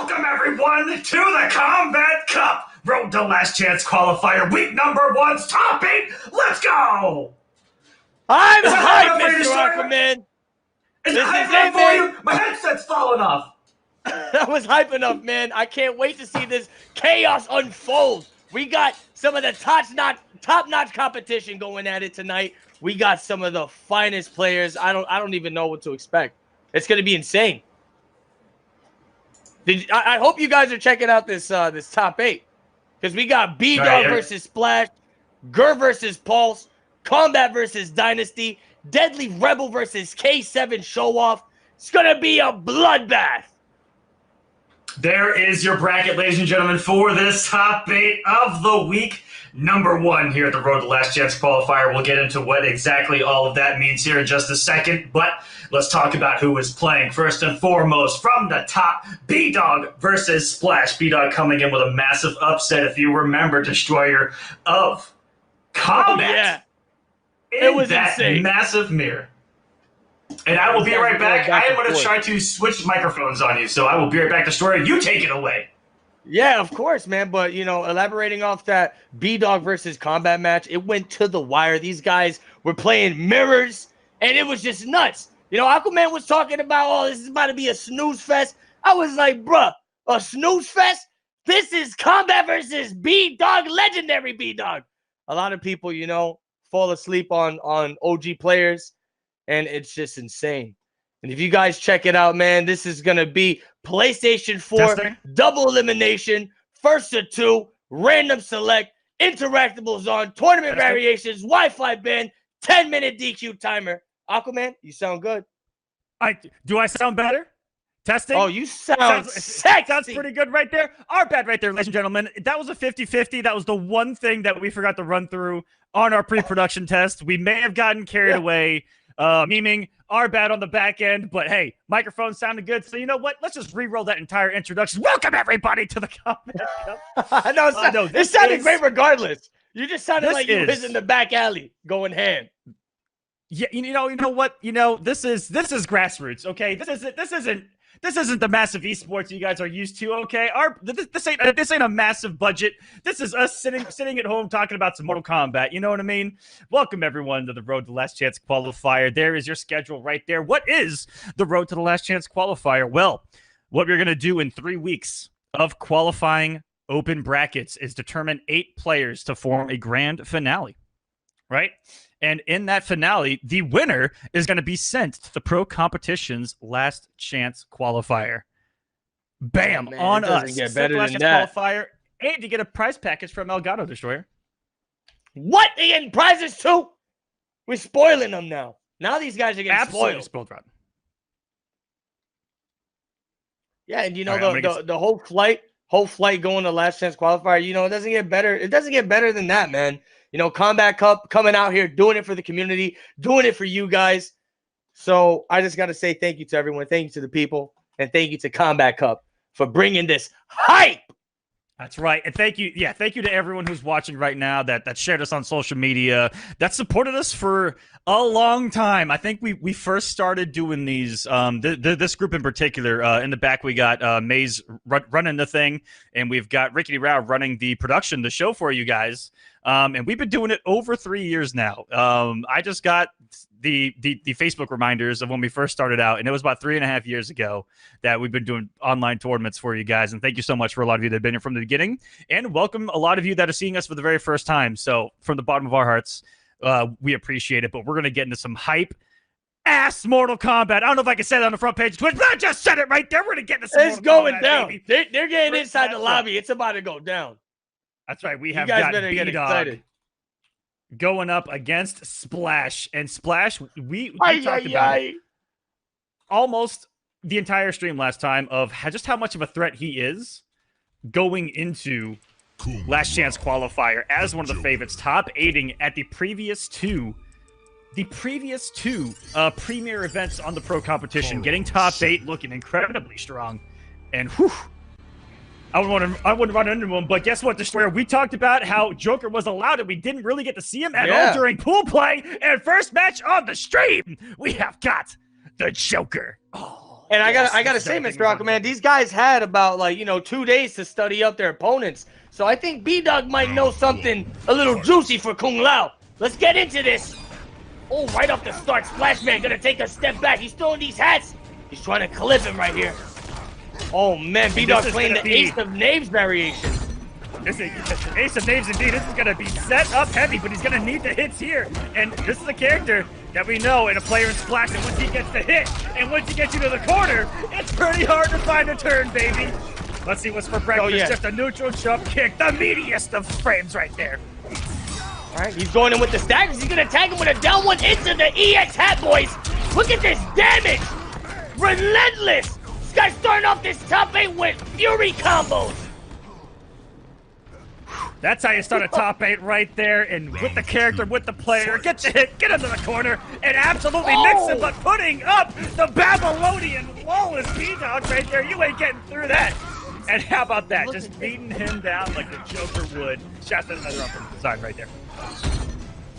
Welcome, everyone, to the Kombat Cup Road to Last Chance Qualifier, week number 1's top 8. Let's go! I'm hyped, Mr. Aquaman. Is it hype enough for you? My headset's falling off. That was hype enough, man. I can't wait to see this chaos unfold. We got some of the top-notch competition going at it tonight. We got some of the finest players. I don't even know what to expect. It's going to be insane. I hope you guys are checking out this top 8, because we got B-Dog versus Splash, Gur versus Pulse, Kombat versus Dynasty, Deadly Rebel versus K7 Show Off. It's gonna be a bloodbath. There is your bracket, ladies and gentlemen, for this top 8 of the week. Number 1 here at the Road to Last Chance Qualifier. We'll get into what exactly all of that means here in just a second, but let's talk about who is playing. First and foremost, from the top, B-Dog versus Splash. B-Dog coming in with a massive upset, if you remember, destroyer of Kombat. Oh, yeah. It was that insane. Massive mirror. And I will be right back. I am going to try to switch microphones on you, so I will be right back, Destroyer. You take it away. Yeah, of course, man. But, you know, elaborating off that B-Dog versus Kombat match, it went to the wire. These guys were playing mirrors, and it was just nuts. You know, Aquaman was talking about, oh, this is about to be a snooze fest. I was like, bruh, a snooze fest? This is Kombat versus B-Dog, legendary B-Dog. A lot of people, you know, fall asleep on OG players, and it's just insane. And if you guys check it out, man, this is going to be PlayStation 4, double elimination, first to 2, random select, interactable zone, tournament variations, Wi-Fi ban, 10-minute DQ timer. Aquaman, you sound good. Do I sound better? Testing? Oh, you sound sexy. Sounds pretty good right there. Our bad right there, ladies and gentlemen. That was a 50-50. That was the one thing that we forgot to run through on our pre-production test. We may have gotten carried away, memeing our bad on the back end, but hey, microphone sounded good. So you know what? Let's just re-roll that entire introduction. Welcome everybody to the Kombat Cup. No, it sounded great regardless. You just sounded like you was in the back alley going ham. Yeah, you know what? You know, this is grassroots, okay? This isn't the massive esports you guys are used to, okay? This ain't a massive budget. This is us sitting at home talking about some Mortal Kombat. You know what I mean? Welcome everyone to the Road to Last Chance Qualifier. There is your schedule right there. What is the Road to the Last Chance Qualifier? Well, what we're gonna do in 3 weeks of qualifying open brackets is determine 8 players to form a grand finale, right? And in that finale, the winner is going to be sent to the Pro Competition's Last Chance Qualifier. Bam! Man, on us. Get better Last than Chance that. Qualifier, and you get a prize package from Elgato Destroyer. What? They getting prizes too? We're spoiling them now. Now these guys are getting Absolutely spoiled. Rod. Yeah, and you know the whole flight going to Last Chance Qualifier. You know, it doesn't get better. It doesn't get better than that, man. You know, Kombat Cup coming out here, doing it for the community, doing it for you guys. So I just got to say thank you to everyone. Thank you to the people. And thank you to Kombat Cup for bringing this hype. That's right. And thank you. Yeah, thank you to everyone who's watching right now that shared us on social media, that supported us for a long time. I think we first started doing these, this group in particular. In the back, we got Maze running the thing, and we've got Rickety Rao running the production, the show for you guys. And we've been doing it over 3 years now. I just got the Facebook reminders of when we first started out, and it was about 3.5 years ago that we've been doing online tournaments for you guys. And thank you so much for a lot of you that have been here from the beginning, and welcome a lot of you that are seeing us for the very first time. So from the bottom of our hearts, we appreciate it. But we're gonna get into some hype ass Mortal Kombat. I don't know if I can say that on the front page of Twitch, but I just said it right there. We're gonna get into some It's going Kombat, down. Baby. They're getting inside the lobby. It's about to go down. That's right. We have you guys got better get B-Dog excited. Going up against Splash. And Splash, we talked about almost the entire stream last time of just how much of a threat he is going into Last Chance Qualifier as one of the favorites, top aiding at the previous two premier events on the Pro Competition, getting top 8, looking incredibly strong. And whew, I wouldn't run into him, but guess what, Destroyer? We talked about how Joker was allowed and we didn't really get to see him at all during pool play. And first match on the stream, we have got the Joker. Oh. And I gotta say, Mr. Aquaman, these guys had about 2 days to study up their opponents. So I think B-Dog might know something a little juicy for Kung Lao. Let's get into this. Oh, right off the start, Splash Man gonna take a step back. He's throwing these hats. He's trying to clip him right here. Oh man, B-Dog playing the Ace of Knaves variation. This is Ace of Knaves indeed. This is gonna be set up heavy, but he's gonna need the hits here. And this is a character that we know in a player in Splash that once he gets the hit, and once he gets you to the corner, it's pretty hard to find a turn, baby. Let's see what's for breakfast. Oh, yeah. Just a neutral jump kick, the meatiest of frames right there. All right, he's going in with the staggers. He's gonna tag him with a down one into the EX hat, boys. Look at this damage. Relentless. This guy's starting off this top 8 with fury combos. That's how you start a top 8 right there, and with the character, with the player, get the hit, get into the corner, and absolutely mix him, but putting up the Babylonian flawless B-Dog right there, you ain't getting through that. And how about that, just beating him down like the Joker would. Shots another up from the side right there.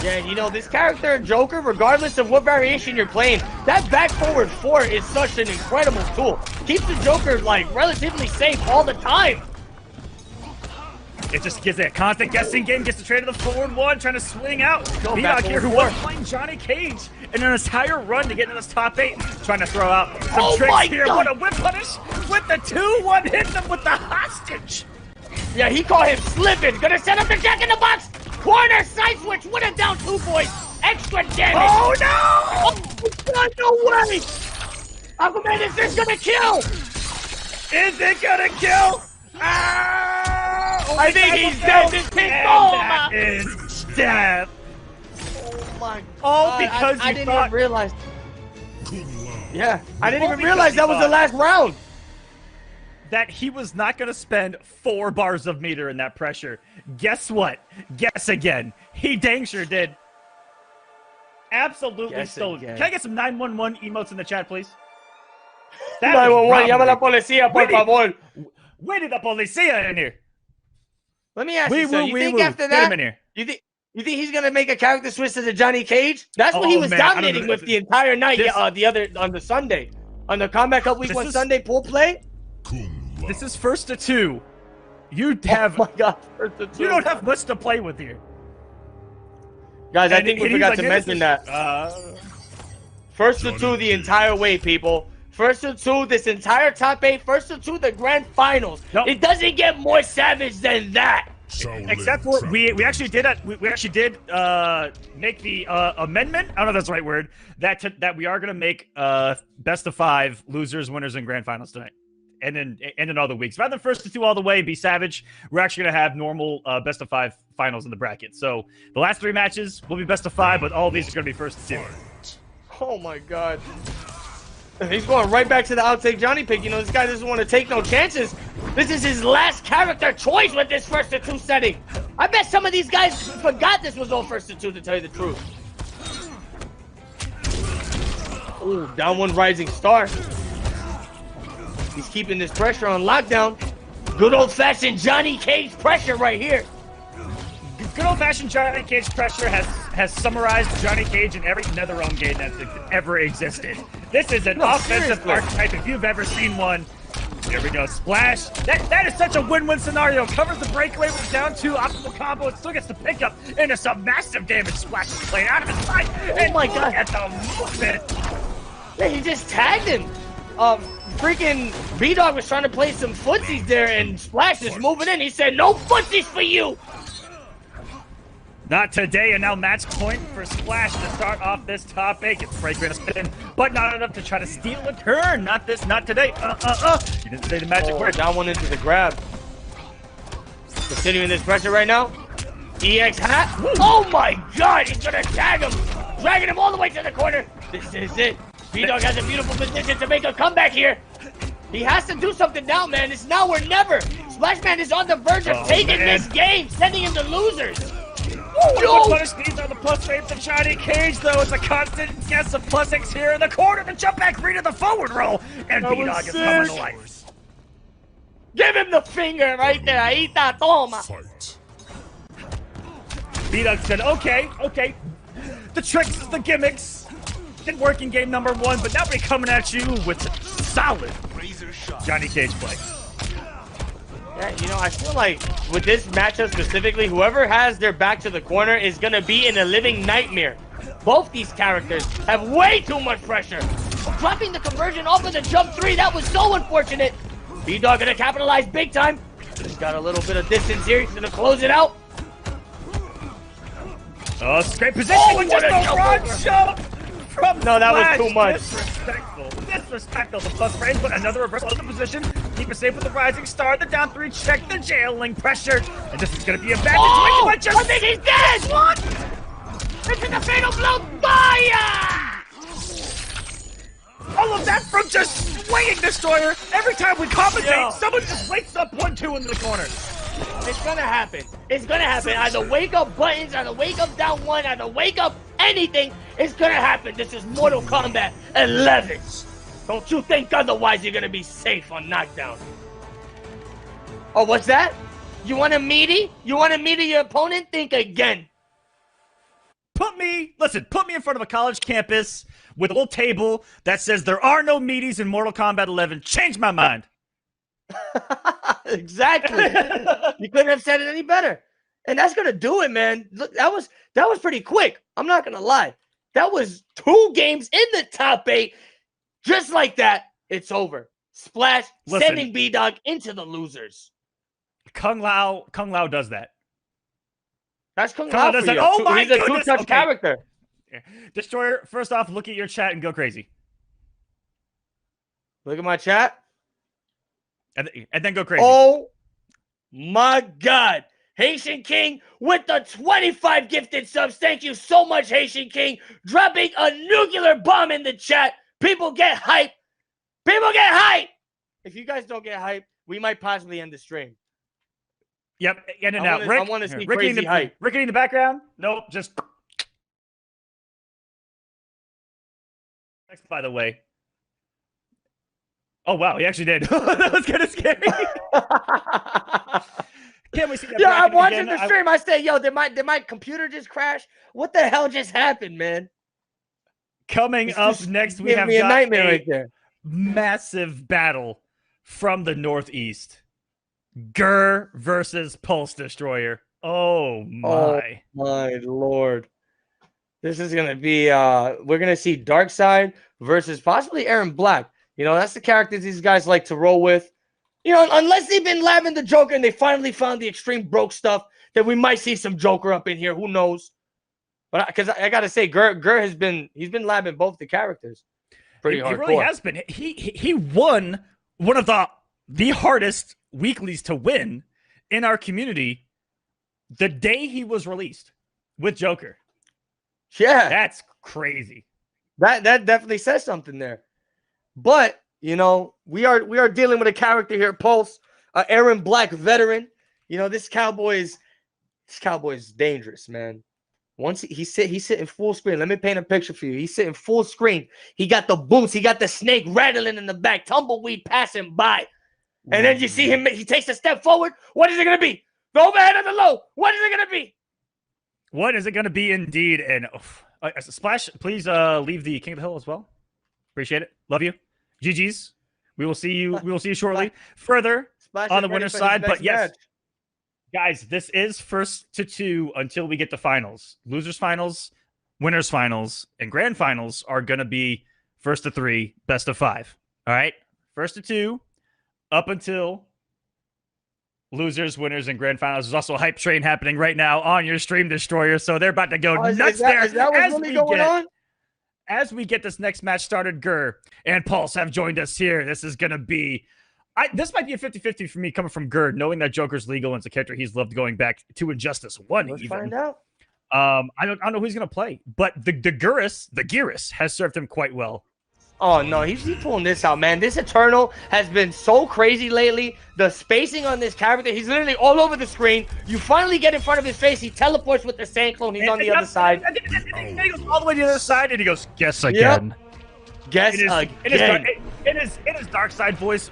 Yeah, this character, Joker, regardless of what variation you're playing, that back forward 4 is such an incredible tool. Keeps the Joker, relatively safe all the time. It just gives it a constant guessing game, gets the trade of the forward 1, trying to swing out. B-Dog here, who was playing Johnny Cage in an entire run to get into this top 8, trying to throw out some tricks here. God. What a whip punish with the 2-1, hits him with the hostage. Yeah, he caught him slipping. Gonna set up the Jack in the Box. Corner side switch with a down 2, boys. Extra damage. Oh, no! Oh, no way! Aquaman, is this gonna kill? Is it gonna kill? I think he's dead. This pink that is death. Oh my God. All because I you didn't thought... even realize. Yeah, I didn't even realize that was the last round. That he was not going to spend 4 bars of meter in that pressure. Guess what? Guess again. He dang sure did. Absolutely stole. Can I get some 911 emotes in the chat, please? 911, llama la policía, por favor. Where did the policia in here? Let me ask you something. You think after that, you think he's gonna make a character switch to the Johnny Cage? That's what he was dominating with the entire night. On the Sunday, on the Combat Cup Week 1 Sunday pool play. This is first to 2. You have. Oh my God, first to 2. You don't have much to play with here, guys. I think we forgot to mention that. First to 2 the entire way, people. First to 2 this entire top 8. First to 2 the grand finals. Nope. It doesn't get more savage than that. Except for we actually did make the amendment. I don't know if that's the right word. That we are going to make best of 5 losers, winners, and grand finals tonight, and in other weeks. Rather than first to 2 all the way, be savage. We're actually going to have normal best of 5 finals in the bracket. So the last 3 matches will be best of 5, but all of these are going to be first to 2. Oh my God. He's going right back to the outtake Johnny pick. This guy doesn't want to take no chances. This is his last character choice with this first to 2 setting. I bet some of these guys forgot this was all first to 2, to tell you the truth. Ooh, down 1 rising star. He's keeping this pressure on lockdown. Good old-fashioned Johnny Cage pressure right here. Good old-fashioned Johnny Cage pressure has summarized Johnny Cage in every NetherRealm game that's ever existed. This is an offensive archetype if you've ever seen one. There we go, splash. That is such a win-win scenario. Covers the breakaway with down 2, optimal combo, and still gets the pickup into some massive damage. Splash is playing out of his sight. Oh my God! At the movement. Yeah, he just tagged him. Freaking B-Dog was trying to play some footsies there, and Splash is moving in. He said, "No footsies for you." Not today, and now match point for Splash to start off this top 8. Gets break spin, but not enough to try to steal a turn. Not today. You didn't say the magic word. Down 1 into the grab. Continuing this pressure right now. EX hat. Woo. Oh my God, he's gonna tag him. Dragging him all the way to the corner. This is it. B-Dog has a beautiful position to make a comeback here. He has to do something now, man. It's now or never. Splash Man is on the verge of taking this game, sending him to losers. No punish. These are the plus 8 to Johnny Cage, though. It's a constant guess of plus 6 here in the corner. The jump back read of the forward roll. And B-Dog is coming to life. Give him the finger right there. Ahí está, toma. B-Dog said, okay. The tricks, the gimmicks. Didn't work in game number 1, but now we're coming at you with solid Johnny Cage play. Yeah, you know, I feel like with this matchup specifically, whoever has their back to the corner is going to be in a living nightmare. Both these characters have way too much pressure. Dropping the conversion off of the jump 3, that was so unfortunate. B-Dog going to capitalize big time. He's got a little bit of distance here. He's going to close it out. Oh, it's a great position. Oh, With just what a a jump run over. shot from No, that was Flash. too much. Disrespectful. Disrespectful. The plus frame, but another reversal of the position. Keep it safe with the rising star. The down 3. Check the jailing pressure. And this is going to be a bad Oh, situation. I think he's dead. What? This is a fatal blow. Fire! All of that from just swinging Destroyer. Every time we commentate, Yo. someone just wakes up 1-2 into the corner. It's gonna happen. It's gonna happen. Either wake up buttons, either wake up down 1, either wake up anything. It's gonna happen. This is Mortal Kombat 11. Don't you think otherwise you're gonna be safe on knockdown. Oh, what's that? You want a meaty? You want to meet your opponent? Think again. Put me in front of a college campus with a little table that says there are no meaties in Mortal Kombat 11. Change my mind. Exactly. You couldn't have said it any better. And that's gonna do it, man. Look, that was pretty quick. I'm not gonna lie. That was 2 games in the top 8. Just like that, it's over. Splash, Listen. sending B-Dog into the losers. Kung Lao does that. That's Kung Kung Lao Lao for does that. you. Oh my He's a goodness. two-touch Okay. character. Destroyer, first off, look at your chat and go crazy. Look at my chat. And then go crazy. Oh my God. Haitian King with the 25 gifted subs. Thank you so much, Haitian King. Dropping a nuclear bomb in the chat. People get hype. People get hype. If you guys don't get hype, we might possibly end the stream. Yep, in and I out. wanna- I wanna see Ricky in crazy the, hype. Ricky in the background? Nope, just... Next, by the way. Oh, wow, he actually did. That was kind of scary. Can't we see that? Yo, I'm bracket watching again? the stream. I say, yo, did my computer just crash? What the hell just happened, man? Coming This up just next, we gave have me a got nightmare a right there. massive battle from the Northeast. Gurr versus Pulse Destroyer. Oh my. My lord. This is gonna be we're gonna see Darkseid versus possibly Aaron Black. You know, that's the characters these guys like to roll with. You know, unless they've been labbing the Joker and they finally found the extreme broke stuff, then we might see some Joker up in here. Who knows? But because I gotta say, Gurr has been labbing both the characters. Pretty hardcore. He really has been. He won one of the hardest weeklies to win in our community the day he was released with Joker. Yeah, That's crazy. that definitely says something there. But you know, we are dealing with a character here, Pulse, Aaron Black veteran. You know, this cowboy is dangerous, man. Once he's sitting full screen. Let me paint a picture for you. He's sitting full screen. He got the boots. He got the snake rattling in the back. Tumbleweed passing by. And then you see him. He takes a step forward. What is it going to be? The overhead or the low? What is it going to be? What is it going to be indeed? And Splash, please leave the King of the Hill as well. Appreciate it. Love you. GG's. We will see you. We will see you shortly. Further Splash on is the ready winner's for his side. next But yes, match. guys, this is first to 2 until we get to finals. Losers finals, winners finals, and grand finals are going to be first to 3, best of 5. All right, first to 2 up until losers, winners, and grand finals. There's also a hype train happening right now on your stream, Destroyer. So they're about to go nuts there. Is that what's really going on? As we get this next match started, Gurr and Pulse have joined us here. This is going to be... this might be a 50-50 for me coming from Gurr, knowing that Joker's legal and it's a character he's loved going back to Injustice 1 Let's even. find out. I don't know who he's going to play, but the Gearus has served him quite well. Oh, no, he's pulling this out, man. This Eternal has been so crazy lately. The spacing on this character, he's literally all over the screen. You finally get in front of his face. He teleports with the sand clone. He's on the other side. And he goes all the way to the other side, and he goes, guess again. Guess again. In his dark side voice.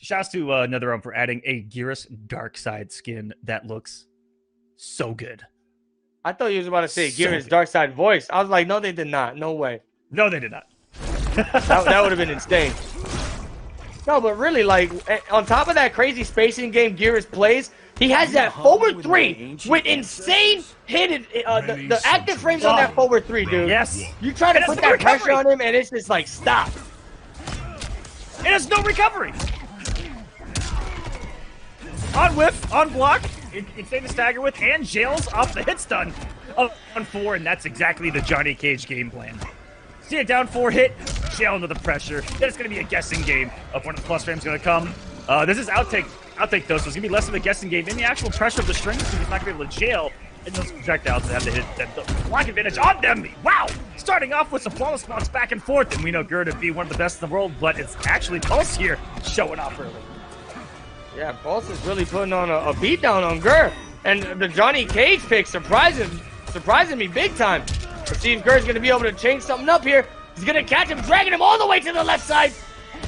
Shouts to NetherRealm for adding a Gearus dark side skin that looks so good. I thought you was about to say So Gear's good. dark side voice. I was like, no, they did not. No way. No, they did not. That would have been insane. No, but really, like, on top of that crazy spacing game Gearus plays, he has that forward 3 with insane hidden, the active frames on that forward 3, dude. Yes. You try to put that pressure on him, and it's just like, stop. It has no recovery. On whiff, on block, insane to stagger with, and jails off the hit stun on 4, and that's exactly the Johnny Cage game plan. See a down 4 hit, jail under the pressure. Then it's going to be a guessing game of when the plus frame's going to come. This is outtake though, so it's going to be less of a guessing game. In the actual pressure of the strings, he's not going to be able to jail. And those projectiles that have to hit the block advantage on them. Wow! Starting off with some flawless spots back and forth, and we know Gur to be one of the best in the world, but it's actually Pulse here showing off early. Yeah, Pulse is really putting on a beatdown on Gur. And the Johnny Cage pick surprising me big time. Let's see if Gur's going to be able to change something up here. He's going to catch him, dragging him all the way to the left side.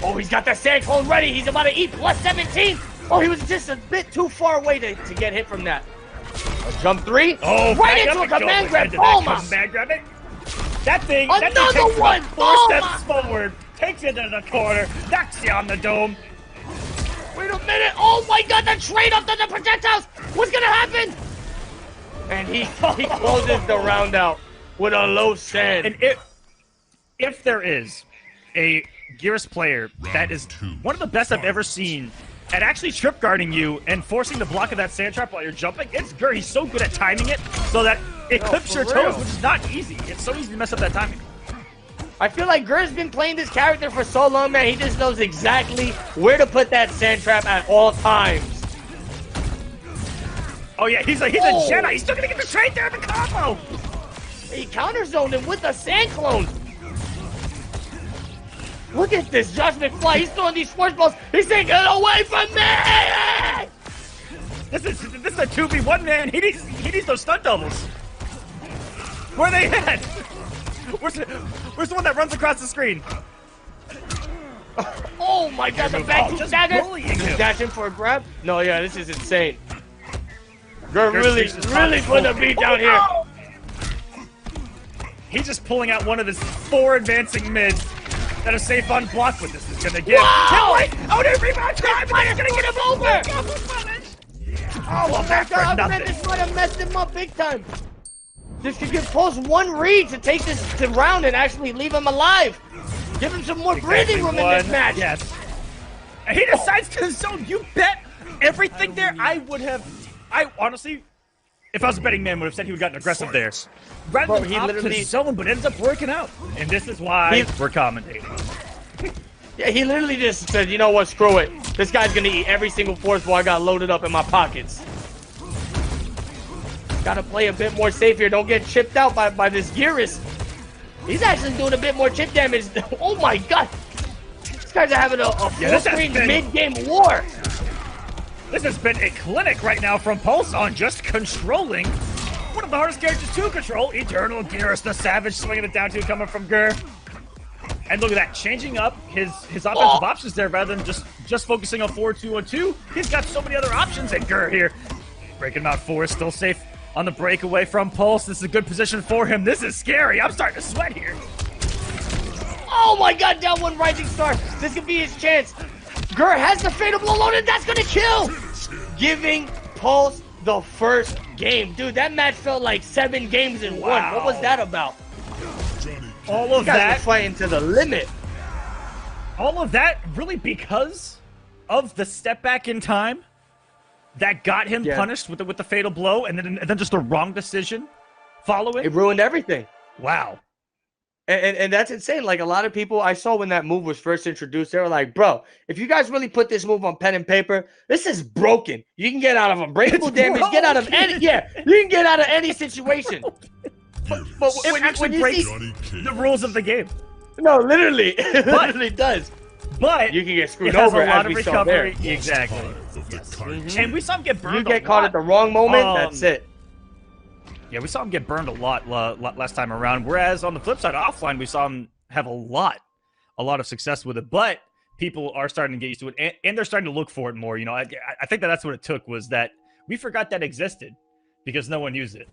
Oh, he's got that sand clone ready. He's about to eat plus 17. Oh, he was just a bit too far away to get hit from that. A jump 3. Oh, right into a command grab. Almost. Command grab it. That thing Another one. 4 steps forward, takes it into the corner, knocks you on the dome. Wait a minute. Oh my God, the trade up to the projectiles. What's going to happen? And he closes the round out with a low sand. And if there is a Gearus player that is one of the best I've ever seen at actually trip guarding you and forcing the block of that sand trap while you're jumping, it's Gur. He's so good at timing it so that it clips your toes, which is not easy. It's so easy to mess up that timing. I feel like Gur's been playing this character for so long, man. He just knows exactly where to put that sand trap at all times. Oh yeah, he's a Jedi. He's still gonna get the trade there in the combo. He counter-zoned him with the sand clone. Look at this, Josh McFly. He's throwing these force balls. He's saying, "Get away from me!" This is a 2v1, man. He needs those stunt doubles. Where are they at? Where's the one that runs across the screen? Oh my God, the back two dagger. Just dash him for a grab. No, yeah, this is insane. Gur really putting a beat down here. He's just pulling out one of his 4 advancing mids that are safe on block, but this is gonna get Oh, there's rebound time, and they're gonna get him over. Oh, well, that's for Man, nothing. this might have messed him up big time. This could give Pulse 1 read to take this to round and actually leave him alive. Give him some more breathing room in this match. Yes. And he decides to zone. You bet everything there. I honestly, if I was a betting man, would have said he would have gotten aggressive there. Rather than opt to zone, but ends up working out. And this is why we're commentating. Yeah, he literally just said, you know what, screw it. This guy's gonna eat every single force ball I got loaded up in my pockets. Gotta play a bit more safe here. Don't get chipped out by this Gearus. He's actually doing a bit more chip damage. Oh my God. These guys are having a full-screen mid-game war. This has been a clinic right now from Pulse on just controlling one of the hardest characters to control. Eternal Gearus, the Savage, swinging it down to coming from Gur. And look at that, changing up his offensive options there rather than just focusing on 4-2-1-2. He's got so many other options, and Gur here breaking him out 4, still safe on the breakaway from Pulse. This is a good position for him. This is scary. I'm starting to sweat here. Oh my God, down 1 Rising Star. This could be his chance. Gur has the fatal blow loaded. That's gonna kill. Giving Pulse the first game. Dude, that match felt like 7 games in 1. What was that about? All of that fighting to the limit. All of that really because of the step back in time that got him punished with the fatal blow, and then just the wrong decision following. It ruined everything. Wow. And that's insane. Like, a lot of people I saw when that move was first introduced, they were like, bro, if you guys really put this move on pen and paper, this is broken. You can get out of unbreakable damage, get out of any, you can get out of any situation. But when you breaks the rules of the game. No, literally. It literally does. But you can get screwed over as we saw there. Exactly. Yes. And we saw him get burned. You get caught at the wrong moment, that's it. Yeah, we saw him get burned a lot last time around. Whereas on the flip side, offline, we saw him have a lot of success with it. But people are starting to get used to it, and they're starting to look for it more. You know, I think that's what it took, was that we forgot that existed because no one used it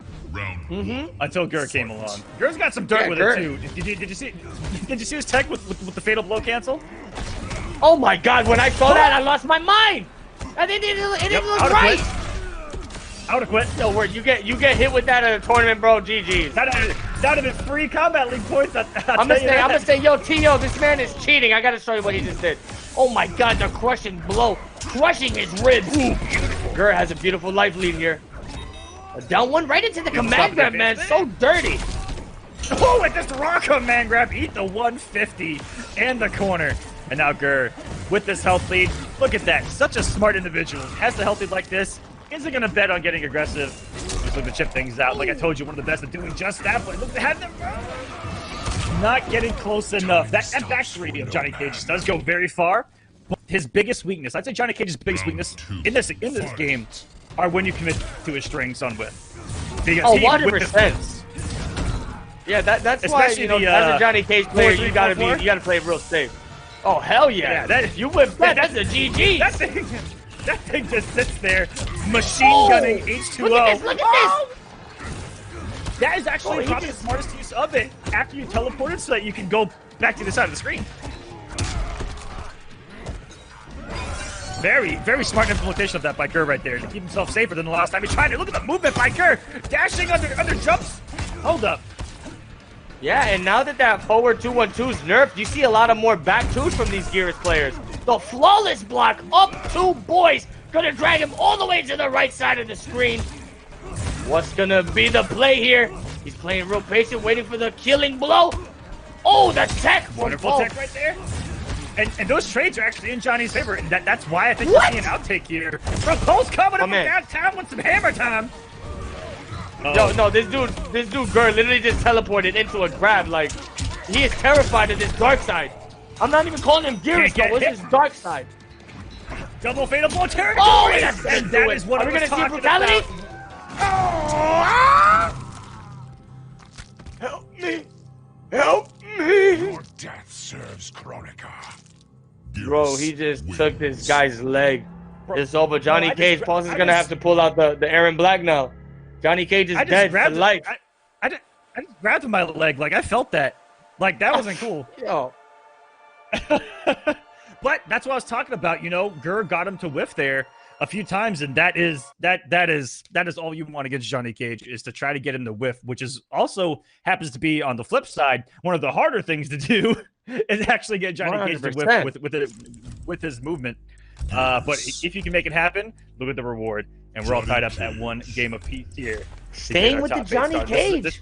until Gur came along. Gur's got some dirt with it too. Did you see his tech with the fatal blow cancel? Oh my God! When I saw that, I lost my mind. It didn't look right. I would have quit. Yo, word, you get hit with that at a tournament, bro. GG's. That would have been free Combat League points. I'm gonna say, yo, T.O., this man is cheating. I gotta show you what he just did. Oh my God, the crushing blow, crushing his ribs. Gur has a beautiful life lead here. A down one right into the command grab, man. So dirty. Oh, with this raw command grab, eat the 150 and the corner. And now Gur with this health lead. Look at that. Such a smart individual. Has the health lead like this. Isn't going to bet on getting aggressive. Just look to chip things out. Like I told you, one of the best at doing just that. But look, they had them not getting close enough. That back three of Johnny Cage does go very far. But his biggest weakness, I'd say Johnny Cage's biggest weakness in this game are when you commit to his strings on whip. Because 100%. Yeah, that's especially why, as a Johnny Cage player, you gotta play real safe. Oh, hell yeah. You whip that, that's a GG. That thing just sits there, machine gunning H2O. Look at this. That is actually probably the smartest use of it after you teleport it so that you can go back to the side of the screen. Very, very smart implementation of that by Gur right there to keep himself safer than the last time he tried it. Look at the movement by Gur, dashing under jumps. Hold up. Yeah, and now that forward 2-1-2 is nerfed, you see a lot of more back twos from these Gears players. The flawless block, up two boys, gonna drag him all the way to the right side of the screen. What's gonna be the play here? He's playing real patient, waiting for the killing blow. Oh, the tech! Wonderful tech right there. And those trades are actually in Johnny's favor. And that's why I think we're seeing an outtake here. From Pulse coming up from downtown with some hammer time. Yo, no, this dude Gur literally just teleported into a grab. Like, he is terrified of this dark side. I'm not even calling him Gears, though. What's his dark side? Double fatal blow territory. Oh, and that is what are we gonna see brutality? Help me! Help me! Your death serves Chronica. Bro, he just took this guy's leg. It's over. Johnny Cage. Pulse is gonna have to pull out the Aaron Black now. Johnny Cage is dead for life. I just grabbed my leg. Like, I felt that. Like, that wasn't cool. Yo. But that's what I was talking about. You know, Gur got him to whiff there a few times, and that is all you want against Johnny Cage, is to try to get him to whiff, which is also happens to be on the flip side one of the harder things to do is actually get Johnny 100%. Cage to whiff with his movement. But if you can make it happen, look at the reward. And we're all tied up at one game apiece here. Staying with the Johnny Cage.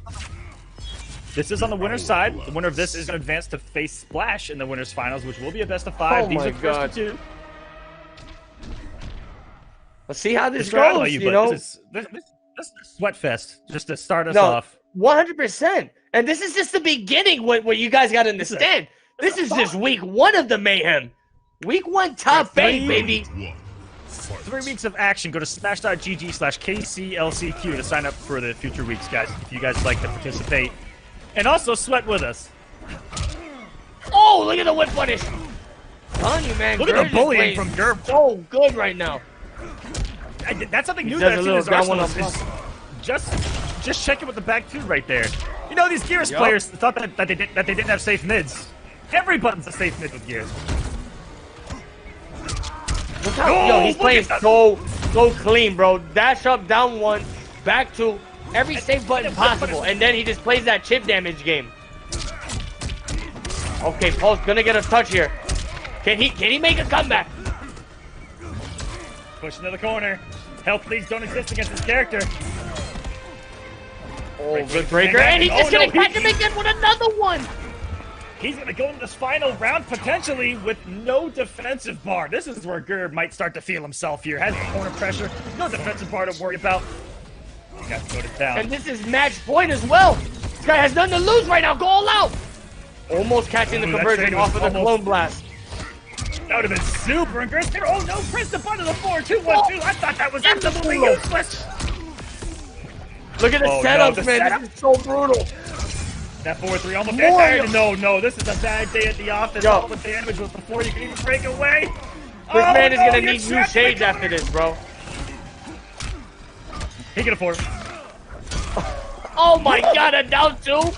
This is on the winner's side. The winner of this is going to advance to face Splash in the winner's finals, which will be a best of 5. Oh, these my are God. first to 2. Let's see how this goes, you know? This is sweat fest, just to start us off. 100%. And this is just the beginning, what you guys got to understand. This is just week 1 of the mayhem. Week 1 top 8, baby. 3 weeks of action. Go to smash.gg/KCLCQ to sign up for the future weeks, guys, if you guys like to participate. And also sweat with us. Oh, look at the whip punish. I'm telling you, man. Look at the bullying from Gur. So good right now. That's something new that I've seen in his arsenal is just check it with the back 2 right there. You know, these Gears players thought that they didn't have safe mids. Every button's a safe mid with Gears. Look how, yo, he's playing so clean, bro. Dash up, down 1, back 2, every safe button possible, and then he just plays that chip damage game. Okay, Paul's gonna get a touch here. Can he make a comeback? Push into the corner. Health leads don't exist against this character. Oh, good breaker, and he's just gonna catch him again with another one. He's going to go into this final round potentially with no defensive bar. This is where Gur might start to feel himself here. Has corner pressure, no defensive bar to worry about. He got to go to town. And this is match point as well. This guy has nothing to lose right now. Go all out. Almost catching the conversion off of the clone blast. That would have been super aggressive. Oh no, press the button of the 4-2-1-2. I thought that was absolutely useless. Look at the setups, man. This is so brutal. That 4-3 almost dead. No, this is a bad day at the office. All the damage was before you could even break away. This man is gonna need new shades after this, bro. He can afford it. Oh my God, a down 2.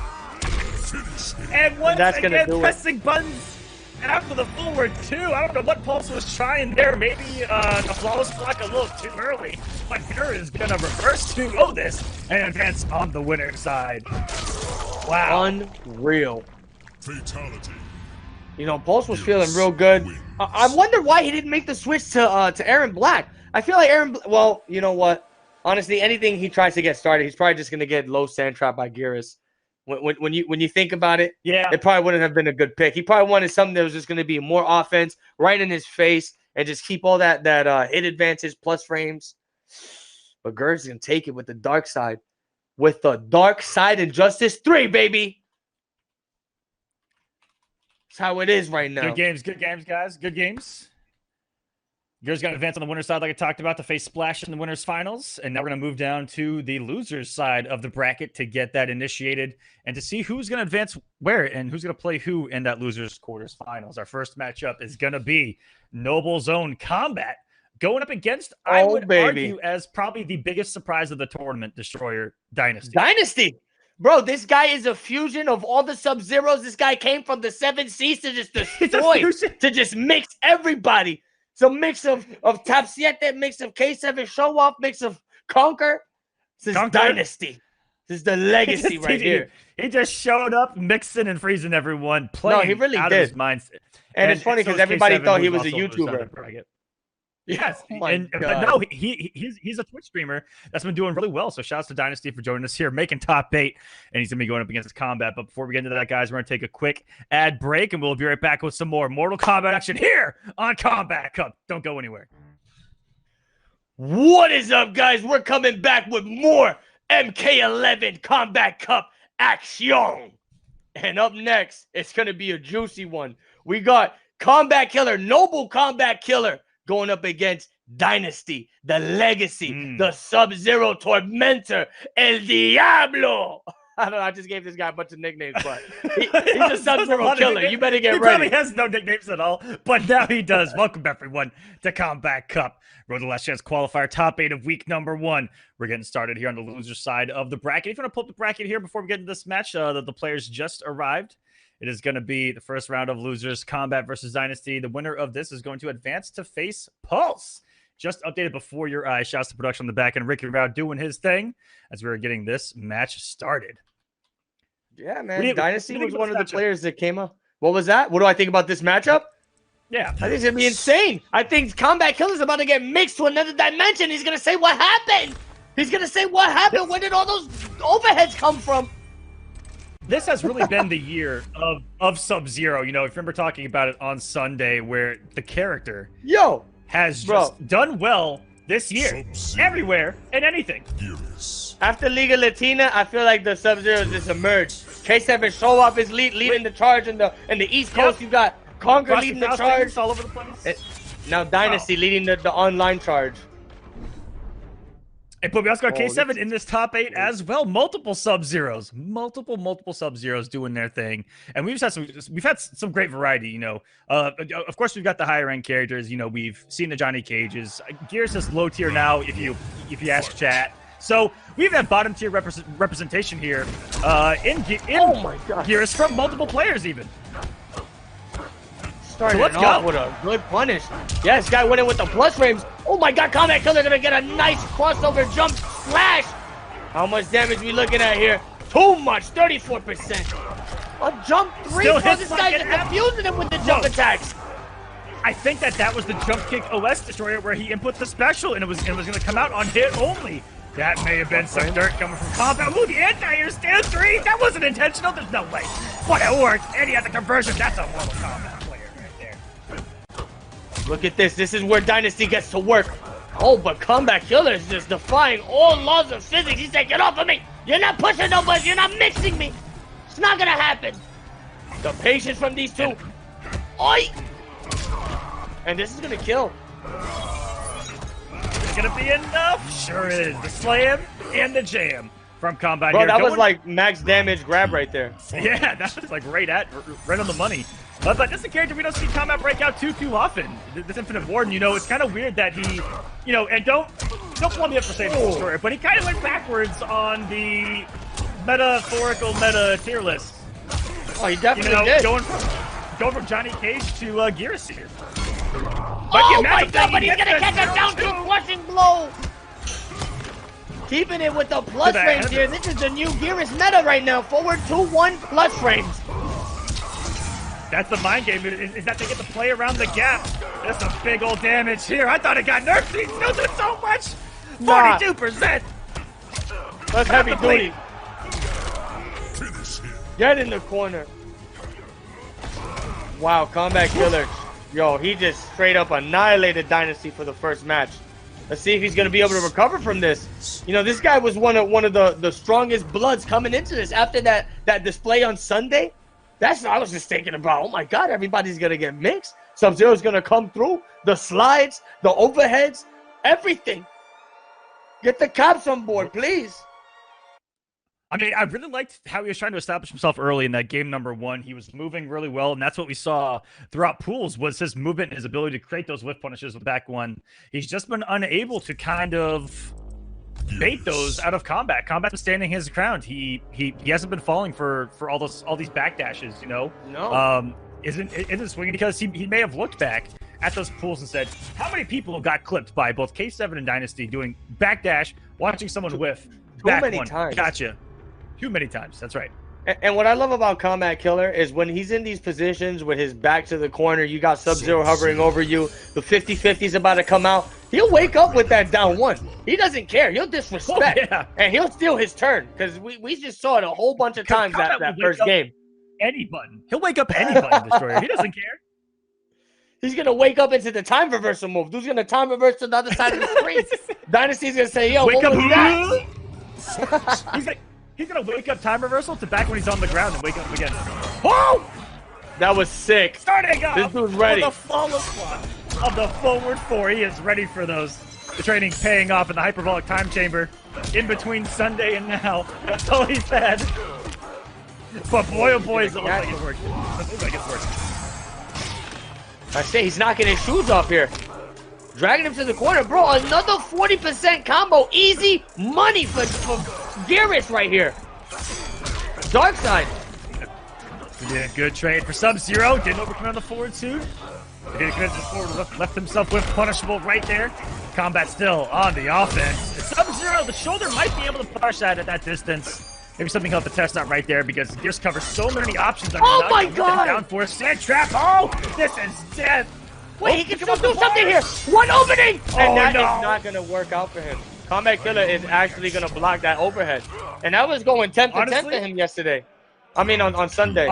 And once again, pressing buttons after the forward two. I don't know what Pulse was trying there. Maybe the flawless block a little too early. But Gur is going to reverse 2-0 this and advance on the winner's side. Wow. Unreal. Fatality. You know, Pulse was feeling real good. I wonder why he didn't make the switch to Aaron Black. I feel like well, you know what? Honestly, anything he tries to get started, he's probably just going to get low sand trap by Geras. When you think about it, yeah, it probably wouldn't have been a good pick. He probably wanted something that was just going to be more offense right in his face and just keep all that hit advantage plus frames. But Gert's going to take it with the dark side. With the dark side Injustice 3, baby. That's how it is right now. Good games, guys. Good games. Gears got to advance on the winner's side, like I talked about, to face Splash in the winner's finals. And now we're going to move down to the loser's side of the bracket to get that initiated and to see who's going to advance where and who's going to play who in that loser's quarters finals. Our first matchup is going to be Noble Zone Kombat going up against, I would argue, as probably the biggest surprise of the tournament, Destroyer Dynasty. Bro, this guy is a fusion of all the Sub-Zeros. This guy came from the 7 Seas to just destroy, to just mix everybody. Some mix of Top 7, mix of K7 Show Off, mix of Conquer. This is Dynasty. This is the legacy right here. He just showed up, mixing and freezing everyone, playing he really out did. of his mind. And it's funny because everybody thought he was a YouTuber. Yes, but no, he's a Twitch streamer that's been doing really well. So shouts to Dynasty for joining us here, making top 8, and he's gonna be going up against Kombat. But before we get into that, guys, we're gonna take a quick ad break, and we'll be right back with some more Mortal Kombat action here on Kombat Cup. Don't go anywhere. What is up, guys? We're coming back with more MK11 Kombat Cup action. And up next, it's gonna be a juicy one. We got Kombat Killer, Noble Kombat Killer, going up against Dynasty, the Legacy, the Sub-Zero Tormentor, El Diablo. I don't know, I just gave this guy a bunch of nicknames, but he's a Sub-Zero killer. You better get ready. He probably has no nicknames at all, but now he does. Welcome, everyone, to Kombat Cup. Road to Last Chance qualifier, top 8 of week number 1. We're getting started here on the loser side of the bracket. If you want to pull up the bracket here before we get into this match, the players just arrived. It is going to be the first round of losers, Kombat versus Dynasty. The winner of this is going to advance to face Pulse. Just updated before your eyes. Shouts to production on the back, and Ricky Rao doing his thing as we were getting this match started. Yeah, man. Dynasty was one of the players that came up. What was that? What do I think about this matchup? Yeah. I think it's going to be insane. I think Kombat Killer's about to get mixed to another dimension. He's going to say, what happened? He's going to say, what happened? Where did all those overheads come from? This has really been the year of Sub-Zero. You know, if you remember talking about it on Sunday, where the character has just done well this year, everywhere and anything. After Liga Latina, I feel like the Sub-Zeros just emerged. K7 Show Off is leading the charge in the East Coast. You got Conquer leading the charge all over the place. Now Dynasty leading the online charge. Hey, but we also got K7 in this top 8 as well. Multiple Sub-Zeros, multiple Sub-Zeros doing their thing, and we've had some great variety. You know, of course we've got the higher end characters. You know, we've seen the Johnny Cages. Gears is low tier now. If you ask chat, so we've had bottom tier representation here in Gears from multiple players even. Started let's off with a good punish. Yeah, this guy went in with the plus frames. Oh my god, Kombat Killer gonna get a nice crossover jump slash. How much damage we looking at here? Too much, 34%. A jump 3, bro. This guy's confusing him with the jump attacks. I think that was the jump kick OS Destroyer where he input the special and it was gonna come out on hit only. That may have been some dirt coming from Kombat. Ooh, the anti-air stand 3. That wasn't intentional. There's no way. But it worked. And he had the conversion. That's a Mortal Kombat player right there. Look at this. This is where Dynasty gets to work. Oh, but Kombat Killer is just defying all laws of physics. He said, get off of me. You're not pushing nobody. You're not mixing me. It's not going to happen. The patience from these two. Oi! And this is going to kill. Gonna be enough? Sure is. The slam and the jam from Kombat. Bro, that was like max damage grab right there. Yeah, that was like right on the money. But this is a character we don't see Kombat break out too often. This Infinite Warden, you know, it's kind of weird that he, you know, and don't blow me up for saying this story, but he kind of went backwards on the metaphorical meta tier list. Oh, he definitely did. go from Johnny Cage to Geras here. Oh my God, but he's going to catch a down to crushing blow. Keeping it with the plus frames here. This is the new Geras meta right now. Forward 2-1 plus frames. That's the mind game, is that they get to play around the gap. That's a big old damage here. I thought it got nerfed. He's still doing so much. 42%. That's heavy duty. Get in the corner. Wow, Combat Killer. Yo, he just straight up annihilated Dynasty for the first match. Let's see if he's going to be able to recover from this. You know, this guy was one of the strongest bloods coming into this after that display on Sunday. That's what I was just thinking about. Oh my God, everybody's going to get mixed. Sub-Zero's going to come through. The slides, the overheads, everything. Get the cops on board, please. I mean, I really liked how he was trying to establish himself early in that game number 1. He was moving really well, and that's what we saw throughout pools was his movement, his ability to create those whiff punishes with back one. He's just been unable to kind of bait those out of Kombat. Kombat was standing his ground. He hasn't been falling for all these backdashes, you know? No. Isn't swinging because he may have looked back at those pools and said, how many people got clipped by both K7 and Dynasty doing backdash, watching someone whiff, back many one. times. Gotcha. Too many times. That's right. And what I love about Combat Killer is when he's in these positions with his back to the corner, you got Sub-Zero hovering over you, the 50-50 is about to come out. He'll wake up with that down one. He doesn't care. He'll disrespect. And he'll steal his turn because we just saw it a whole bunch of times that first game. Any button. He'll wake up any button destroyer. He doesn't care. He's going to wake up into the time reversal move. Dude's going to time reverse to the other side of the screen. Dynasty's going to say, yo, wake what up, was that? He's going to wake up time reversal to back when he's on the ground and wake up again. Oh! That was sick. Starting off. This dude's ready. The flawless spot of the forward 4. He is ready for those. The training paying off in the hyperbolic time chamber in between Sunday and now. That's all he's had. But boy, oh boy, does it look like it's working. It looks like it's working. I say he's knocking his shoes off here. Dragging him to the corner. Bro, another 40% combo. Easy money for Geras right here. Dark side. Yeah, good trade for Sub-Zero. Didn't overcome on the forward 2. Didn't commit to the forward. Left himself with punishable right there. Kombat still on the offense. Sub-Zero, the shoulder might be able to punish that at that distance. Maybe something he'll have to test out right there because Gears covers so many options. Oh my God! Down for a sand trap. Oh, this is death. Wait, he can still do something here. One opening, and that is not going to work out for him. Combat Killer is actually going to block that overhead, and that was going 10 for 10 to him yesterday. I mean, on Sunday.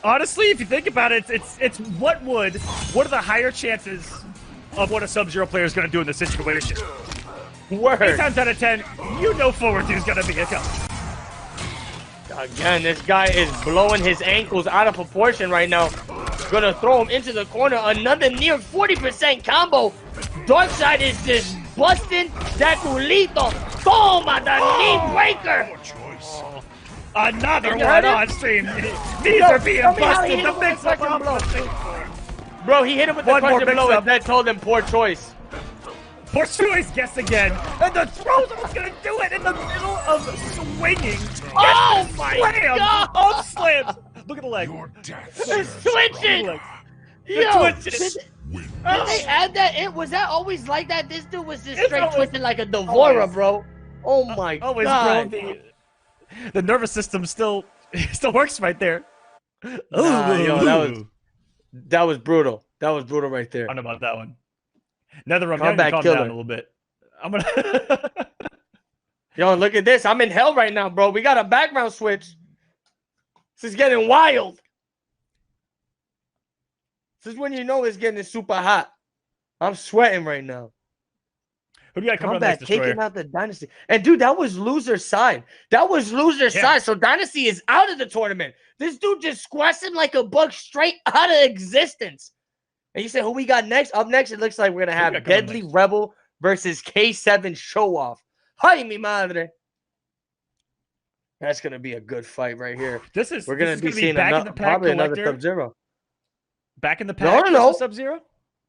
Honestly, if you think about it, it's what are the higher chances of what a Sub-Zero player is going to do in this situation? Word. 8 times out of 10, you know forward 2 is going to be a go. Again, this guy is blowing his ankles out of proportion right now. Gonna throw him into the corner. Another near 40% combo. Darkseid is just busting that culito. Toma, the knee breaker. Another one on stream. These are being busted. The mix up. Bro, he hit him with the crushing blow and then told him poor choice. Poor choice, guess again. And the throws was gonna do it in the middle of swinging. Oh my God! Up slams. Look at the leg. It's twitching. Yo, did they add that in? Was that always like that? This dude was just straight twitching like a Devora, bro. Oh my God. Bro, the nervous system still works right there. Nah, yo, that was brutal. That was brutal right there. I don't know about that one. NetherRealm, calm down a little bit. I'm gonna. Yo, look at this. I'm in hell right now, bro. We got a background switch. This is getting wild. This is when you know it's getting super hot. I'm sweating right now. Who do you got coming up next, Destroyer? Taking out the Dynasty. And dude, that was loser side. That was loser side. So Dynasty is out of the tournament. This dude just squashed him like a bug straight out of existence. And you said who we got next? Up next, it looks like we're gonna have Deadly Rebel versus K7 Show Off. Hi, mi madre. That's gonna be a good fight right here. We're gonna be seeing probably another Sub-Zero. Back in the pack. No. Sub-Zero.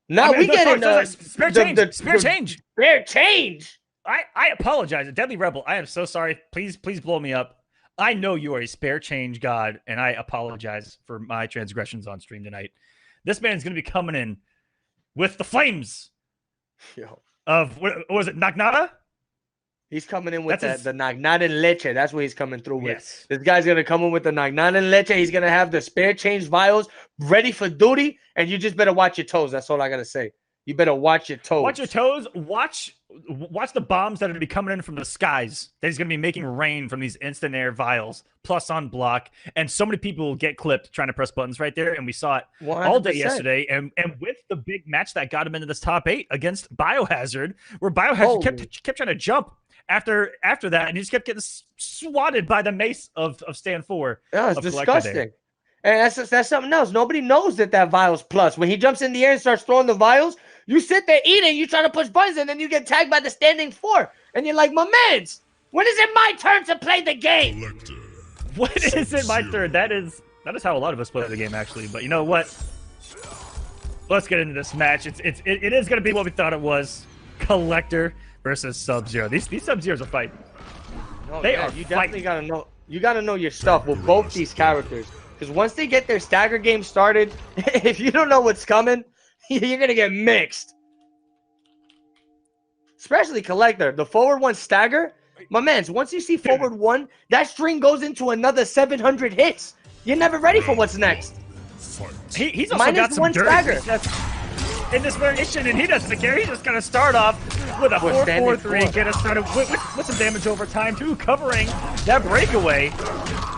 No, we get in spare change. Spare change. Spare change. I apologize, Deadly Rebel. I am so sorry. Please blow me up. I know you are a spare change god, and I apologize for my transgressions on stream tonight. This man's going to be coming in with the flames of, what was it, Nagnata? He's coming in with the Nagnata and Leche. That's what he's coming through with. Yes. This guy's going to come in with the Nagnata and Leche. He's going to have the spare change vials ready for duty, and you just better watch your toes. That's all I got to say. You better watch your toes. Watch your toes. Watch the bombs that are going to be coming in from the skies. That he's going to be making rain from these instant air vials, plus on block. And so many people will get clipped trying to press buttons right there. And we saw it 100%. all day yesterday. And with the big match that got him into this top 8 against Biohazard, where Biohazard kept trying to jump after that, and he just kept getting swatted by the mace of stand 4. Yeah, it's disgusting. And that's something else. Nobody knows that vial's plus. When he jumps in the air and starts throwing the vials, you sit there eating, you try to push buttons, and then you get tagged by the standing 4. And you're like, my mans, when is it my turn to play the game? When is it my turn? That is how a lot of us play the game, actually. But you know what? Let's get into this match. It is going to be what we thought it was. Collector versus Sub-Zero. These Sub-Zeros are fighting. Oh, they are. You definitely gotta know. You gotta know your stuff with both these characters, because once they get their stagger game started, if you don't know what's coming, you're gonna get mixed. Especially Collector. The forward one stagger, my mans. Once you see forward 1, that string goes into another 700 hits. You're never ready for what's next. He's also got some dirt in this variation, and he doesn't care. He's just gonna start off with a 4-4-3, get us started with some damage over time too, covering that breakaway.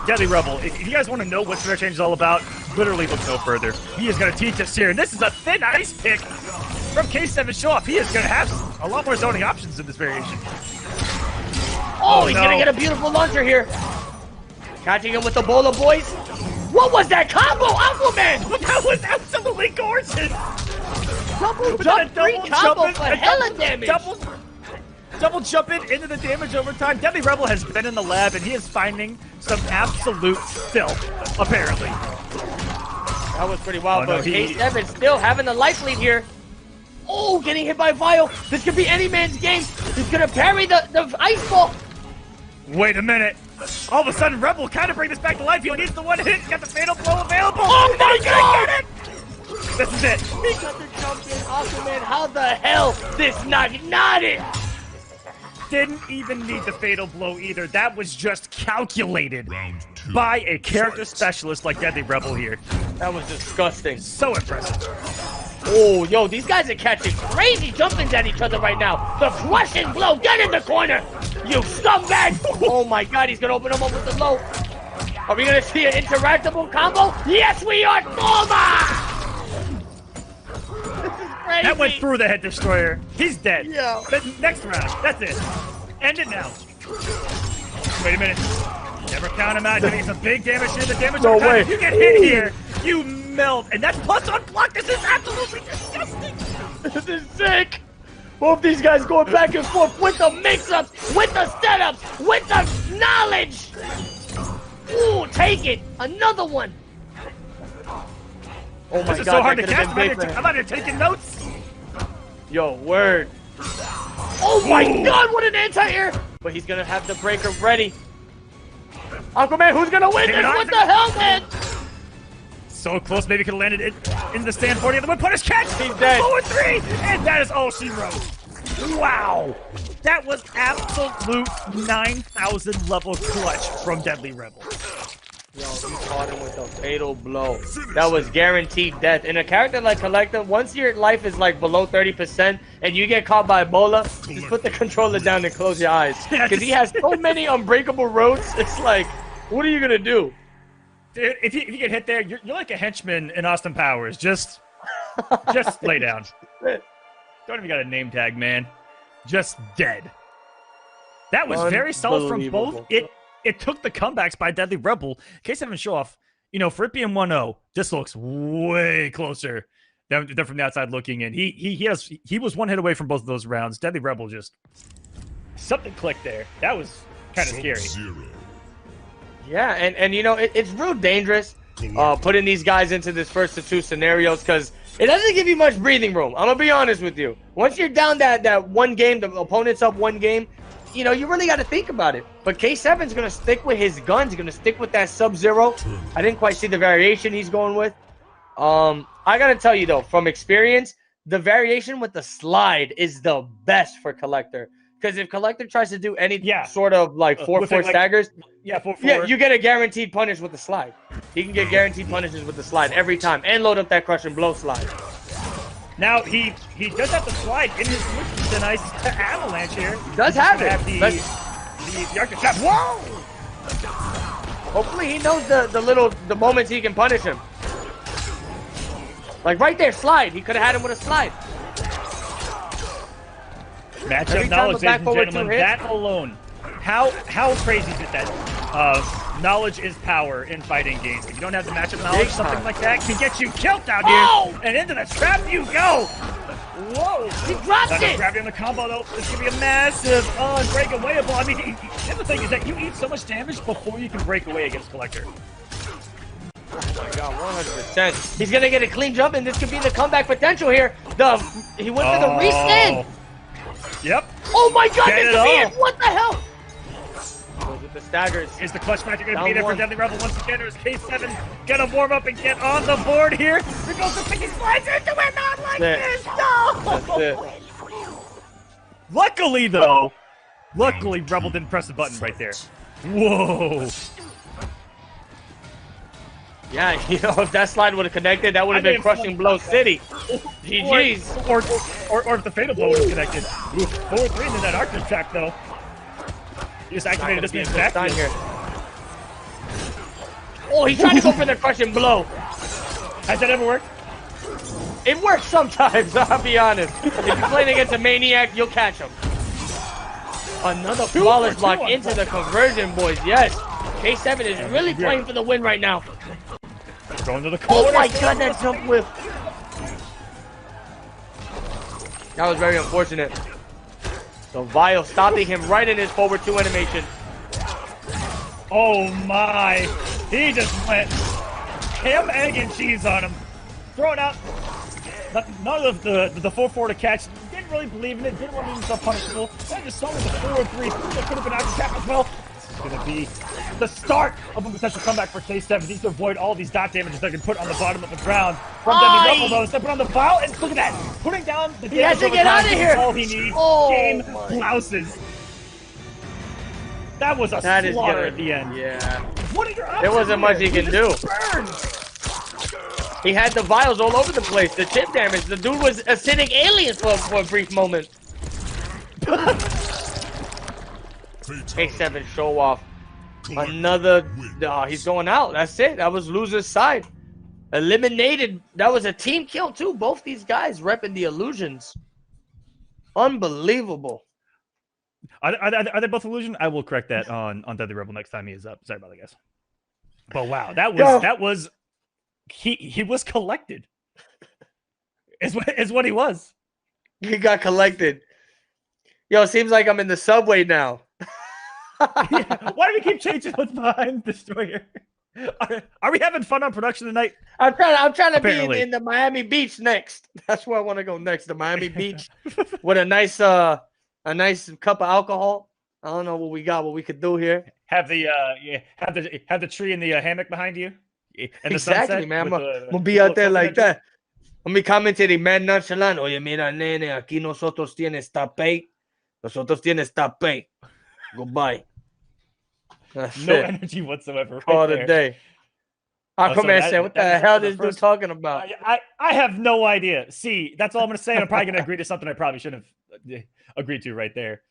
Deadly Rebel, if you guys want to know what Spare Change is all about, literally look no further. He is going to teach us here, and this is a thin ice pick from K7 Show-Off. He is going to have a lot more zoning options in this variation. Oh, he's going to get a beautiful launcher here. Catching him with the bola, boys. What was that combo, Aquaman? That was absolutely gorgeous. Double jump, 3 combo for hella damage. Double jumping into the damage over time. Deadly Rebel has been in the lab, and he is finding some absolute filth, apparently. That was pretty wild, but K7 still having the life lead here. Oh, getting hit by Vile. This could be any man's game. He's going to parry the ice ball. Wait a minute. All of a sudden, Rebel kind of bring this back to life. He needs the one hit. Got the fatal blow available. Oh my God! Get it. This is it. He got the jump in. Aquaman, how the hell this not it? Didn't even need the fatal blow either. That was just calculated by a character specialist like Deadly Rebel here. That was disgusting. So impressive. Oh, yo, these guys are catching crazy jumpings at each other right now. The crushing blow. Get in the corner, you scumbag. Oh my God, he's gonna open him up with the low. Are we gonna see an interactable combo? Yes, we are. Toma! That went through the Head Destroyer. He's dead. Yeah. But next round. That's it. End it now. Wait a minute. Never count him out. Doing some big damage here. The damage over time. If you get hit here, you melt. And that's plus on block. This is absolutely disgusting. This is sick. Both these guys going back and forth with the mix-ups, with the setups, with the knowledge. Ooh, take it. Another one. Oh my God, is so hard to catch. I'm out here taking notes. Yo, word. Oh my God, what an anti-air. But he's going to have the breaker ready. Aquaman, who's going to win this? What the hell, man? So close, maybe could have landed it in the stand 40 of the one punish catch. He's dead. 4-3, and that is all she wrote. Wow. That was absolute 9,000 level clutch from Deadly Rebel. Yo, he caught him with a fatal blow. That was guaranteed death. In a character like Collector, once your life is like below 30% and you get caught by Ebola, just put the controller down and close your eyes. Because he has so many unbreakable roads, it's like, what are you going to do? Dude, if you get hit there, you're like a henchman in Austin Powers. Just lay down. Don't even got a name tag, man. Just dead. That was very solid from both. It took the comebacks by Deadly Rebel. K7 Show-Off, you know, for it being 1-0, this looks way closer than from the outside looking in. He was one hit away from both of those rounds. Deadly Rebel just something clicked there. That was kind of scary. Yeah, and you know, it's real dangerous putting these guys into this first of 2 scenarios because it doesn't give you much breathing room. I'm gonna be honest with you. Once you're down that one game, the opponent's up 1 game, you know, you really got to think about it. But K7's going to stick with his guns. He's going to stick with that Sub-Zero. I didn't quite see the variation he's going with. I got to tell you, though, from experience, the variation with the slide is the best for Collector. Because if Collector tries to do any sort of like 4-4 staggers, 4-4. Yeah, you get a guaranteed punish with the slide. He can get guaranteed punishes with the slide every time. And load up that crush and blow slide. Now, he does have the slide in his switch. It's a nice avalanche here. He does have it. The Arctic Trap. Whoa! Hopefully he knows the moments he can punish him. Like right there, slide. He could have had him with a slide. Matchup knowledge, ladies and gentlemen. That alone. How crazy is it that knowledge is power in fighting games? If you don't have the matchup knowledge, something like that can get you killed down here. And into the trap you go. Whoa! He drops it! Grab you on the combo, though. This could be a massive unbreakawayable. I mean, the other thing is that you eat so much damage before you can break away against Collector. Oh my god, 100%. He's gonna get a clean jump, and this could be the comeback potential here. He went for the reskin. Yep. Oh my god, what the hell? Goes with the staggers. Is the clutch magic going to be there for Deadly Rebel once again, or is K7 going to warm up and get on the board here? There goes the picky slides into it, not like this! No! That's it. Luckily, though, Rebel didn't press the button right there. Whoa! Yeah, you know, if that slide would have connected, that would have been crushing Blow City. GG's. Or if the Fatal Blow would have connected. 4-3 into that Arctic Trap, though. He just activated this man's back here. Oh, he's trying to go for the crushing blow. Has that ever worked? It works sometimes, I'll be honest. If you're playing against a maniac, you'll catch him. Another flawless block into the conversion, boys. Yes. K7 is really playing for the win right now. Going to the corner. Oh my god, that jump whip. That was very unfortunate. So Vile stopping him right in his forward 2 animation. Oh my. He just went ham, egg, and cheese on him. Throwing out none of the 4-4 to catch. Didn't really believe in it. Didn't want to make himself punishable. Then just saw with the 4-3. That could have been out of cap as well. This is going to be the start of a potential comeback for K7. He needs to avoid all these dot damages that can put on the bottom of the ground. From Deadly Rebel, though, stepping on the foul, and look at that. Putting down the damage. He has to get out of here. All he needs. Game blouses. That was a slaughter at the end. Yeah. What are your options? There wasn't much he can do. Burned. He had the vials all over the place. The chip damage. The dude was acidic alien for a brief moment. K7 show off. Another. He's going out. That's it. That was loser's side. Eliminated. That was a team kill too. Both these guys repping the illusions. Unbelievable. Are they both illusion? I will correct that on Deadly Rebel next time he is up. Sorry about that, guys. But wow, that was he was collected. Is what he was. He got collected. Yo, it seems like I'm in the subway now. Yeah. Why do we keep changing what's behind Destroyer? Are we having fun on production tonight? I'm trying to be in the Miami Beach next. That's where I want to go next. The Miami Beach with a nice cup of alcohol. I don't know what we got. What we could do here. Have the tree in the hammock behind you. Exactly, man. I'm gonna be out there like that. I'm commenting, man, nonchalant. Oye, mira, nene, aquí nosotros tienes tapé. Nosotros tienes tapé. Goodbye. That's no it. energy whatsoever. Call it a day. Aquaman said, what the hell is this dude talking about? I have no idea. See, that's all I'm going to say. I'm probably going to agree to something I probably shouldn't have agreed to right there.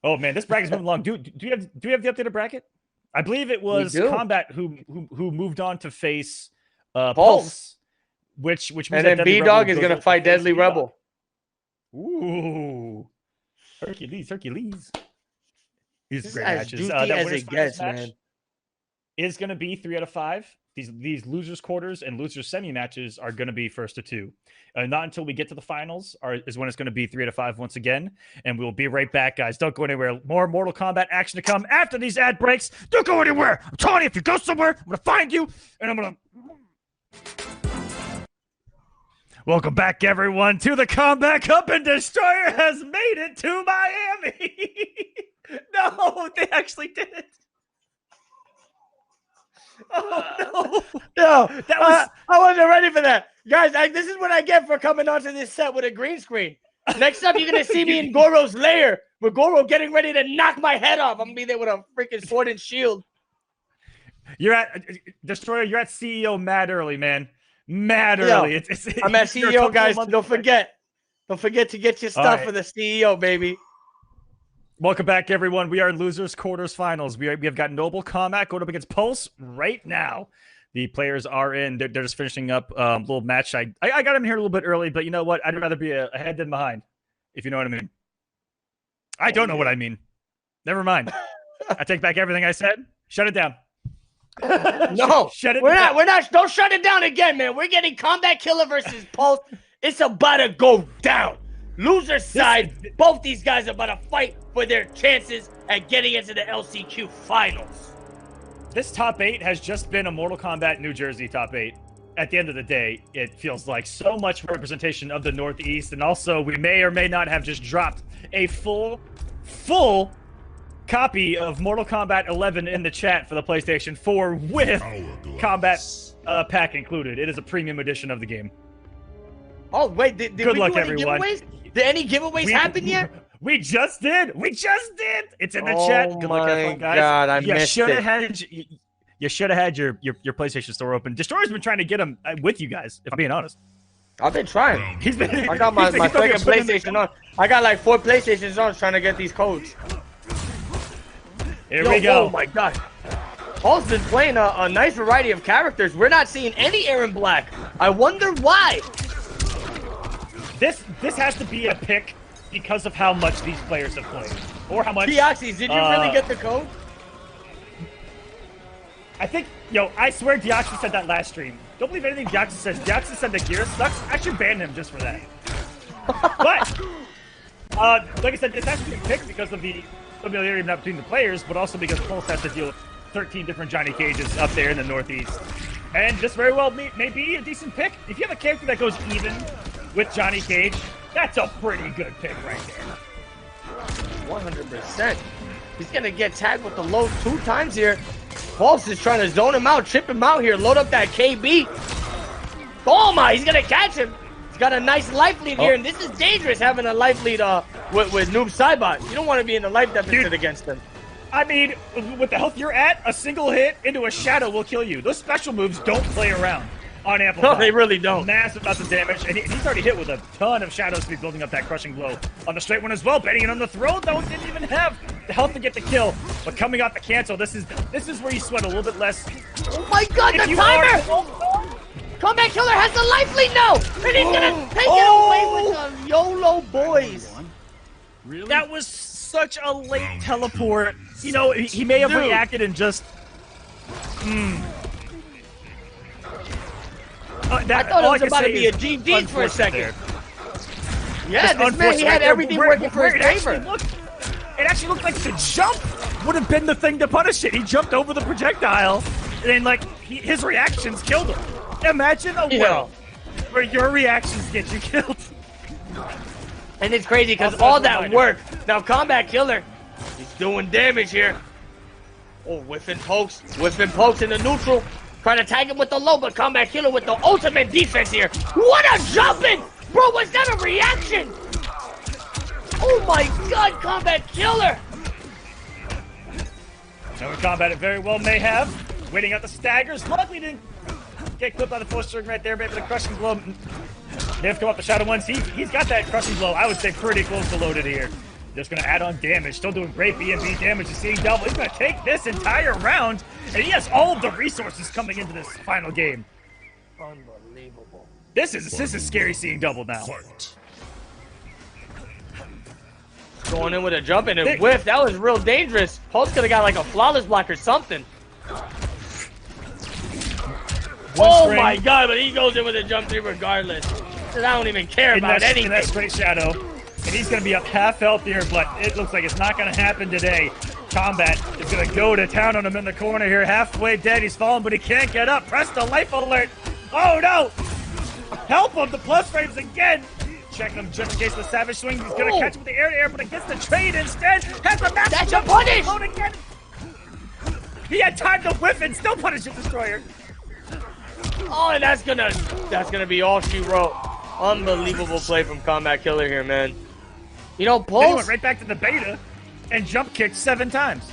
Oh, man, this bracket's moving along. Do we have the updated bracket? I believe it was Kombat who moved on to face Pulse, which means and then B-Dog is going to fight Deadly Rebel. Ooh. Hercules. These great as matches. That as it gets, man. Is going to be 3 out of 5. These losers quarters and losers semi matches are going to be first to 2. Not until we get to the finals is when it's going to be 3 out of 5 once again. And we'll be right back, guys. Don't go anywhere. More Mortal Kombat action to come after these ad breaks. Don't go anywhere. I'm telling you, if you go somewhere, I'm going to find you and I'm going to. Welcome back, everyone, to the Comeback Up, and Destroyer has made it to Miami. no! They actually did it. Oh no! Yo, That was. I wasn't ready for that, guys. This is what I get for coming onto this set with a green screen. Next up, you're gonna see me in Goro's lair with Goro getting ready to knock my head off. I'm gonna be there with a freaking sword and shield. You're at Destroyer. You're at CEO mad early, man. Mad early. I'm at CEO, guys. Don't forget to get your stuff for the CEO, baby. Welcome back, everyone. We are in losers quarters finals. We have got Noble Combat going up against Pulse right now. The players are in. They're just finishing up a little match. I got them here a little bit early, but you know what? I'd rather be ahead than behind, if you know what I mean. I don't know what I mean. Never mind. I take back everything I said. Shut it down. No, shut it. We're not. Don't shut it down again, man. We're getting Combat Killer versus Pulse. It's about to go down. Loser side. Both these guys are about to fight for their chances at getting into the LCQ finals. This top 8 has just been a Mortal Kombat New Jersey top 8. At the end of the day, it feels like so much representation of the Northeast, and also we may or may not have just dropped a full copy of Mortal Kombat 11 in the chat for the PlayStation 4 with Combat pack included. It is a premium edition of the game. Oh, wait, did Good we luck, do any everyone. giveaways? Did any giveaways happen yet? We just did. It's in the chat. Good luck, everyone, guys. God, I missed it. You should have had your PlayStation Store open. Destroyer's been trying to get them with you guys, if I'm being honest. I've been trying. I got my he's second PlayStation on. I got like 4 PlayStations on trying to get these codes. Here we go. Oh my God. Paul's been playing a nice variety of characters. We're not seeing any Aaron Black. I wonder why. This has to be a pick because of how much these players have played. Or how much... Deoxys, did you really get the code? I think, I swear Deoxys said that last stream. Don't believe anything Deoxys says. Deoxys said the gear sucks. I should ban him just for that. But, like I said, this has to be picked because of the familiarity not between the players, but also because Pulse has to deal with 13 different Johnny Cages up there in the Northeast. And this very well may be a decent pick. If you have a character that goes even with Johnny Cage, that's a pretty good pick right there. 100%. He's going to get tagged with the low 2 times here. Pulse is trying to zone him out, chip him out here, load up that KB. Oh my, he's going to catch him. He's got a nice life lead here, and this is dangerous having a life lead with Noob Saibot. You don't want to be in a life deficit against him. I mean, with the health you're at, a single hit into a shadow will kill you. Those special moves don't play around on Amplify. No, they really don't. Massive amounts of damage, and he's already hit with a ton of shadows to be building up that crushing blow. On the straight one as well, betting it on the throw, though, didn't even have the health to get the kill. But coming off the cancel, this is where you sweat a little bit less. Oh my God, the timer! Combat Killer has the life lead now! And he's gonna take it away with the YOLO boys! Really? That was such a late teleport. He may have reacted and just... I thought it was about to be a GG for a second. Yeah, this man, he had everything working for his favor. It actually looked like the jump would have been the thing to punish it. He jumped over the projectile, and then, his reactions killed him. Imagine a world where your reactions get you killed. And it's crazy because all that work. Now, Combat Killer, he's doing damage here. Oh, whiffing pokes in the neutral. Trying to tag him with the low, but Combat Killer with the ultimate defense here. What a jumping! Bro, was that a reaction? Oh my God, Combat Killer! Now Combat it very well may have. Waiting out the staggers. Luckily didn't get clipped by the full string right there. Maybe the crushing blow. May have come up the shadow ones. He's got that crushing blow, I would say, pretty close to loaded here. Just going to add on damage. Still doing great B&B damage. He's seeing double. He's going to take this entire round. And he has all of the resources coming into this final game. Unbelievable. This is scary seeing double now. Going in with a jump and a whiff. That was real dangerous. Pulse could have got like a flawless block or something. Oh my God, but he goes in with a jump three regardless. I don't even care about anything. In that straight shadow. And he's going to be up half health here, but it looks like it's not going to happen today. Combat is going to go to town on him in the corner here. Halfway dead. He's falling, but he can't get up. Press the life alert. Oh, no. Help him. The plus frames again. checking him just in case the Savage Swing. He's going to catch him with the air, but it gets the trade instead. Has the match. That's a punish. Again. He had time to whiff and still punish the Destroyer. Oh, and that's gonna be all she wrote. Unbelievable play from Kombat Killer here, man. You know, Then he Pulse. went right back to the beta and jump kicked 7 times.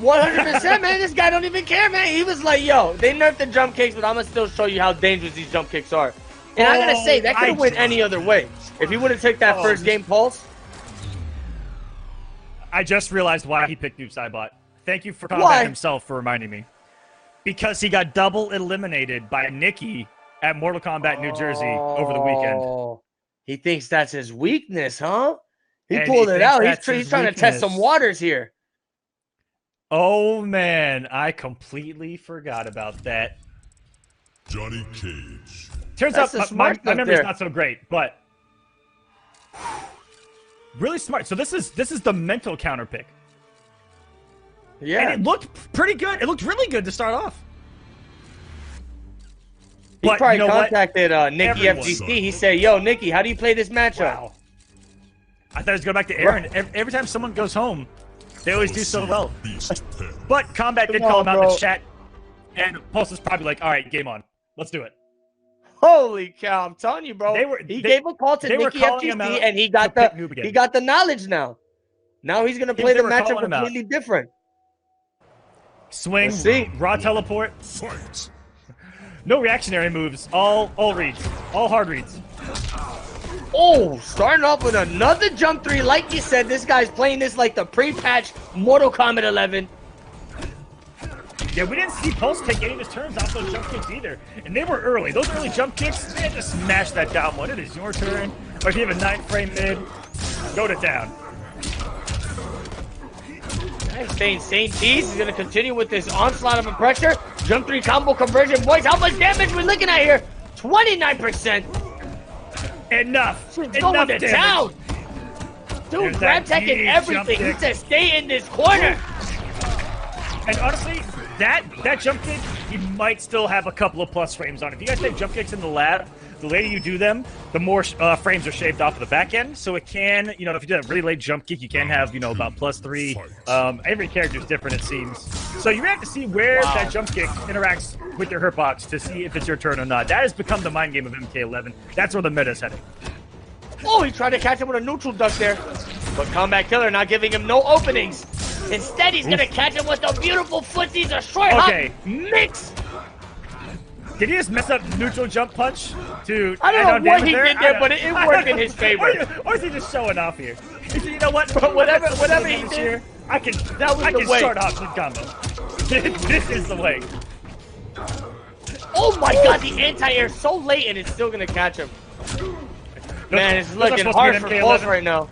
100%, man. This guy don't even care, man. He was like, yo, they nerfed the jump kicks, but I'm going to still show you how dangerous these jump kicks are. And I got to say, that could have went any other way. If he would have took that first game, Pulse. I just realized why he picked Noob Saibot. Thank you for Kombat himself for reminding me. Because he got double eliminated by Nikki at Mortal Kombat New Jersey over the weekend. He thinks that's his weakness, huh? He And pulled he it out. thinks He's trying to test some waters here. Oh, man. I completely forgot about that. Johnny Cage. Turns That's out the my smart stuff memory's there. not so great, but really smart. So this is the mental counter pick. Yeah. And it looked pretty good. It looked really good to start off. He But probably you know what? contacted Nikki Everyone. FGC. He said, yo, Nikki, how do you play this matchup? Wow. I thought it was going back to Aaron. Every time someone goes home, they always do so well. But Kombat did call him out in the chat, and Pulse is probably like, all right, game on. Let's do it. Holy cow, I'm telling you, bro. He gave a call to they were Nikki calling him FGC, out and he got to pick Noob again. the knowledge now. Now he's going to If play they the were matchup calling him out. completely different. Swing, Let's see. raw teleport, Fight. no reactionary moves, all reads, all hard reads. Oh, starting off with another jump 3. Like you said, this guy's playing this like the pre-patch Mortal Kombat 11. Yeah, we didn't see Pulse take any of his turns off those jump kicks either. And they were early. Those early jump kicks, they had to smash that down one. It is your turn. Or if you have a 9-frame mid, go to down. Nice, staying St. Cheese. He's going to continue with this onslaught of pressure. Jump 3 combo conversion. Boys, how much damage we're looking at here? 29%. Enough. Going Enough to damage. town. Dude, There's grab that tech and huge everything. jump He kick. said stay in this corner. And honestly, that jump kick, he might still have a couple of plus frames on it. If you guys take jump kicks in the lab, the later you do them, the more frames are shaved off of the back end. So it can, you know, if you do a really late jump kick, you can have, you know, about +3. Every character is different, it seems. So you have to see where that jump kick interacts with your hurt box to see if it's your turn or not. That has become the mind game of MK11. That's where the meta is heading. Oh, he tried to catch him with a neutral duck there. But Kombat Killer not giving him no openings. Instead, he's going to catch him with a beautiful footsies, a short Okay. hop mix. Did he just mess up neutral jump punch to I add don't on know what damage he there? did there, but it worked in his favor. Or is he just showing off here? You know what? Whatever he Damage did, here, I can the way. start off with combo. This is the way. Oh my god, the anti-air so late and it's still going to catch him. Man, it's those are looking supposed to hard be for MK11. Pulse right now.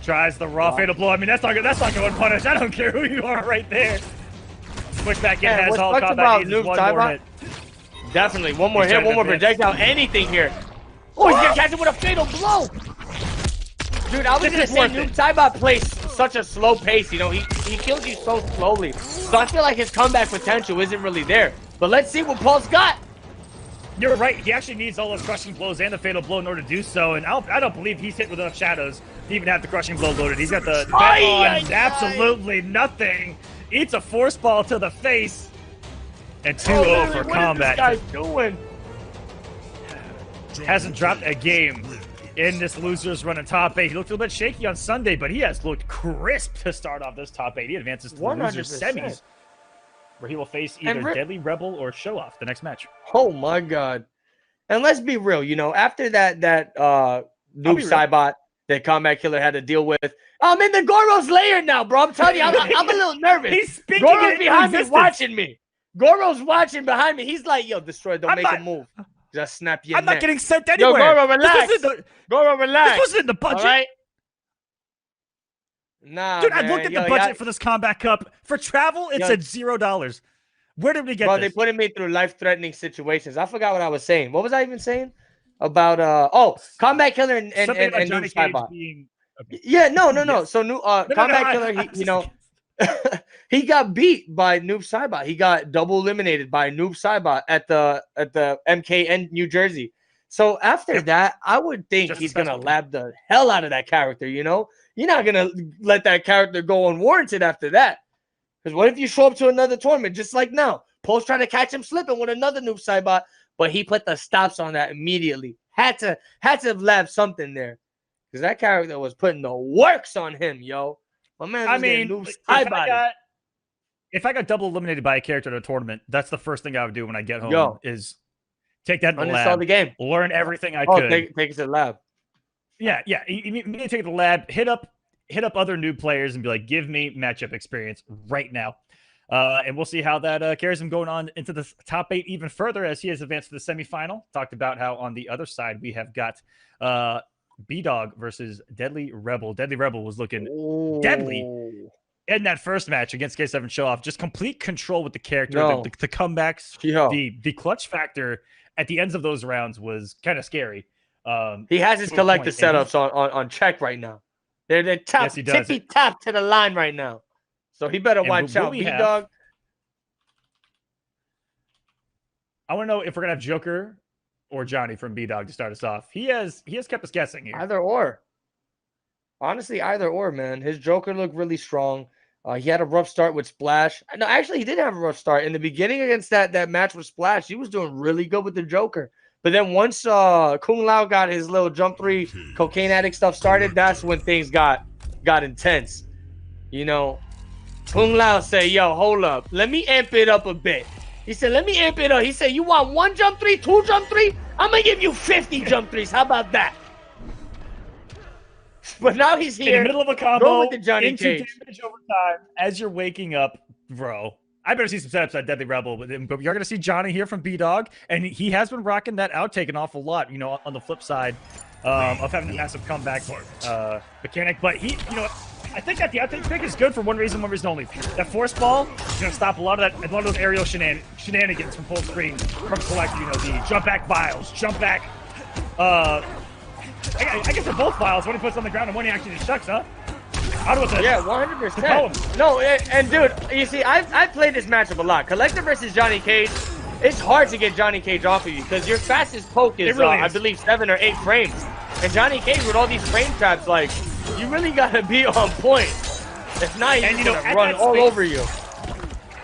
Tries the raw fatal blow. I mean, that's not going punish. I don't care who you are right there. Push back in, Man, has what's all fucked combat about needs is Noob one more Saibot? hit. Definitely. One more He's hit, trying one to more advance. projectile, anything here. Oh, he's going to catch him with a fatal blow. Dude, I was This going to is say worth Noob it. Saibot plays such a slow pace. You know, he kills you so slowly. So I feel like his comeback potential isn't really there. But let's see what Pulse got. You're right. He actually needs all those crushing blows and the fatal blow in order to do so. And I don't believe he's hit with enough shadows to even have the crushing blow loaded. He's got the bet on absolutely nothing. Eats a force ball to the face. And 2-0 for Kombat. What is this guy doing? Hasn't dropped a game in this loser's run in top 8. He looked a little bit shaky on Sunday, but he has looked crisp to start off this top 8. He advances to the loser's 100%. semis, where he will face either Deadly Rebel or Show Off the next match. Oh my god. And let's be real, you know, after that Noob Saibot that Kombat Killer had to deal with, I'm in the Goro's lair now, bro. I'm telling you, I'm a little nervous. He's speaking Goro's it behind into me existence. watching me. Goro's watching behind me. He's like, yo, Destroy, don't I'm make not- a move. Just snap your I'm not neck. getting sent Yo, anywhere. Goro, relax. Goro, This relax. wasn't in the budget. All right? Nah, Dude, man. I looked at Yo, the budget y'all- for this Combat Cup. For travel, it Yo. said $0. Where did we get Bro, this? they putting me through life-threatening situations. I forgot what I was saying. What was I even saying? About Kombat Killer and Something about Johnny Noob Cage Saibot. being... Yeah, no. So Kombat I- Killer, I- he, you know, he got beat by Noob Saibot. He got double eliminated by Noob Saibot at the MK in New Jersey. So after that, I would think Just he's the best gonna one. lab the hell out of that character. You know, you're not gonna let that character go unwarranted after that. Because what if you show up to another tournament just like now? Post trying to catch him slipping with another noob sidebot, but he put the stops on that immediately. Had to lab something there. Because that character was putting the works on him, yo. My man was getting noob sidebotted. If I got double eliminated by a character in a tournament, that's the first thing I would do when I get home. Yo. Is take that in the Uninstall lab, the game. learn everything I Oh, could. take it to the lab. Yeah. You need to take it to the lab, hit up other new players and be like, give me matchup experience right now. And we'll see how that carries him going on into the top 8 even further as he has advanced to the semifinal. Talked about how on the other side we have got B-Dog versus Deadly Rebel. Deadly Rebel was looking deadly in that first match against K7 Show Off. Just complete control with the character, the comebacks, the clutch factor at the ends of those rounds was kind of scary. He has his collective setups on check right now. They're top, tippy top to the line right now. So he better watch out. B-Dog. I want to know if we're gonna have Joker or Johnny from B-Dog to start us off. He has kept us guessing here. Either or. Honestly, either or, man. His Joker looked really strong. He had a rough start with Splash. No, actually, he did have a rough start. In the beginning against that match with Splash, he was doing really good with the Joker. But then once Kung Lao got his little jump 3 cocaine addict stuff started, that's when things got intense. You know, Kung Lao said, yo, hold up. Let me amp it up a bit. He said, let me amp it up. He said, you want 1 jump 3, 2 jump 3? I'm going to give you 50 jump 3s. How about that? But now he's here. In the middle of a combo, with the Johnny into Cage. damage over time as you're waking up, bro. I better see some setups at Deadly Rebel, but you're going to see Johnny here from B-Dog, and he has been rocking that outtake an awful lot, you know, on the flip side of having a massive comeback mechanic. But he, you know, I think that the outtake pick is good for one reason only. That force ball is going to stop a lot of those aerial shenanigans from full screen, from Collect, you know, the jump back biles, jump back, I guess they're both files. One he puts on the ground and one he actually just chucks, huh? Yeah, 100%. No, and dude, you see, I've played this matchup a lot. Collector versus Johnny Cage. It's hard to get Johnny Cage off of you because your fastest poke is, I believe, 7 or 8 frames. And Johnny Cage with all these frame traps, like, you really gotta be on point. If not, he's gonna run all over you.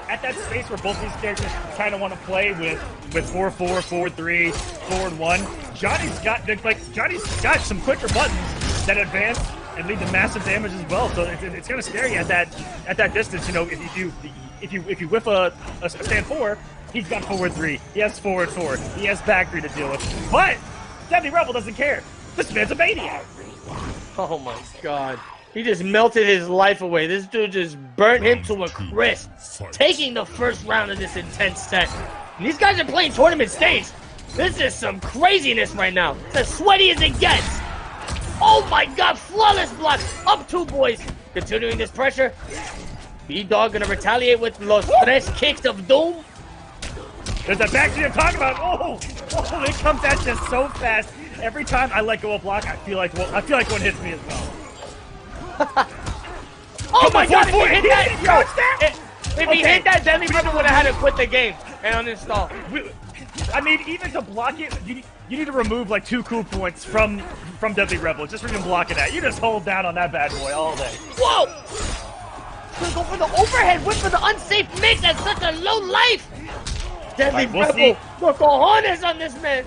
At that space where both these characters kind of want to play with 4-4, 4-3, 4-1, Johnny's got some quicker buttons that advance and lead to massive damage as well. So it's kind of scary at that distance. You know, if you whip a stand 4, he's got forward 3, he has forward 4, he has back 3 to deal with. But Deadly Rebel doesn't care. This man's a maniac. Oh my god. He just melted his life away. This dude just burnt him to a crisp, taking the first round of this intense set. And these guys are playing tournament stage. This is some craziness right now. It's as sweaty as it gets. Oh my god, flawless block. Up 2, boys. Continuing this pressure. B-Dog gonna retaliate with Los Tres Kicks of Doom. There's that back I'm talking about. Oh, it comes at you so fast. Every time I let go of block, I feel like one hits me as well. Oh my god, if he hit that, if he hit that, Deadly Rebel would have had to quit the game and uninstall. I mean, even to block it, you need to remove like 2 coup points from Deadly Rebel just for even blocking that. You just hold down on that bad boy all day. Whoa! Gonna go for the overhead whip for the unsafe mix at such a low life. Deadly Rebel, look cojones on this man.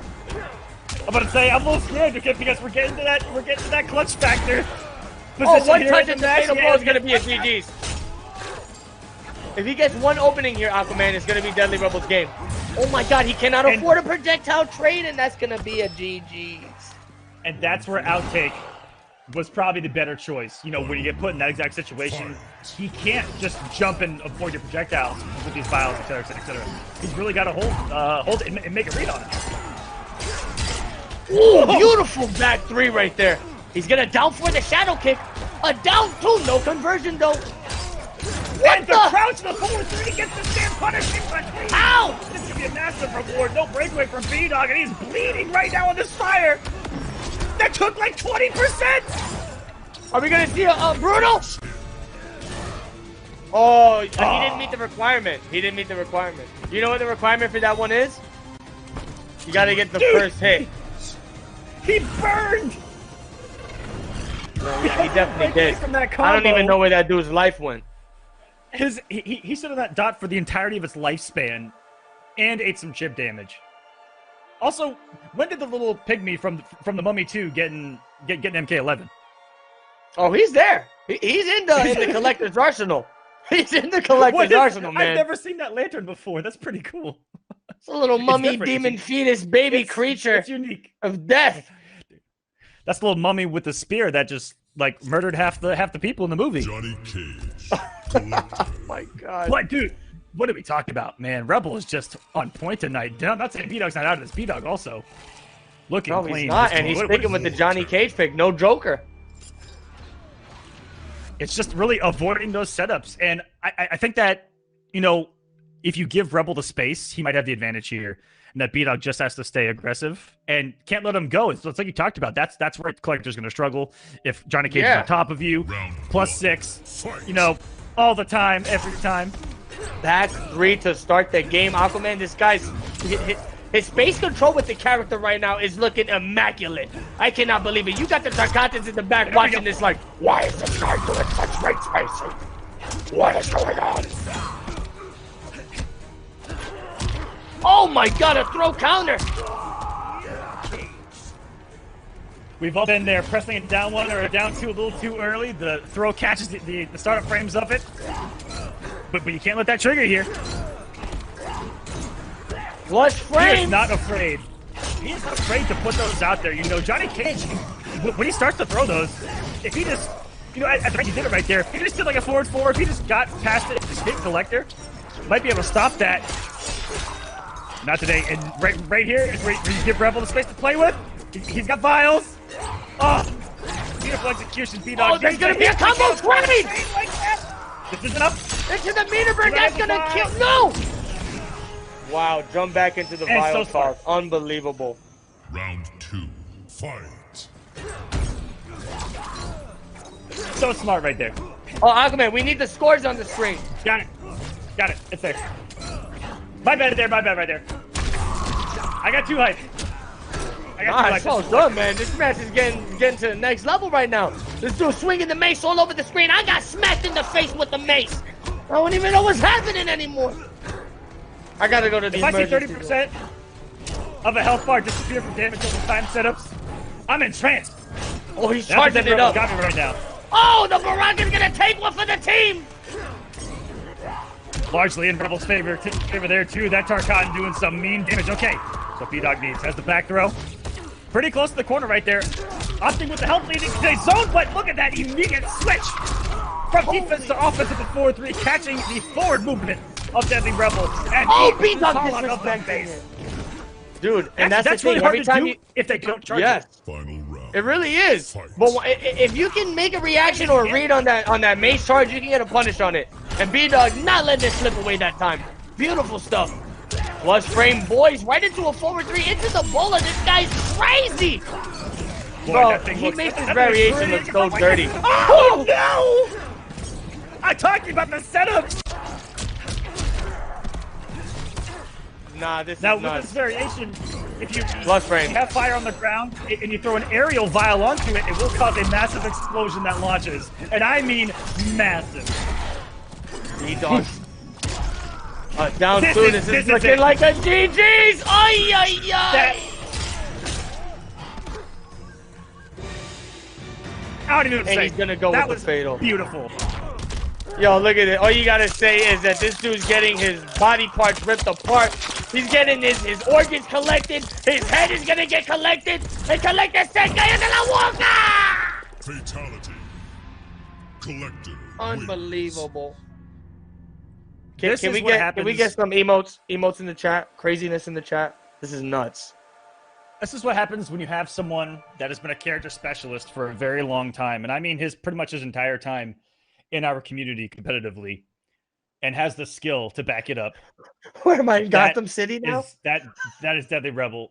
I'm about to say I'm a little scared because we're getting to that clutch factor. Oh, 1 touch and the fatal blow is gonna be a GG's. If he gets 1 opening here, Aquaman, it's gonna be Deadly Rebel's game. Oh my god, he cannot afford a projectile trade, and that's gonna be a GG's. And that's where outtake was probably the better choice. You know, when you get put in that exact situation, he can't just jump and avoid your projectiles with these files, etc., etc., etc. He's really got to hold it and make a read on it. Ooh, beautiful back 3 right there. He's gonna down for the shadow kick. A down 2, no conversion though. What and the crouch, the forward 3 gets the stand punishing. Ow! This is gonna be a massive reward. No breakaway from B-Dog, and he's bleeding right now on this fire. That took like 20%. Are we gonna see a Bruno? Oh, he didn't meet the requirement. He didn't meet the requirement. You know what the requirement for that one is? You gotta get the first hit. He burned. Yeah, he definitely did. From that I don't combo. even know where that dude's life went. He stood on that dot for the entirety of its lifespan, and ate some chip damage. Also, when did the little pygmy from the Mummy 2 get MK11? Oh, he's there. He's in the collector's arsenal. He's in the collector's arsenal, man. I've never seen that lantern before. That's pretty cool. It's a little mummy demon fetus baby creature. It's unique. Of death. That's the little mummy with the spear that just like murdered half the people in the movie. Johnny Cage. Oh my god. What, dude? What did we talk about, man? Rebel is just on point tonight. I'm not saying B-Dog's not out of this. B-Dog also looking No, clean. he's not, and he's sticking with the Johnny Cage pick. No Joker. It's just really avoiding those setups, and I think that, you know, if you give Rebel the space, he might have the advantage here, and that B-Dog just has to stay aggressive and can't let him go. It's like you talked about. That's where Collector's going to struggle if Johnny Cage is on top of you. +6, you know, all the time, every time. That's 3 to start the game. Aquaman, this guy's his space control with the character right now is looking immaculate. I cannot believe it. You got the Tarkatans in the back watching this like, why is this guy doing such great spacing? What is going on? Oh my god, a throw counter! We've all been there, pressing it down 1 or down 2 a little too early. The throw catches the startup frames of it. But you can't let that trigger here. Flush frame! He is not afraid. He is not afraid to put those out there. You know, Johnny Cage, when he starts to throw those, if he just, you know, I think he did it right there. If he just did like a forward 4, if he just got past it, just hit Collector, might be able to stop that. Not today. And right here is where you give Rebel the space to play with. He's got vials. Oh, beautiful execution, B-Dog. Oh, there's gonna be a combo trade! This isn't up. Into the meter bird, that's gonna kill. No! Wow, jump back into the vial toss. Unbelievable. Round 2. Fight. So smart right there. Oh, Aquaman, we need the scores on the screen. Got it. Got it. It's there. My bad there. My bad right there. I got too hyped. It's so good, man. This match is getting to the next level right now. This dude swinging the mace all over the screen. I got smacked in the face with the mace. I don't even know what's happening anymore. I gotta go to the emergency room. If I see 30% of a health bar disappear from damage over time setups, I'm entranced. Oh, he's charging it up. Got me right now. Oh, the Baraka's gonna take one for the team. Largely in Rebel's favor there, too. That Tarkatan doing some mean damage. Okay, so B-Dog needs. Has the back throw. Pretty close to the corner right there. Opting with the help leading to the zone, but look at that immediate switch from defense to offense at the 4-3, catching the forward movement of Deadly Rebel. And B-Dog disrespecting it. Dude, and that's the really thing. hard Every to time do if they don't charge yes. Final round. It really is. Fight. But if you can make a reaction or a read on that mace charge, you can get a punish on it. And B-Dog not letting it slip away that time. Beautiful stuff. Flush frame, boys, right into a forward 3, into the bowler. This guy's crazy. Bro, he makes his variation look so dirty. Oh, no! I'm talking about the setup. Nah, this now is with nuts. this variation, if you have fire on the ground and you throw an aerial vial onto it, it will cause a massive explosion that launches. And I mean massive. B-Dog. Down 2, this is looking like a GG's! Ay, ay, ay! I don't even And say. he's gonna go with the fatal. Beautiful. Yo, look at it. All you gotta say is that this dude's getting his body parts ripped apart. He's getting his organs collected. His head is gonna get collected. And Collector says, "Cállate la boca!" Fatality. Collector. Unbelievable. Can we get some emotes in the chat? Craziness in the chat. This is nuts. This is what happens when you have someone that has been a character specialist for a very long time, and I mean pretty much his entire time in our community competitively, and has the skill to back it up. Where am I in Gotham City now? That is Deadly Rebel.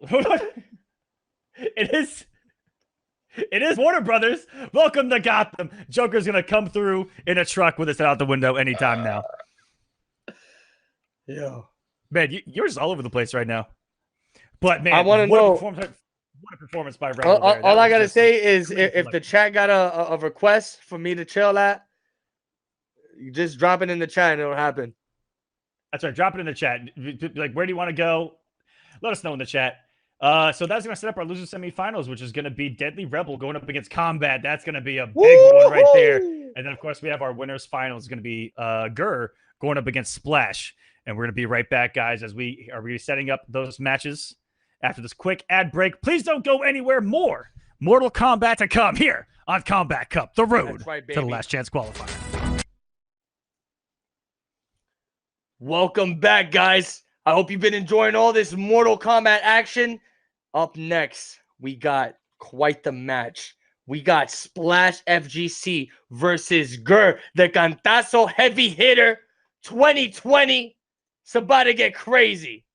It is Warner Brothers. Welcome to Gotham. Joker's gonna come through in a truck with his head out the window anytime now. Yo, man, you're just all over the place right now. But man, I want to know What a performance by Rebel. All I gotta say is if the chat got a request for me to chill at, you just drop it in the chat and it'll happen. That's right. Drop it in the chat. Like, where do you want to go? Let us know in the chat. So that's going to set up our loser semifinals, which is going to be Deadly Rebel going up against Kombat. That's going to be a big one right there. And then, of course, we have our winners finals. It's going to be Gur going up against Splash. And we're going to be right back, guys, as we are resetting up those matches after this quick ad break. Please don't go anywhere. More Mortal Kombat to come here on Kombat Cup, the road to the last chance qualifier. Welcome back, guys. I hope you've been enjoying all this Mortal Kombat action. Up next, we got quite the match. We got Splash FGC versus Gur, the Cantazo heavy hitter 2020. It's about to get crazy.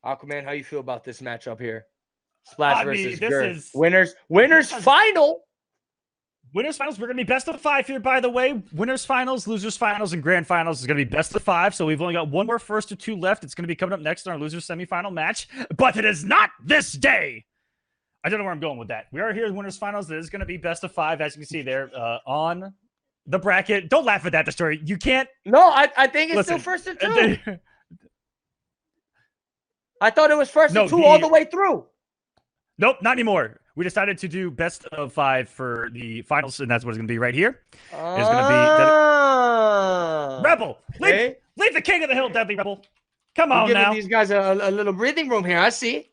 Aquaman, how you feel about this matchup here? Splash versus Gur. Winners final. Winners finals, we're going to be best of 5 here, by the way. Winners finals, losers finals, and grand finals is going to be best of 5. So we've only got one more first to 2 left. It's going to be coming up next in our losers semifinal match. But it is not this day. I don't know where I'm going with that. We are here in winners finals. It is going to be best of 5, as you can see there on the bracket. Don't laugh at that, Destroyer. You can't. No, I think it's still first to 2. I thought it was first to 2 all the way through. Nope, not anymore. We decided to do best of 5 for the finals, and that's what it's going to be right here. It's going to be Rebel. Leave the king of the hill, Deadly Rebel. Come on now. Giving these guys a little breathing room here. I see.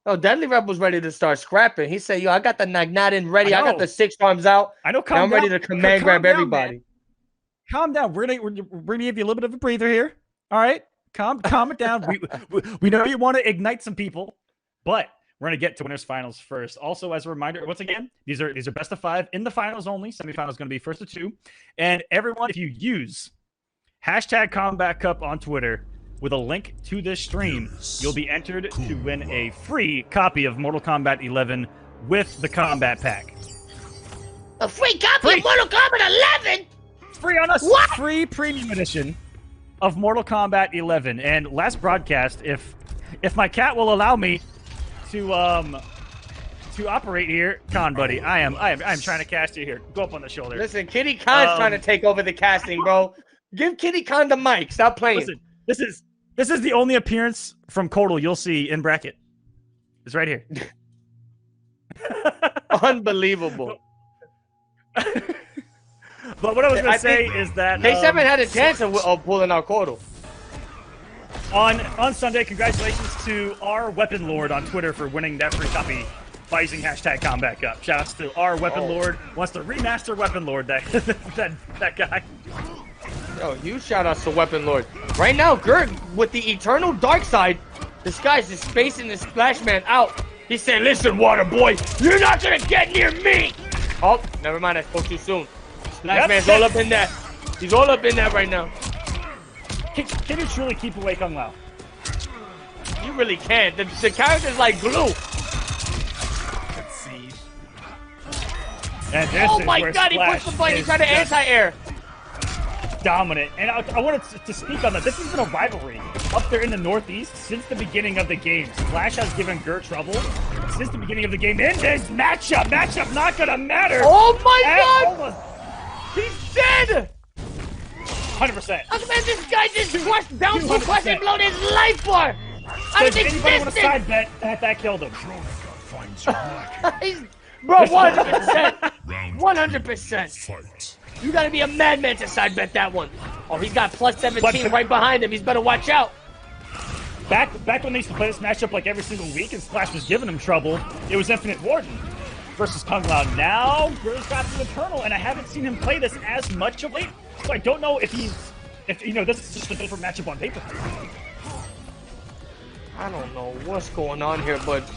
Oh, Deadly Rebel's ready to start scrapping. He said, yo, I got the Nagnatin ready. I got the 6 arms out. I know. I'm ready to command grab everybody. Man. Calm down. We're gonna give you a little bit of a breather here. All right? Calm it down. We know you want to ignite some people, but we're going to get to winners finals first. Also, as a reminder, once again, these are best of 5 in the finals only. Semifinals is going to be first to 2. And everyone, if you use hashtag Kombat Cup on Twitter with a link to this stream, you'll be entered to win a free copy of Mortal Kombat 11 with the Combat Pack. A free copy of Mortal Kombat 11? Free on us. What? Free premium edition of Mortal Kombat 11. And last broadcast, if my cat will allow me to operate here, Khan, buddy. I am trying to cast you here. Go up on the shoulder. Listen, Kitty Khan's trying to take over the casting, bro. Give Kitty Khan the mic. Stop playing. Listen, this is the only appearance from Kodal you'll see in bracket. It's right here. Unbelievable. But what I was going to say is that K7 had a chance of pulling out Kodal. On Sunday, congratulations to our Weapon Lord on Twitter for winning that free copy by using hashtag Combat Cup. Shout outs to our Weapon Lord. Wants to remaster Weapon Lord, that guy. Yo, huge shout outs to Weapon Lord. Right now, Gert with the eternal dark side, this guy's just spacing the Splash Man out. He said, listen, Water Boy, you're not going to get near me. Oh, never mind. I spoke too soon. Splash Man's all up in that. He's all up in that right now. Can you truly keep away Kung Lao? You really can't. The character's like glue. Let's see. And this oh my god, he pushed the button. He tried to anti-air. Dominant. And I wanted to speak on that. This has been a rivalry up there in the Northeast since the beginning of the game. Splash has given Gur trouble since the beginning of the game. In this matchup not gonna matter. Oh my god! He's dead! 100%. Look, man, this guy just crushed down to crush and blown his life bar. I Does anybody want to side bet that killed him? Bro, 100%. 100%. You gotta be a madman to side bet that one. Oh, he's got plus 17 right behind him. He's better watch out. Back when they used to play this matchup like every single week and Splash was giving him trouble, it was Infinite Warden versus Kung Lao. Now, Gur's got the Eternal, and I haven't seen him play this as much of late. So I don't know if this is just a different matchup on paper. I don't know what's going on here, but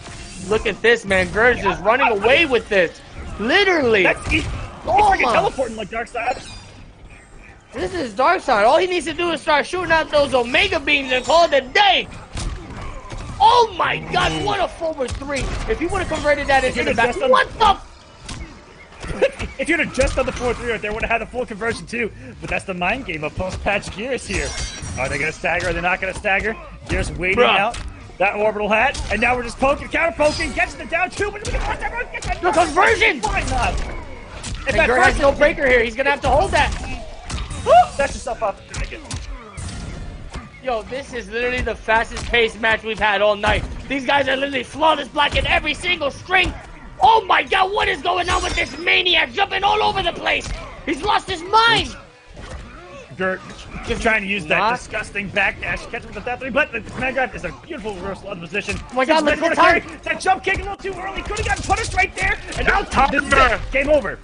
look at this, man. Gur's just running away with this. Literally. He's freaking teleporting like Darkseid. This is Darkseid. All he needs to do is start shooting out those Omega beams and call it a day. Oh my god, what a forward 3. If he would have converted that into the back. What the? If you'd have just done the 4-3 right there, would have had a full conversion too. But that's the mind game of post-patch Gears here. Are they going to stagger? Are they not going to stagger? Gears waiting out. That orbital hat, and now we're just poking, counter poking, gets the down two, but The conversion! Why not? And Gur has no breaker here. He's gonna have to hold that. Set yourself up. Yo, this is literally the fastest paced match we've had all night. These guys are literally flawless blocking every single string. Oh my god, what is going on with this maniac jumping all over the place? He's lost his mind. Gur just trying to use that disgusting backdash, catch him with the death three, but the command grab is a beautiful reversal of the position. Oh my god, look at the time. That jump kick a little too early, could have gotten punished right there, and now this is it. Game over.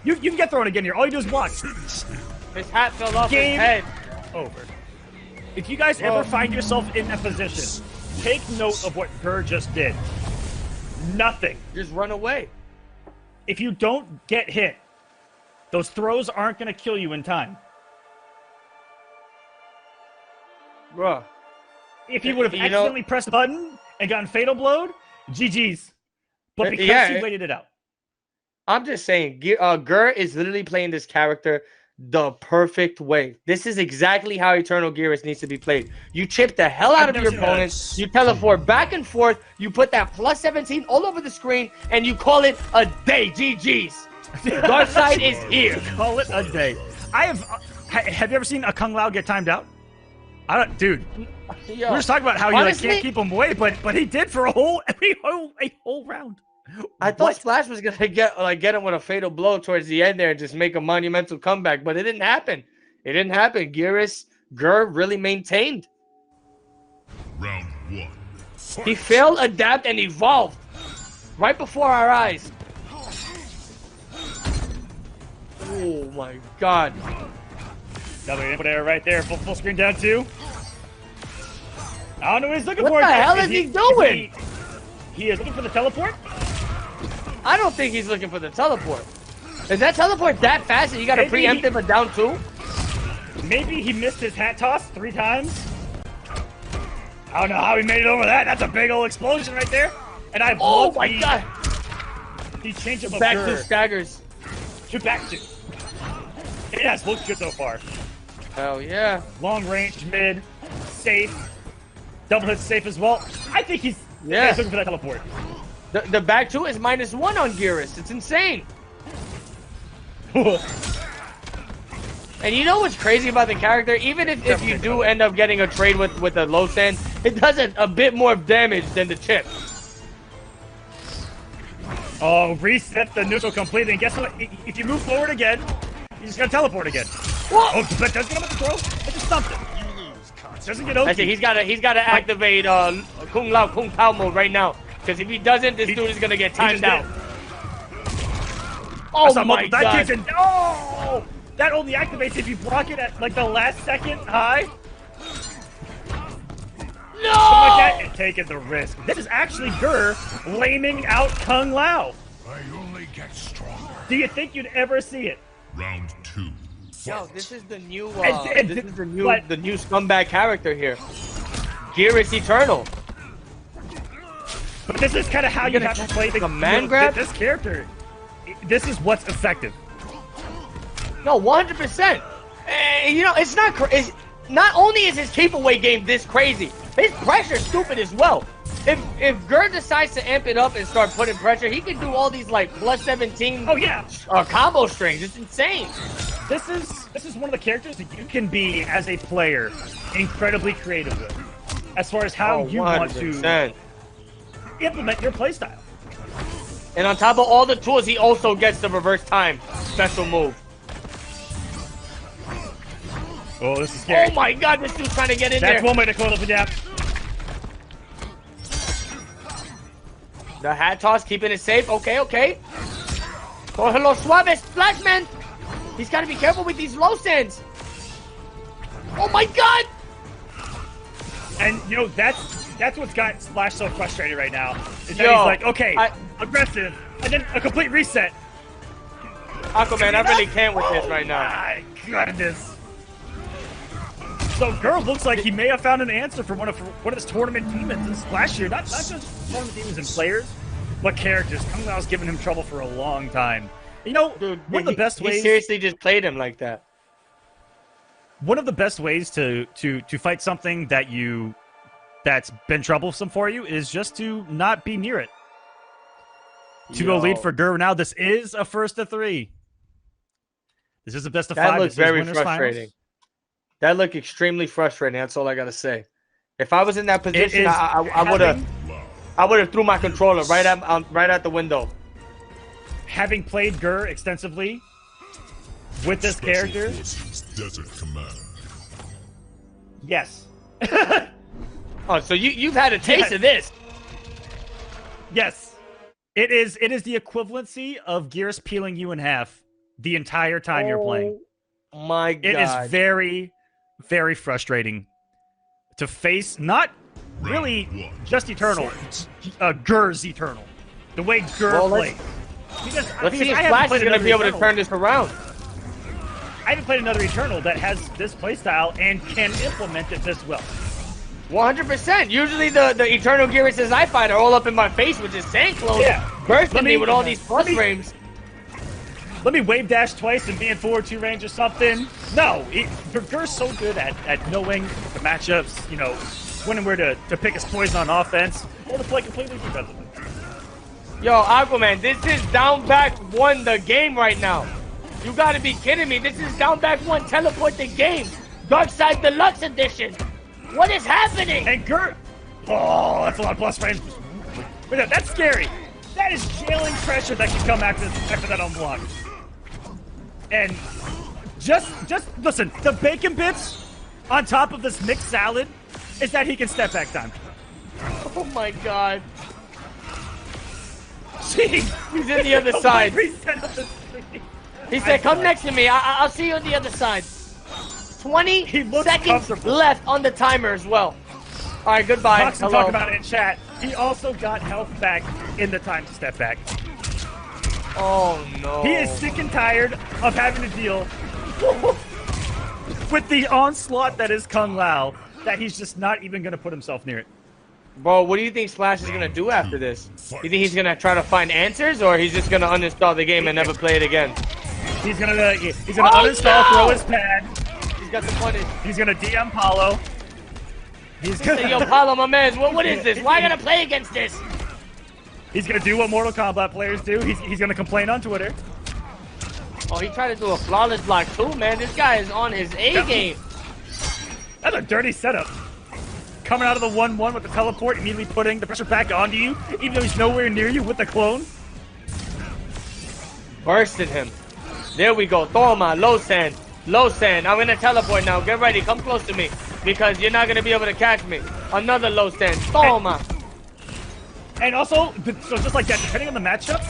You can get thrown again here, all you do is block. His hat fell off his head. Over. If you guys ever find yourself in that position, take note of what Gur just did. Nothing. Just run away. If you don't get hit, those throws aren't going to kill you in time. Bruh. If he would have accidentally pressed the button and gotten fatal blowed, GG's. But because he waited it out. I'm just saying, Gur is literally playing this character the perfect way. This is exactly how Eternal Gearus needs to be played. You chip the hell out of your opponents, you teleport back and forth, you put that plus 17 all over the screen, and you call it a day. GG's. Dark side is here. Call it a day. Have you ever seen a Kung Lao get timed out? Dude. Yo, we're just talking about how honestly, you can't keep him away, but he did for a whole round. I thought Splash was gonna get him with a fatal blow towards the end there and just make a monumental comeback, but it didn't happen. It didn't happen. Gur really maintained. Round one. Fight. He failed, adapt, and evolved right before our eyes. Oh my god. Double input error right there. Full screen down two. I don't know what he's looking for. What the hell is he doing? He is looking for the teleport? I don't think he's looking for the teleport. Is that teleport that fast that you got to preempt him a down two? Maybe he missed his hat toss 3 times. I don't know how he made it over that. That's a big old explosion right there. And oh my god. He changed him up. Back two staggers. Back two. It has looked good so far. Hell yeah. Long range, mid, safe. Double hit safe as well. I think he's looking for that teleport. The back two is -1 on Gearus. It's insane. And you know what's crazy about the character? Even if you do end up getting a trade with the low sand, it does a bit more damage than the chip. Oh, reset the neutral completely. And guess what? If you move forward again, you're just gonna teleport again. Whoa! Oh, but doesn't get him at the throw. It just stumped him. Doesn't get OP. I see. He's gotta activate Kung Lao Kung Pao mode right now. Because if he doesn't, this dude is gonna get timed out. Oh my god! Oh! That only activates if you block it at like the last second high. No! Like that and taking the risk. This is actually Gur laming out Kung Lao. I only get stronger. Do you think you'd ever see it? Round two. Yo, this is the new the new scumbag character here. Gearus Eternal. But this is kind of how you have to play the command grab. This character. This is what's effective. No, 100%. You know, it's not. Not only is his keep away game this crazy, his pressure's stupid as well. If Gur decides to amp it up and start putting pressure, he can do all these like plus 17. Oh yeah. Combo strings. It's insane. This is one of the characters that you can be as a player incredibly creative with, as far as how you want to implement your playstyle. And on top of all the tools, he also gets the reverse time special move. Oh, this is scary. Oh my god, this dude's trying to get in there. That's one way to close up the gap. The hat toss, keeping it safe. Okay. Oh, hello, suave, Splashman. He's got to be careful with these low sands. Oh my god. And, you know, that's what's got Splash so frustrated right now. Is that he's like, okay, aggressive, and then a complete reset. Aquaman, I really can't with this right now. My goodness. So Gur looks like he may have found an answer for one of his tournament demons this last year. Not just tournament demons and players, but characters. Kung Lao's given him trouble for a long time. You know, dude, one of the best ways. He seriously just played him like that. One of the best ways to fight something that you that's been troublesome for you is just to not be near it. 2-0 lead for Gur. Now this is a first to 3. This is the best of 5. That looks very winners frustrating. finals. That looked extremely frustrating. That's all I gotta say. If I was in that position, I would have threw my controller right at the window. Having played Gur extensively with this character, Desert Command. yes. Oh, so you've had a taste of this. Yes. It is the equivalency of Gears peeling you in half the entire time you're playing. My God. It is very, very frustrating to face not really just Eternal, Gur's Eternal. The way Gur plays. Let's see if Flash is going to be able to turn this around. I haven't played another Eternal that has this playstyle and can implement it this well. 100%. Usually the Eternal Gears I fight are all up in my face with this sand clone, bursting me with all these plus frames. Let me wave dash twice and be in forward 2 range or something. No, Gur's so good at knowing the matchups, you know, when and where to pick his poison on offense, or to play completely defensively. Yo, Aquaman, this is down back 1 the game right now. You gotta be kidding me. This is down back 1 teleport the game. Dark Side Deluxe Edition. What is happening? And Gur, oh, that's a lot of plus frames. But that's scary. That is jailing pressure that can come after that unblock. And just listen, the bacon bits on top of this mixed salad is that he can step back time. Oh my God. Jeez. He's in the other side. He said, come next to me. I'll see you on the other side. 20 seconds left on the timer as well. All right, goodbye. Hello. Talk about it in chat. He also got health back in the time to step back. Oh, no. He is sick and tired of having to deal with the onslaught that is Kung Lao, that he's just not even going to put himself near it. Bro, what do you think Splash is going to do after this? You think he's going to try to find answers, or he's just going to uninstall the game and never play it again? He's going to uninstall, throw his pad. He's got the punish. He's going to DM Paulo. He's going to... Yo, Paulo, my man, what is this? Why gotta play against this? He's going to do what Mortal Kombat players do. He's going to complain on Twitter. Oh, he tried to do a flawless block too, man. This guy is on his A game. That's a dirty setup. Coming out of the 1-1 with the teleport, immediately putting the pressure back onto you, even though he's nowhere near you with the clone. Bursted him. There we go. Toma, low sand. Low sand. I'm going to teleport now. Get ready. Come close to me, because you're not going to be able to catch me. Another low sand. Toma. And also, so just like that, depending on the matchup,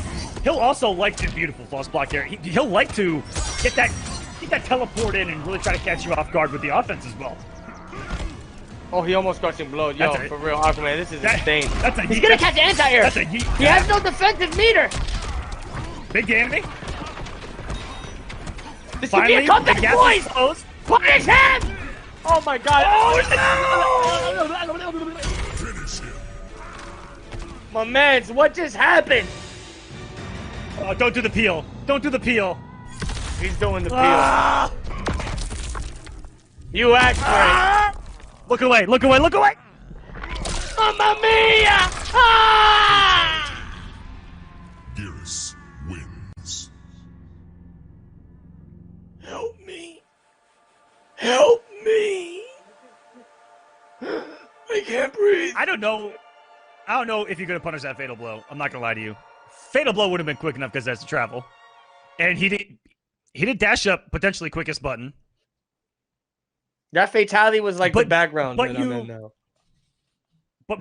he'll also like to beautiful false block there. He'll like to get that teleport in and really try to catch you off guard with the offense as well. Oh, he almost crushing blow. Yo, for real, Aquaman, this is insane. He's gonna catch anti-air. He has no defensive meter. Big damage. This could be a comeback, boys. Punish him! Oh my God. Oh, Finish him. my man, what just happened? Oh, don't do the peel. Don't do the peel. He's doing the peel. You asked for it. Look away, look away, look away! Mamma mia! Ah! Gears wins. Help me. Help me. I can't breathe. I don't know if you're gonna punish that fatal blow. I'm not gonna lie to you. Fatal blow would have been quick enough because that's the travel. And he did dash up potentially quickest button. That fatality was like the background. But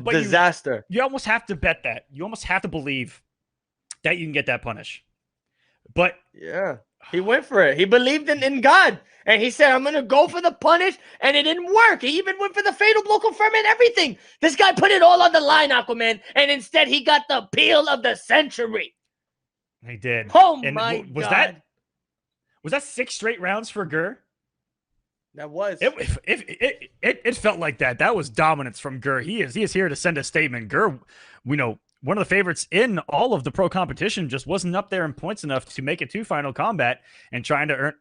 disaster. You almost have to bet that. You almost have to believe that you can get that punish. But yeah, he went for it. He believed in God. And he said, I'm going to go for the punish. And it didn't work. He even went for the fatal blow confirm and everything. This guy put it all on the line, Aquaman. And instead, he got the peel of the century. He did. Oh, my God. Was that 6 straight rounds for Gur? That was. It felt like that. That was dominance from Gur. He is here to send a statement. Gur, we know, one of the favorites in all of the pro competition, just wasn't up there in points enough to make it to final combat, and trying to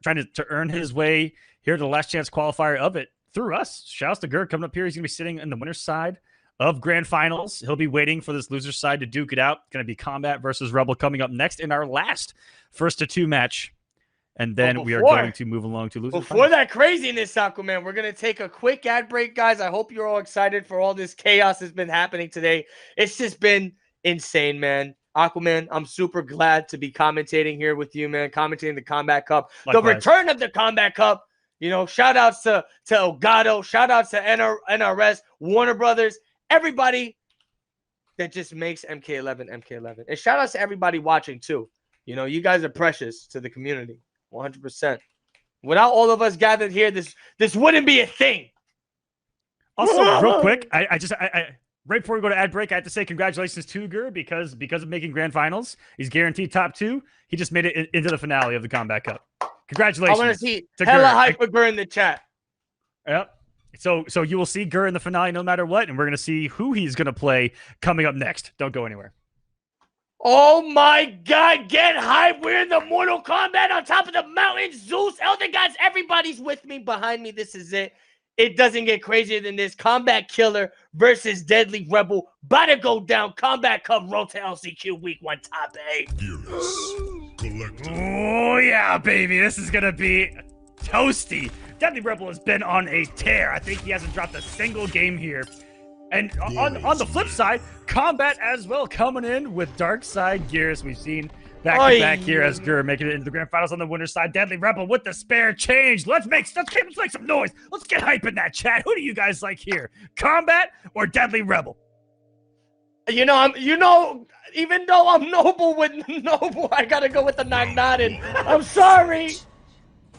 earn his way here to the last chance qualifier of it through us. Shouts to Gur coming up here. He's gonna be sitting in the winner's side of Grand Finals. He'll be waiting for this loser side to duke it out. It's going to be Kombat versus Rebel coming up next in our last 1-2 match. And then we are going to move along to loser Before that craziness, Aquaman, we're going to take a quick ad break, guys. I hope you're all excited for all this chaos that's been happening today. It's just been insane, man. Aquaman, I'm super glad to be commentating here with you, man. Commentating the Kombat Cup. Likewise. The return of the Kombat Cup. You know, shout outs to Elgato. Shout outs to NRS, Warner Brothers, everybody that just makes MK11 MK11. And shout outs to everybody watching, too. You know, you guys are precious to the community. 100%. Without all of us gathered here, this wouldn't be a thing. Also, real quick, I right before we go to ad break, I have to say congratulations to Gur because of making Grand Finals. He's guaranteed top 2. He just made it into the finale of the Kombat Cup. Congratulations. I want to see hella hype for Gur in the chat. Yep. So you will see Gur in the finale no matter what, and we're going to see who he's going to play coming up next. Don't go anywhere. Oh my God, get hype. We're in the Mortal Kombat on top of the mountain. Zeus, Elder Gods, everybody's with me, behind me. This is it. It doesn't get crazier than this. Combat Killer versus Deadly Rebel. About to go down. Kombat Cup road to LCQ Week 1 top 8. Oh, yeah, baby. This is going to be toasty. Deadly Rebel has been on a tear. I think he hasn't dropped a single game here. And on the flip side, Kombat as well coming in with Dark Side Gears. We've seen back-to-back here as Gur making it into the Grand Finals on the winner's side. Deadly Rebel with the spare change. Let's make some noise. Let's get hype in that chat. Who do you guys like here? Kombat or Deadly Rebel? You know, even though I'm noble with noble, I gotta go with the nodded. I'm sorry.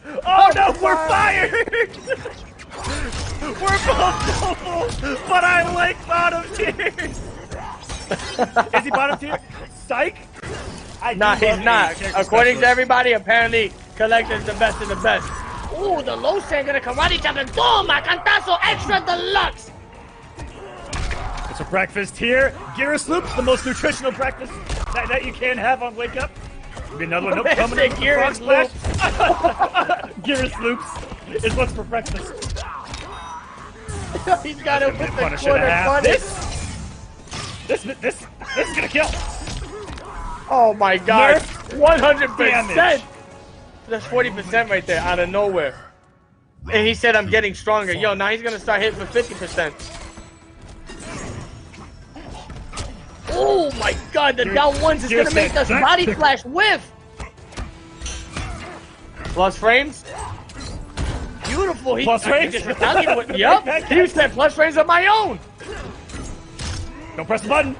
Oh no, we're fired. We're both noble, but I like bottom tiers. Is he bottom tier? Psych? Nah, he's not. According to everybody, apparently, Collector's the best of the best. Ooh, the low stand gonna karate chop and toma, cantazo extra deluxe. It's a breakfast here. Gearus Loops, the most nutritional breakfast that you can have on Wake Up. Maybe another one. Nope, coming in with the frog splash. Gearus Loops is what's for breakfast. He's got it with the quarter punish. This is gonna kill. Oh my God, 100%. That's 40% right there out of nowhere. And he said, I'm getting stronger. Yo, now he's gonna start hitting for 50%. Oh my God, the down ones is gonna make us body flash whiff. Plus frames. Beautiful. Plus frames. Yep. He said plus frames of my own. Don't press the button.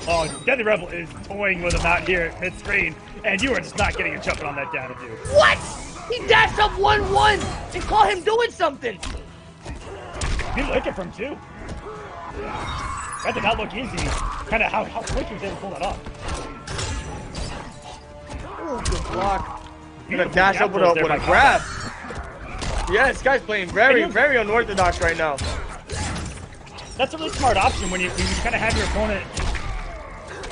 Oh, Deadly Rebel is toying with him out here at mid-screen, and you are just not getting a jumping on that down to do. What? He dashed up 1-1 and caught him doing something. Good looking from two. That did not look easy. Kind of how quick he was able to pull that off. Oh, good block. Gonna dash up with a grab. Yeah, this guy's playing very unorthodox right now. That's a really smart option when you kind of have your opponent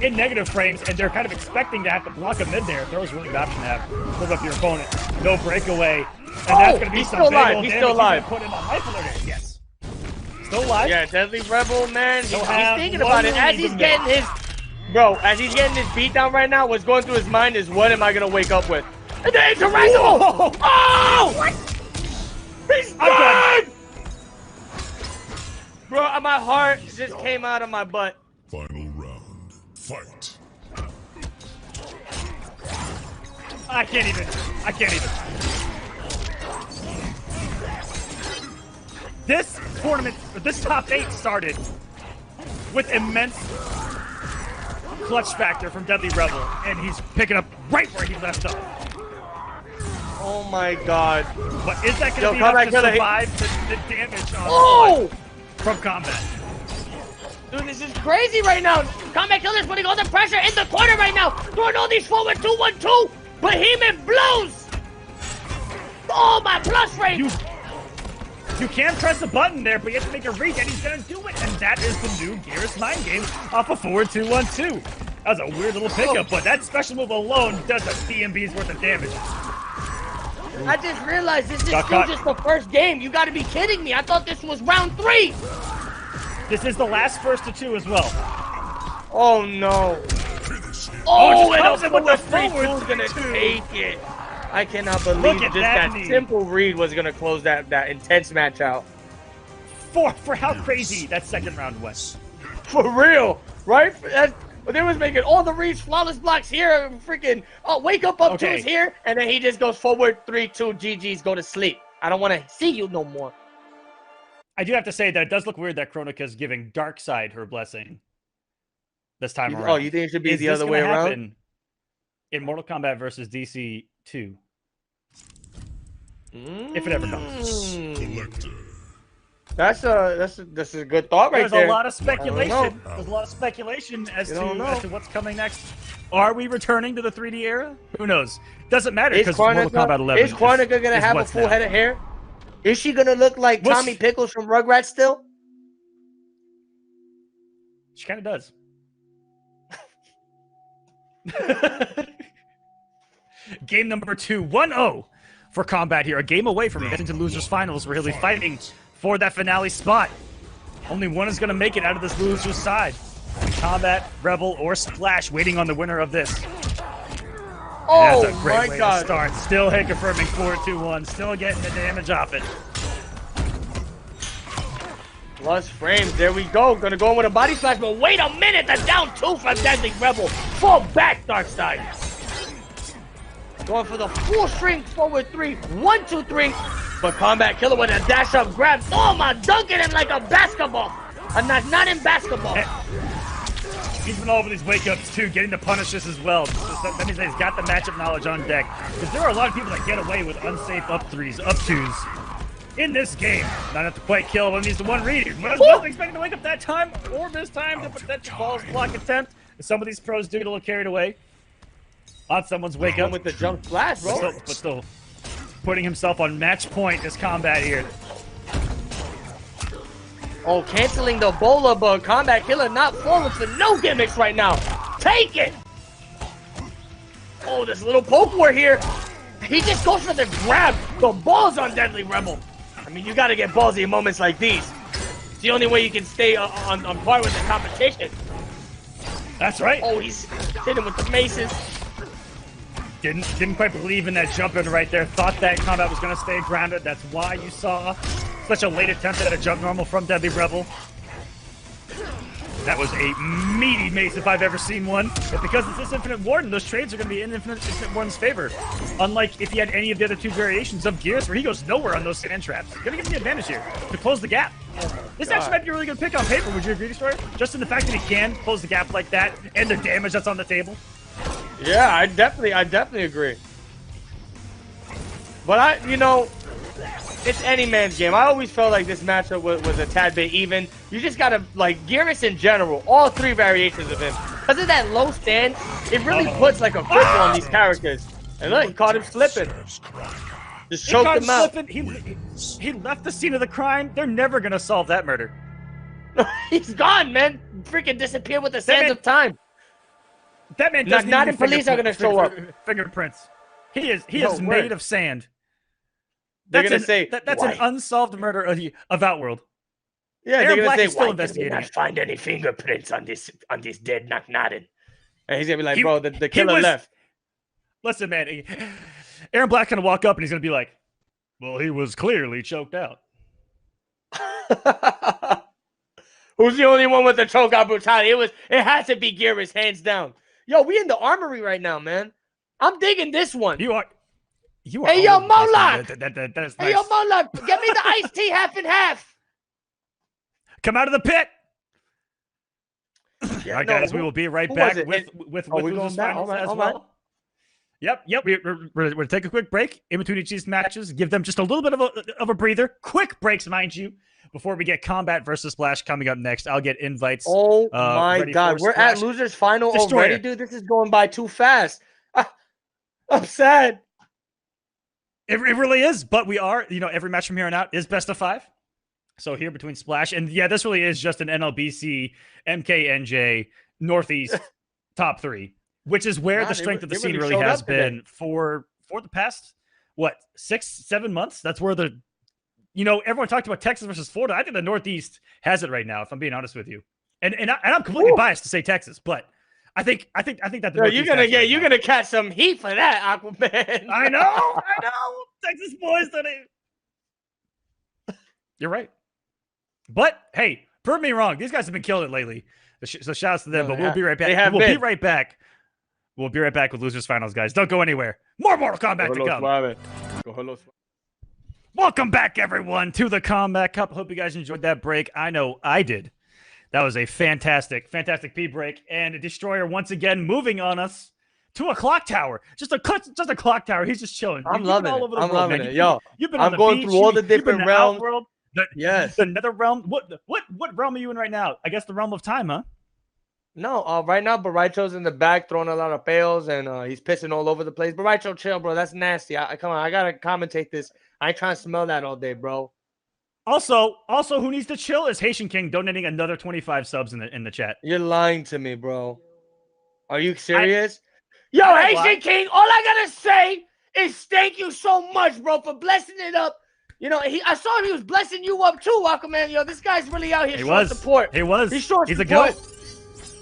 in negative frames and they're kind of expecting to have to block a mid there. Throw is a really good option to have. Flip up your opponent. No breakaway. And that's going to be some big old damage. He's still alive. Put in a life alert. Yes. Still alive? Yeah, Deadly Rebel, man. He's thinking about it. As he's getting his... Bro, as he's getting his beat down right now, what's going through his mind is, what am I going to wake up with? And then it's a oh! What? He's dead! Bro, my heart just came out of my butt. Final round. Fight. I can't even. This tournament, this top 8 started with immense clutch factor from Deadly Rebel, and he's picking up right where he left off. Oh my God. But is that going to be enough to survive the damage on from Kombat? Dude, this is crazy right now. Kombat Killer's putting all the pressure in the corner right now. Throwing all these forward 2-1-2. Behemoth blows. Oh, my plus rate. You can press a button there, but you have to make a read, and he's going to do it. And that is the new Gearus mind game off of forward 2-1-2. That was a weird little pickup, but that special move alone does a DMB's worth of damage. I just realized this is still just the first game. You got to be kidding me. I thought this was round 3. This is the last first of two as well. Oh no. Oh, and comes in with the free forward two's gonna two. take it. I cannot believe Look just at that that knee. simple read was gonna close that intense match out. For how crazy that second round was. For real, right? They was making all the reads, flawless blocks here, freaking wake up Okay. twos here, and then he just goes forward 3-2, GG's, go to sleep. I don't want to see you no more. I do have to say that it does look weird that Cronika's giving Darkseid her blessing this time around. Oh, you think it should be Is the this other way gonna around? happen in Mortal Kombat versus DC 2? If it ever comes. Collector. That's a good thought right There's there. a lot of I don't speculation. know. There's a lot of speculation as You don't know. to what's coming next. Are we returning to the 3D era? Who knows? Doesn't matter Is because Mortal Kombat 11 is Kronika gonna is have a what's full now. head of hair? Is she gonna look like What's- Tommy Pickles from Rugrats still? She kind of does. Game number 2, 1-0 for Kombat here. A game away from getting to losers finals. We're really fighting for that finale spot. Only one is going to make it out of this losers side. Kombat, Rebel, or Splash waiting on the winner of this. Oh That's a great my way god. to start. Still hit confirming 4-2-1. Still getting the damage off it. Plus frames, there we go. Gonna go in with a body slash, but wait a minute, the down 2 from Deadly Rebel. Fall back, Darkseid. Going for the full string forward 3, 1, 2, 3. But Combat Killer with a dash up grab. Oh my, dunking him like a basketball. Not in basketball. He's been all over these wake-ups, too, getting to punish this as well. That means that he's got the matchup knowledge on deck. Because there are a lot of people that get away with unsafe up 3s, up 2s in this game. Not have to quite kill when he's the one reading. Wasn't expecting to wake up that time or this time to put that false block attempt. Some of these pros do get a little carried away on someone's wake-up. With the jump flash, bro. But still putting himself on match point this combat here. Oh, canceling the bowler, but Combat Killer not falling for no gimmicks right now. Take it! Oh, this little poke war here. He just goes for the grab. The ball's on Deadly Rebel. I mean, you got to get ballsy in moments like these. It's the only way you can stay on par with the competition. That's right. Oh, he's hitting with the maces. Didn't quite believe in that jump in right there. Thought that combat was going to stay grounded. That's why you saw such a late attempt at a jump normal from Deadly Rebel. That was a meaty mace if I've ever seen one. But because it's this Infinite Warden, those trades are going to be in Infinite Warden's favor. Unlike if he had any of the other 2 variations of Gears where he goes nowhere on those sand traps. Going to give him the advantage here to close the gap. This actually might be a really good pick on paper. Would you agree, Destroyer? Just in the fact that he can close the gap like that and the damage that's on the table. Yeah, I definitely agree. But it's any man's game. I always felt like this matchup was a tad bit even. You just gotta, like, Geras in general, all 3 variations of him. Because of that low stand, it really puts, like, a grip on these characters. And look, he caught him slipping. Just choked him out. He left the scene of the crime. They're never going to solve that murder. He's gone, man. Freaking disappeared with the sands of time. That man doesn't Not even in police are gonna show up. Fingerprints. He is No, made word. of sand. They're That's gonna say, that's "Why?" an unsolved murder of Outworld. Yeah, Aaron they're gonna Black say, is still why did we investigating not it. find any fingerprints on this dead Naknaden? And he's gonna be like, He- bro, the he killer was- left. Listen, man. Aaron Black gonna walk up and he's gonna be like, "Well, he was clearly choked out." Who's the only one with the choke out brutality? It had to be Geras, hands down. Yo, we in the armory right now, man. I'm digging this one. You are. Hey, yo, all over the place, man. Moloch! That is Hey, nice. yo, Moloch, get me the iced tea half and half. Come out of the pit. Yeah, All right, no, guys, we will be right who back was it? with Oh, we're Losers going back. Finals All right, as all well. right. Yep. We're going to take a quick break in between each of these matches. Give them just a little bit of a breather. Quick breaks, mind you, before we get Kombat versus Splash coming up next. I'll get invites. Oh, my ready God. for We're at Splash. losers final Destroyer. already, dude. This is going by too fast. I'm sad. It really is, but we are, every match from here on out is best of 5. So here between Splash, and yeah, this really is just an NLBC, MKNJ, Northeast top 3, which is where Nah, the strength of the they scene really really showed has up today. been for the past, 6-7 months? That's where the you know, everyone talked about Texas versus Florida. I think the Northeast has it right now, if I'm being honest with you. And I'm completely biased to say Texas, but I think that the Northeast you're gonna catch some heat for that, Aquaman. I know, Texas boys. You're right, but hey, prove me wrong. These guys have been killing it lately. So shouts to them. But we'll be right back. We'll be right back. We'll be right back with Losers Finals, guys. Don't go anywhere. More Mortal Kombat to come. Welcome back, everyone, to the Kombat Cup. Hope you guys enjoyed that break. I know I did. That was a fantastic P break. And a Destroyer once again moving on us to a clock tower. Just a clock tower. He's just chilling. I'm loving it. I'm loving it. Yo, you've been I'm going through all the different realms. Yes. The nether realm. What realm are you in right now? I guess the realm of time, huh? No, right now Baraicho's in the back throwing a lot of pails and he's pissing all over the place. Baraicho, chill, bro. That's nasty. Come on, I gotta commentate this. I ain't trying to smell that all day, bro. Also, who needs to chill is Haitian King donating another 25 subs in the chat. You're lying to me, bro. Are you serious? Yo, Haitian King, all I gotta say is thank you so much, bro, for blessing it up. You know, I saw he was blessing you up too, Aquaman. Yo, this guy's really out here showing support. He was. He's showing He's support. A goat.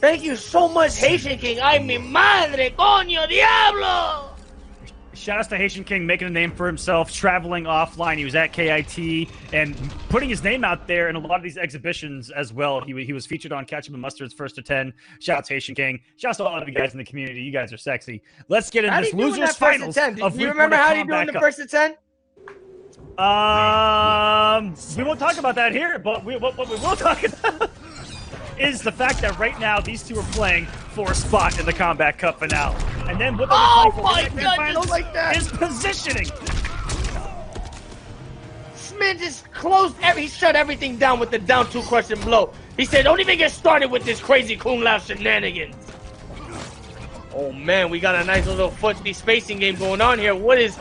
Thank you so much, Haitian King. Ay, mi madre, coño, diablo. Shout out to Haitian King making a name for himself, traveling offline. He was at KIT and putting his name out there in a lot of these exhibitions as well. He was featured on Ketchup and Mustard's First to 10. Shout out to Haitian King. Shout out to all of you guys in the community. You guys are sexy. Let's get into this Losers Finals. Do you remember how you doing the First to 10? We won't talk about that here, but what we will talk about is the fact that right now these two are playing for a spot in the Kombat Cup finale. And then what they're playing for in the finals is positioning. This man just he shut everything down with the down 2 crushing blow. He said, don't even get started with this crazy Kung Lao shenanigans. Oh man, we got a nice little footsie spacing game going on here. What is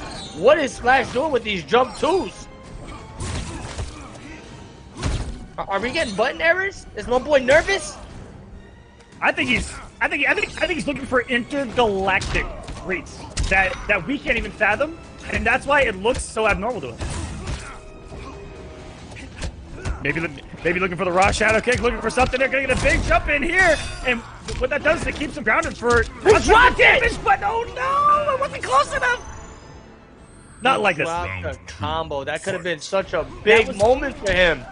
Splash doing with these jump 2s? Are we getting button errors? Is my boy nervous? I think he's looking for intergalactic rates that we can't even fathom, and that's why it looks so abnormal to him. Maybe looking for the raw shadow kick, looking for something. They're gonna get a big jump in here, and what that does is it keeps him grounded for dropped damage. But oh no, it wasn't close enough. Not like this. A combo. That could have been such a big moment for him.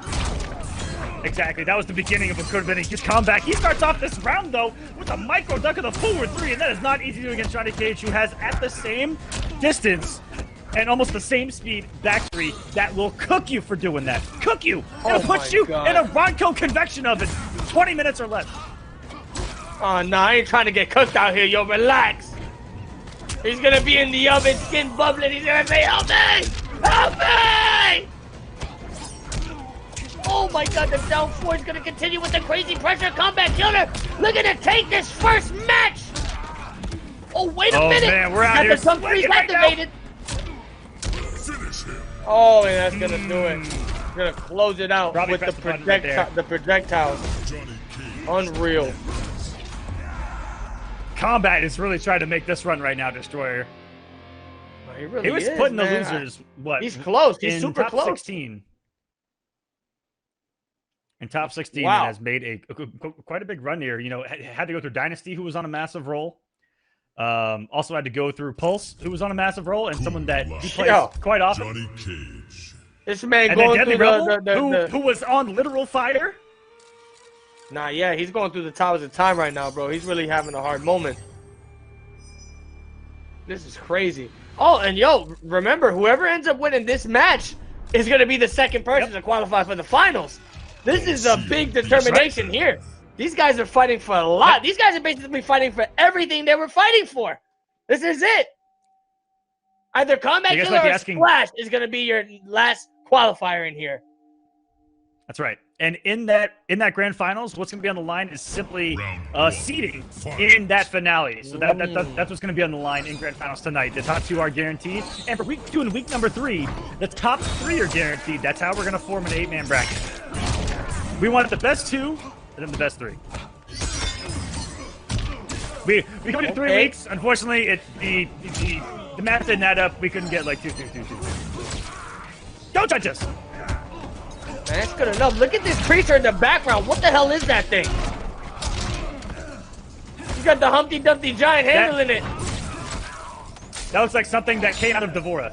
Exactly. That was the beginning of what could have been a huge comeback. He starts off this round, though, with a micro duck of the forward 3, and that is not easy to do against Johnny Cage, who has, at the same distance and almost the same speed, back 3 that will cook you for doing that. Cook you! It'll put you in a Ronco convection oven 20 minutes or less. Oh, no, I ain't trying to get cooked out here, yo. Relax. He's gonna be in the oven, skin bubbling. He's gonna say, help me! Help me! Oh my god, the down 4 is gonna continue with the crazy pressure combat killer. Looking to take this first match. Oh, wait a minute. Man, we're out here. The jump 3 activated. Oh, and that's gonna do it. He's gonna close it out with the projectiles. Unreal. Kombat is really trying to make this run right now, Destroyer. He was putting the losers, what? He's close. He's super top close. 16. And top 16 has made quite a big run here. You know, had to go through Dynasty, who was on a massive roll. Also had to go through Pulse, who was on a massive roll, and someone that he plays quite often. Johnny Cage. This man and going Deadly through Rebel, who was on literal fire. Nah, yeah, he's going through the towers of time right now, bro. He's really having a hard moment. This is crazy. Oh, and yo, remember, whoever ends up winning this match is going to be the second person to qualify for the finals. This is a big determination here. These guys are fighting for a lot. These guys are basically fighting for everything they were fighting for. This is it. Either Combat Killer or Splash is going to be your last qualifier in here. That's right. And in that grand finals, what's going to be on the line is simply seeding in that finale. So that's what's going to be on the line in grand finals tonight. The top 2 are guaranteed. And for week 2 and week number 3, the top 3 are guaranteed. That's how we're going to form an 8-man bracket. We want the best 2 and then the best 3. We come in 3 weeks. Unfortunately, the math didn't add up. We couldn't get like 2. Don't touch us! That's good enough. Look at this creature in the background. What the hell is that thing? You got the Humpty Dumpty giant handling it. That looks like something that came out of Devora.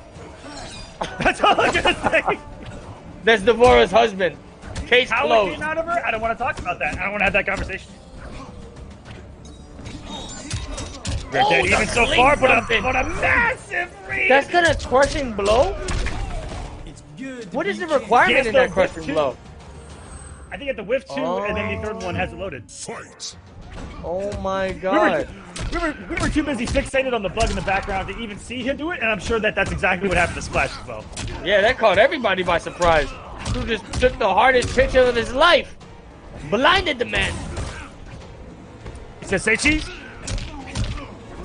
That's all I'm gonna say. That's Devora's husband. Case How it closed. came out of her? I don't want to talk about that. I don't want to have that conversation. Oh, They're even so far, but something. a massive read. That's gonna crushing blow? What is the requirement in that crushing blow? I think at the whiff 2, and then the third one has it loaded. Fight. Oh my god. We were too busy fixated on the bug in the background to even see him do it, and I'm sure that that's exactly what happened to Splash as well. Yeah, that caught everybody by surprise. Who just took the hardest picture of his life. Blinded the man. He says, say cheese?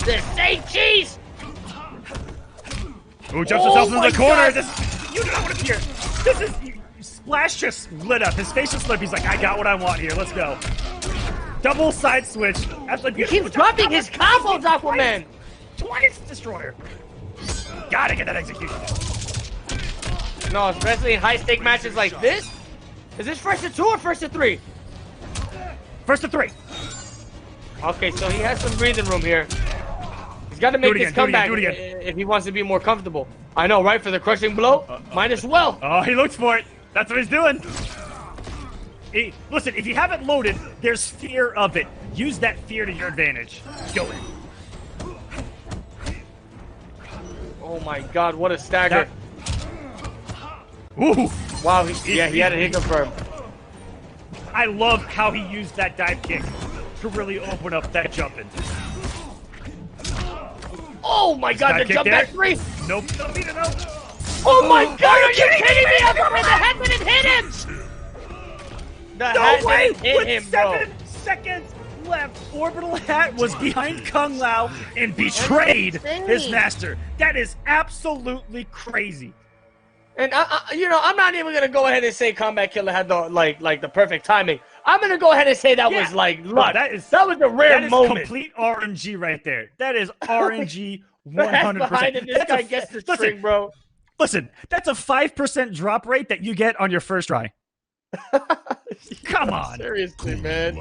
Say cheese! Ooh, jumps himself into the corner. God. You do not want to hear. This is... Splash just lit up. His face just lit up. He's like, I got what I want here. Let's go. Double side switch. That's like He keeps dropping his combos, Aquaman. Twice destroyer. Gotta get that execution. No, especially in high-stake matches like this. Is this first to 2 or first to 3? First to 3. Okay, so he has some breathing room here. He's got to make this comeback if he wants to be more comfortable. I know, right? For the crushing blow, might as well. Oh, he looked for it. That's what he's doing. Listen, if you have it loaded, there's fear of it. Use that fear to your advantage. Go in. Oh my god, what a stagger. Ooh. Wow, he had a hit confirmed. I love how he used that dive kick to really open up that jumping. Oh my god, the jump back 3. Nope, don't need to know. Oh my god, are you kidding me? The head didn't hit him! The hat didn't hit him, bro. 7 seconds left, Orbital Hat was behind Kung Lao and betrayed his master. That is absolutely crazy. And I'm not even gonna go ahead and say Combat Killer had the like the perfect timing. I'm gonna go ahead and say that was like luck. That was a rare moment. Complete RNG right there. That is RNG 100%. Behind it, this guy gets the string, bro. Listen, that's a 5% drop rate that you get on your first try. Come on. Seriously, man.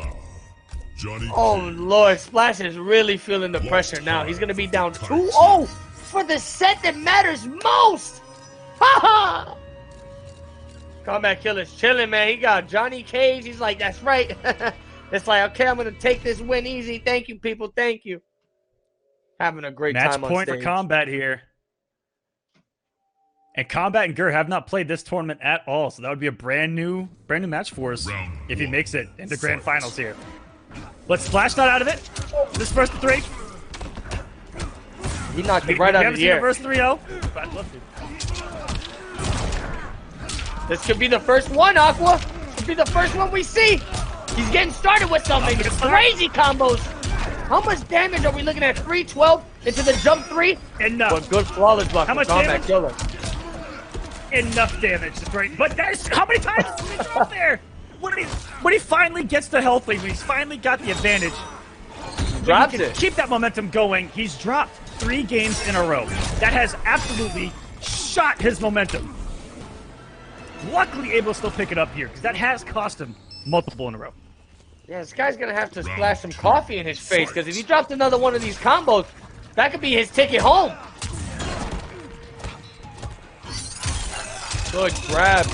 Johnny Oh, Lord. Splash is really feeling the pressure now. He's going to be down 2-0 for the set that matters most. Ha-ha! Combat Killer's chilling, man. He got Johnny Cage. He's like, that's right. It's like, okay, I'm going to take this win easy. Thank you, people. Thank you. Having a great time on stage. Match point for Combat here. And Combat and Gur have not played this tournament at all, so that would be a brand new match for us if he makes it in the grand finals here. But Splash not out of it. This first to 3. He knocked it right out of the air. First 3-0. I'd love to. This could be the first one, Aqua. This could be the first one we see. He's getting started with something. Crazy combos. How much damage are we looking at? 312 into the jump 3? Enough. But good flawless block How from much Combat damage? Killer. Enough damage to break. But there's how many times is he up there? When he finally gets the health lead, when he's finally got the advantage, Drops it. Keep that momentum going. He's dropped 3 games in a row. That has absolutely shot his momentum. Luckily able to still pick it up here, because that has cost him multiple in a row. Yeah, this guy's gonna have to splash some coffee in his face, because if he dropped another one of these combos, that could be his ticket home. Good grab.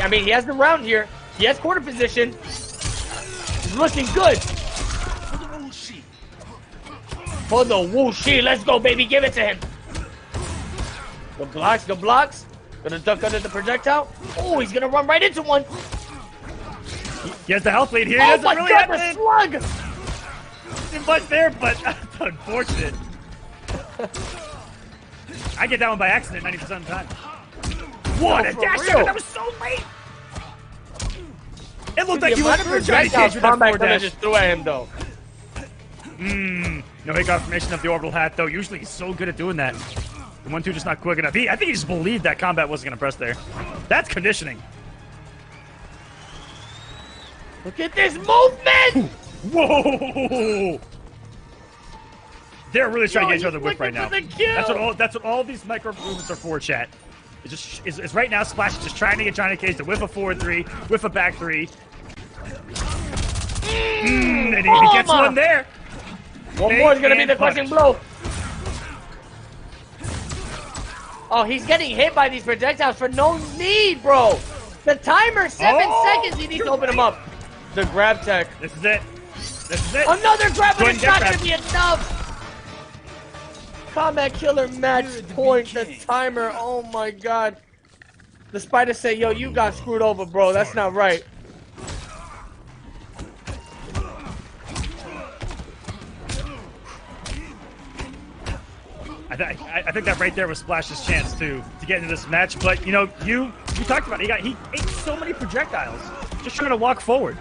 I mean, he has the round here. He has quarter position. He's looking good. For the whooshie. Let's go, baby. Give it to him. The blocks, the blocks. Gonna duck under the projectile. Oh, he's gonna run right into one. He has the health lead here. Oh He my doesn't really god, have the it. slug! Didn't much there, but unfortunate. I get that one by accident 90% of the time. What a dash shot! That was so late! It looked like he was through Johnny Cage with that forward dash. Just threw at him, though. No hit confirmation of the orbital hat, though. Usually he's so good at doing that. The 1-2 just not quick enough. I think he just believed that Combat wasn't going to press there. That's conditioning. Look at this movement! Whoa! They're really trying to get each other whipped right now. That's That's what all these micro movements are for, chat. is right now. Splash is just trying to get Johnny Cage to whiff a forward 3, whiff a back 3. And he gets one there. One more is gonna be the crushing blow. Oh, he's getting hit by these projectiles for no need, bro. The timer, 7 seconds. He needs to open him up. The grab tech. This is it. This is it. Another grab, but it's not gonna be enough. Combat Killer match point. The timer. Oh my god. The spider said, "Yo, you got screwed over, bro. That's not right." I think that right there was Splash's chance to get into this match. But you know, you talked about it. He ate so many projectiles just trying to walk forward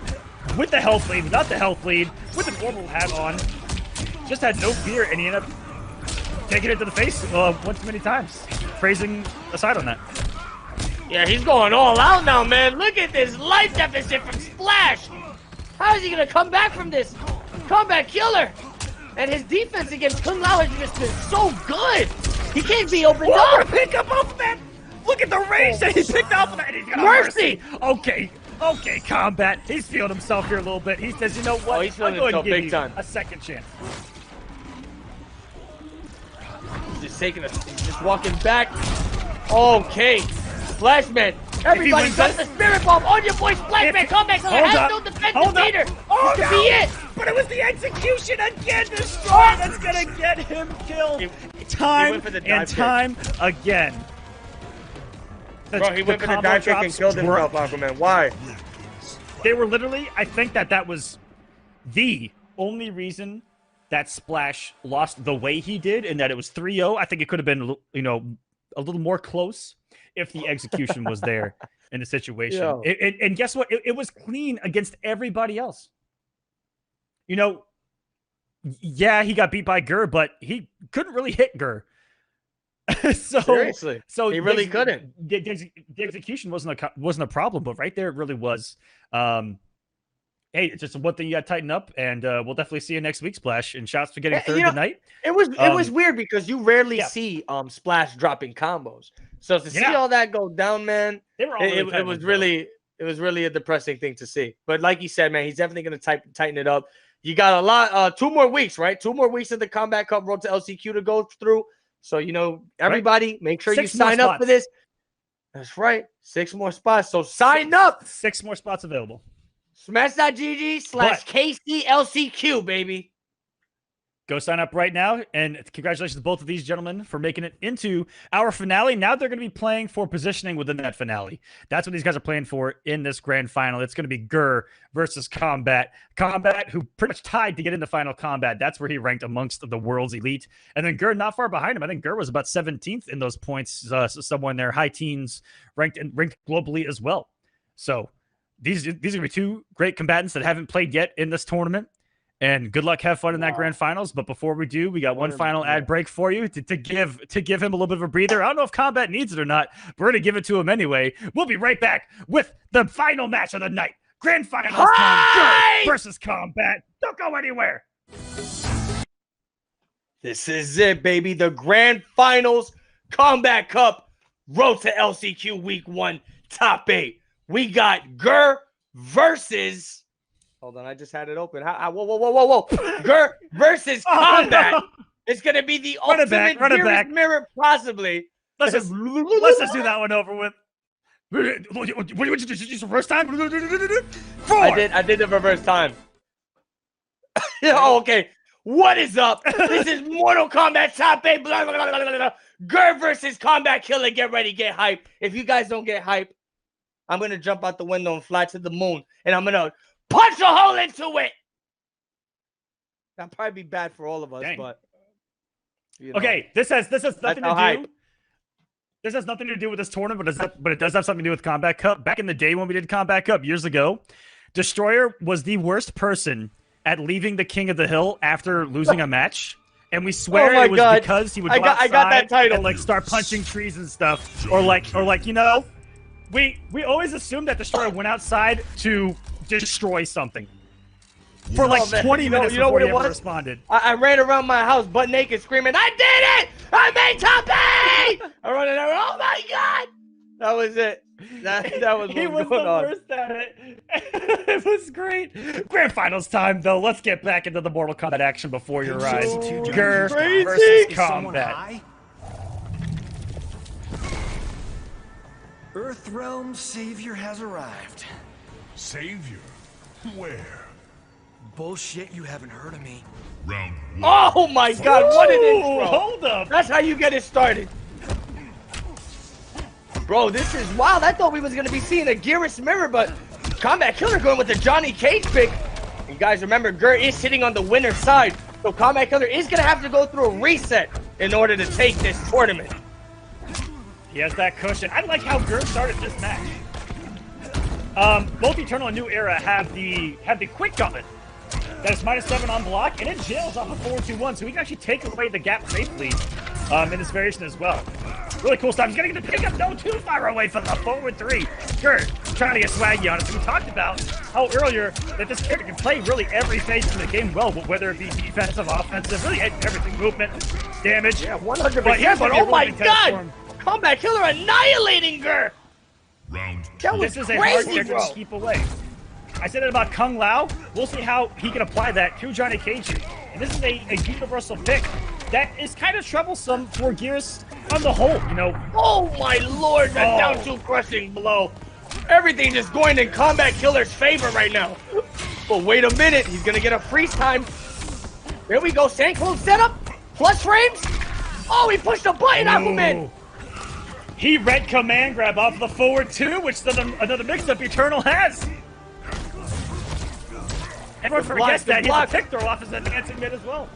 with the health lead, without the health lead, with the normal hat on. Just had no fear, and he ended up taking it to the face one too many times. Phrasing aside on that. Yeah, he's going all out now, man. Look at this life deficit from Splash. How is he gonna come back from this? Combat Killer. And his defense against Kung Lao has just been so good. He can't be opened up. Pick up off that. Look at the range that he picked off of that. He's got mercy. Okay, Combat. He's feeling himself here a little bit. He says, you know what? Oh, he's feeling himself big time. A second chance. He's just walking back. Okay, Splashman. Everybody got the spirit bomb on your boy Splashman. Combat Killer has no defensive meter. Oh, this could be it. But it was the execution again, Destroy that's gonna get him killed. Time and time again. Bro, he went for the dive kick and killed himself, Aquaman. Why? They were literally, I think that was the only reason that Splash lost the way he did, and that it was 3-0. I think it could have been, you know, a little more close if the execution was there in the situation. And guess what? It was clean against everybody else. You know, yeah, he got beat by Gur, but he couldn't really hit Gur. Seriously, so he really couldn't. The execution wasn't a problem, but right there it really was. Hey, it's just one thing you got to tighten up, and we'll definitely see you next week, Splash. And shouts for getting third tonight. It was weird because you rarely see Splash dropping combos. So to see all that go down, man, it was really a depressing thing to see. But like you said, man, he's definitely going to tighten it up. You got a lot, 2 more weeks, right? 2 more weeks of the Combat Cup road to LCQ to go through. So, you know, everybody, make sure you sign up for this. That's right. 6 more spots. So sign up. 6 more spots available. Smash.gg/KCLCQ, baby. Go sign up right now, and congratulations to both of these gentlemen for making it into our finale. Now they're going to be playing for positioning within that finale. That's what these guys are playing for in this grand final. It's going to be Gur versus Kombat. Kombat, who pretty much tied to get into Final Combat. That's where he ranked amongst the world's elite. And then Gur not far behind him. I think Gur was about 17th in those points, somewhere in there, high teens, ranked globally as well. So these are going to be 2 great combatants that haven't played yet in this tournament. And good luck, have fun in that grand finals. But before we do, we got one final ad break for you to give him a little bit of a breather. I don't know if Kombat needs it or not, but we're going to give it to him anyway. We'll be right back with the final match of the night. Grand finals time, Gur versus Kombat. Don't go anywhere. This is it, baby. The grand finals, Combat Cup, road to LCQ week 1, top 8. We got Gur versus... Hold on, I just had it open. Whoa. Gur versus Kombat. No. It's going to be the ultimate mirror, possibly. Let's just do that one over with. What did you do? Reverse time? 4. I did the reverse time. Oh, okay. What is up? This is Mortal Kombat Top 8. Blah, blah, blah, blah, blah. Gur versus Kombat Killer. Get ready, get hype. If you guys don't get hype, I'm going to jump out the window and fly to the moon. And I'm going to punch a hole into it. That'd probably be bad for all of us, but you know. Okay, this has nothing to do. This has nothing to do with this tournament, but it does have something to do with Kombat Cup. Back in the day when we did Kombat Cup years ago, Destroyer was the worst person at leaving the King of the Hill after losing a match. And we swear it was because he would go outside that title. And like start punching trees and stuff. Or like you know, we always assumed that Destroyer went outside to destroy something for like 20 minutes before he ever responded. I ran around my house butt naked screaming, I did it! I made top 8! I run around, oh my god! That was it. That was He what was the going on. worst at it. It was great. Grand finals time, though. Let's get back into the Mortal Kombat action before your eyes. Gur crazy. versus Kombat. Earthrealm's savior has arrived. Savior? Where? Bullshit, you haven't heard of me. Round 1. Oh my God! What an Ooh, intro! hold up. That's how you get it started. Bro, this is wild. I thought we was gonna be seeing a Gearus mirror, but Kombat Killer going with the Johnny Cage pick. You guys remember, Gur is sitting on the winner's side, so Kombat Killer is gonna have to go through a reset in order to take this tournament. He has that cushion. I like how Gur started this match. Both Eternal and New Era have the quick gauntlet. That is -7 on block, and it jails off a 4-2-1, so he can actually take away the gap safely in this variation as well. Really cool stuff. He's gonna get the pickup, no, too far away from the forward 3. Gur trying to get swaggy on it. So we talked about how earlier that this character can play really every phase of the game well, but whether it be defensive, offensive, really everything, movement, damage. Yeah, 100%. here's But gonna be a oh my really intense God, form. Kombat Killer annihilating Gur. Round 2. That was This is a hard crazy, character bro. to keep away. I said it about Kung Lao. We'll see how he can apply that to Johnny Cage. And this is a universal pick that is kind of troublesome for Gears on the whole, you know. Oh my Lord, that Oh. down to crushing blow. Everything just going in Kombat Killer's favor right now. But wait a minute, he's gonna get a freeze time. There we go, Sandclone setup, plus frames. Oh, he pushed a button, Aquaman. Ooh. He read command grab off the forward 2, which is another mix-up Eternal has. Everyone forgets that he's a pick throw off his advancing mid as well.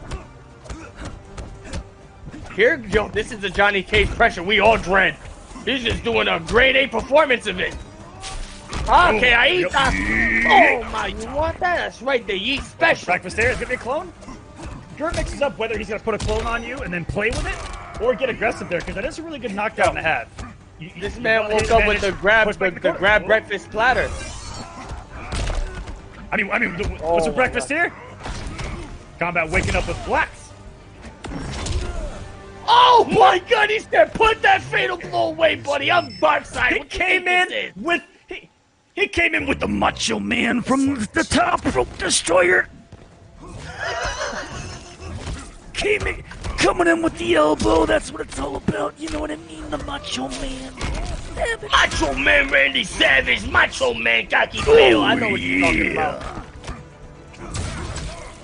Here, yo, this is the Johnny Cage pressure we all dread. He's just doing a grade A performance of it. Okay, I eat that. Oh my, you want that? That's right, the Yeet special. Breakfast there is gonna be a clone. Gur mixes up whether he's gonna put a clone on you and then play with it, or get aggressive there, because that is a really good knockdown to have. This man woke up with the grab breakfast platter. I mean, what's for breakfast here? Kombat waking up with blacks. Oh my God, he said, put that fatal blow away, buddy. I'm dark side. He came in with he came in with the Macho Man from the top rope destroyer. Coming in with the elbow. That's what it's all about. You know what I mean? The Macho Man. Macho Man Randy Savage, Macho Man Kaki Fail. I know what you're talking about.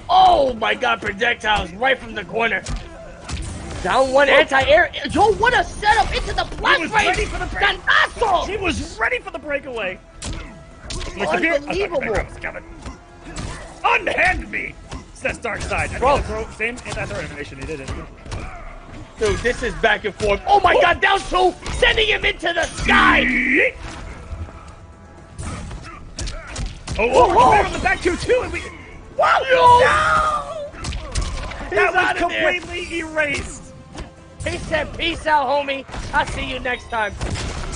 Oh my God, projectiles right from the corner. Down one anti-air. Yo, what a setup into the plus was range. ready for the break. Ganazo. He was ready for the breakaway. Unbelievable. Unhand me, says Darkseid. Bro. Same anti-throw animation he did it. Dude, this is back and forth. Oh my God, down 2, sending him into the sky. We're back on the back 2-2, and we. Wow, no! That was outta there. completely erased. He said, peace out, homie. I'll see you next time.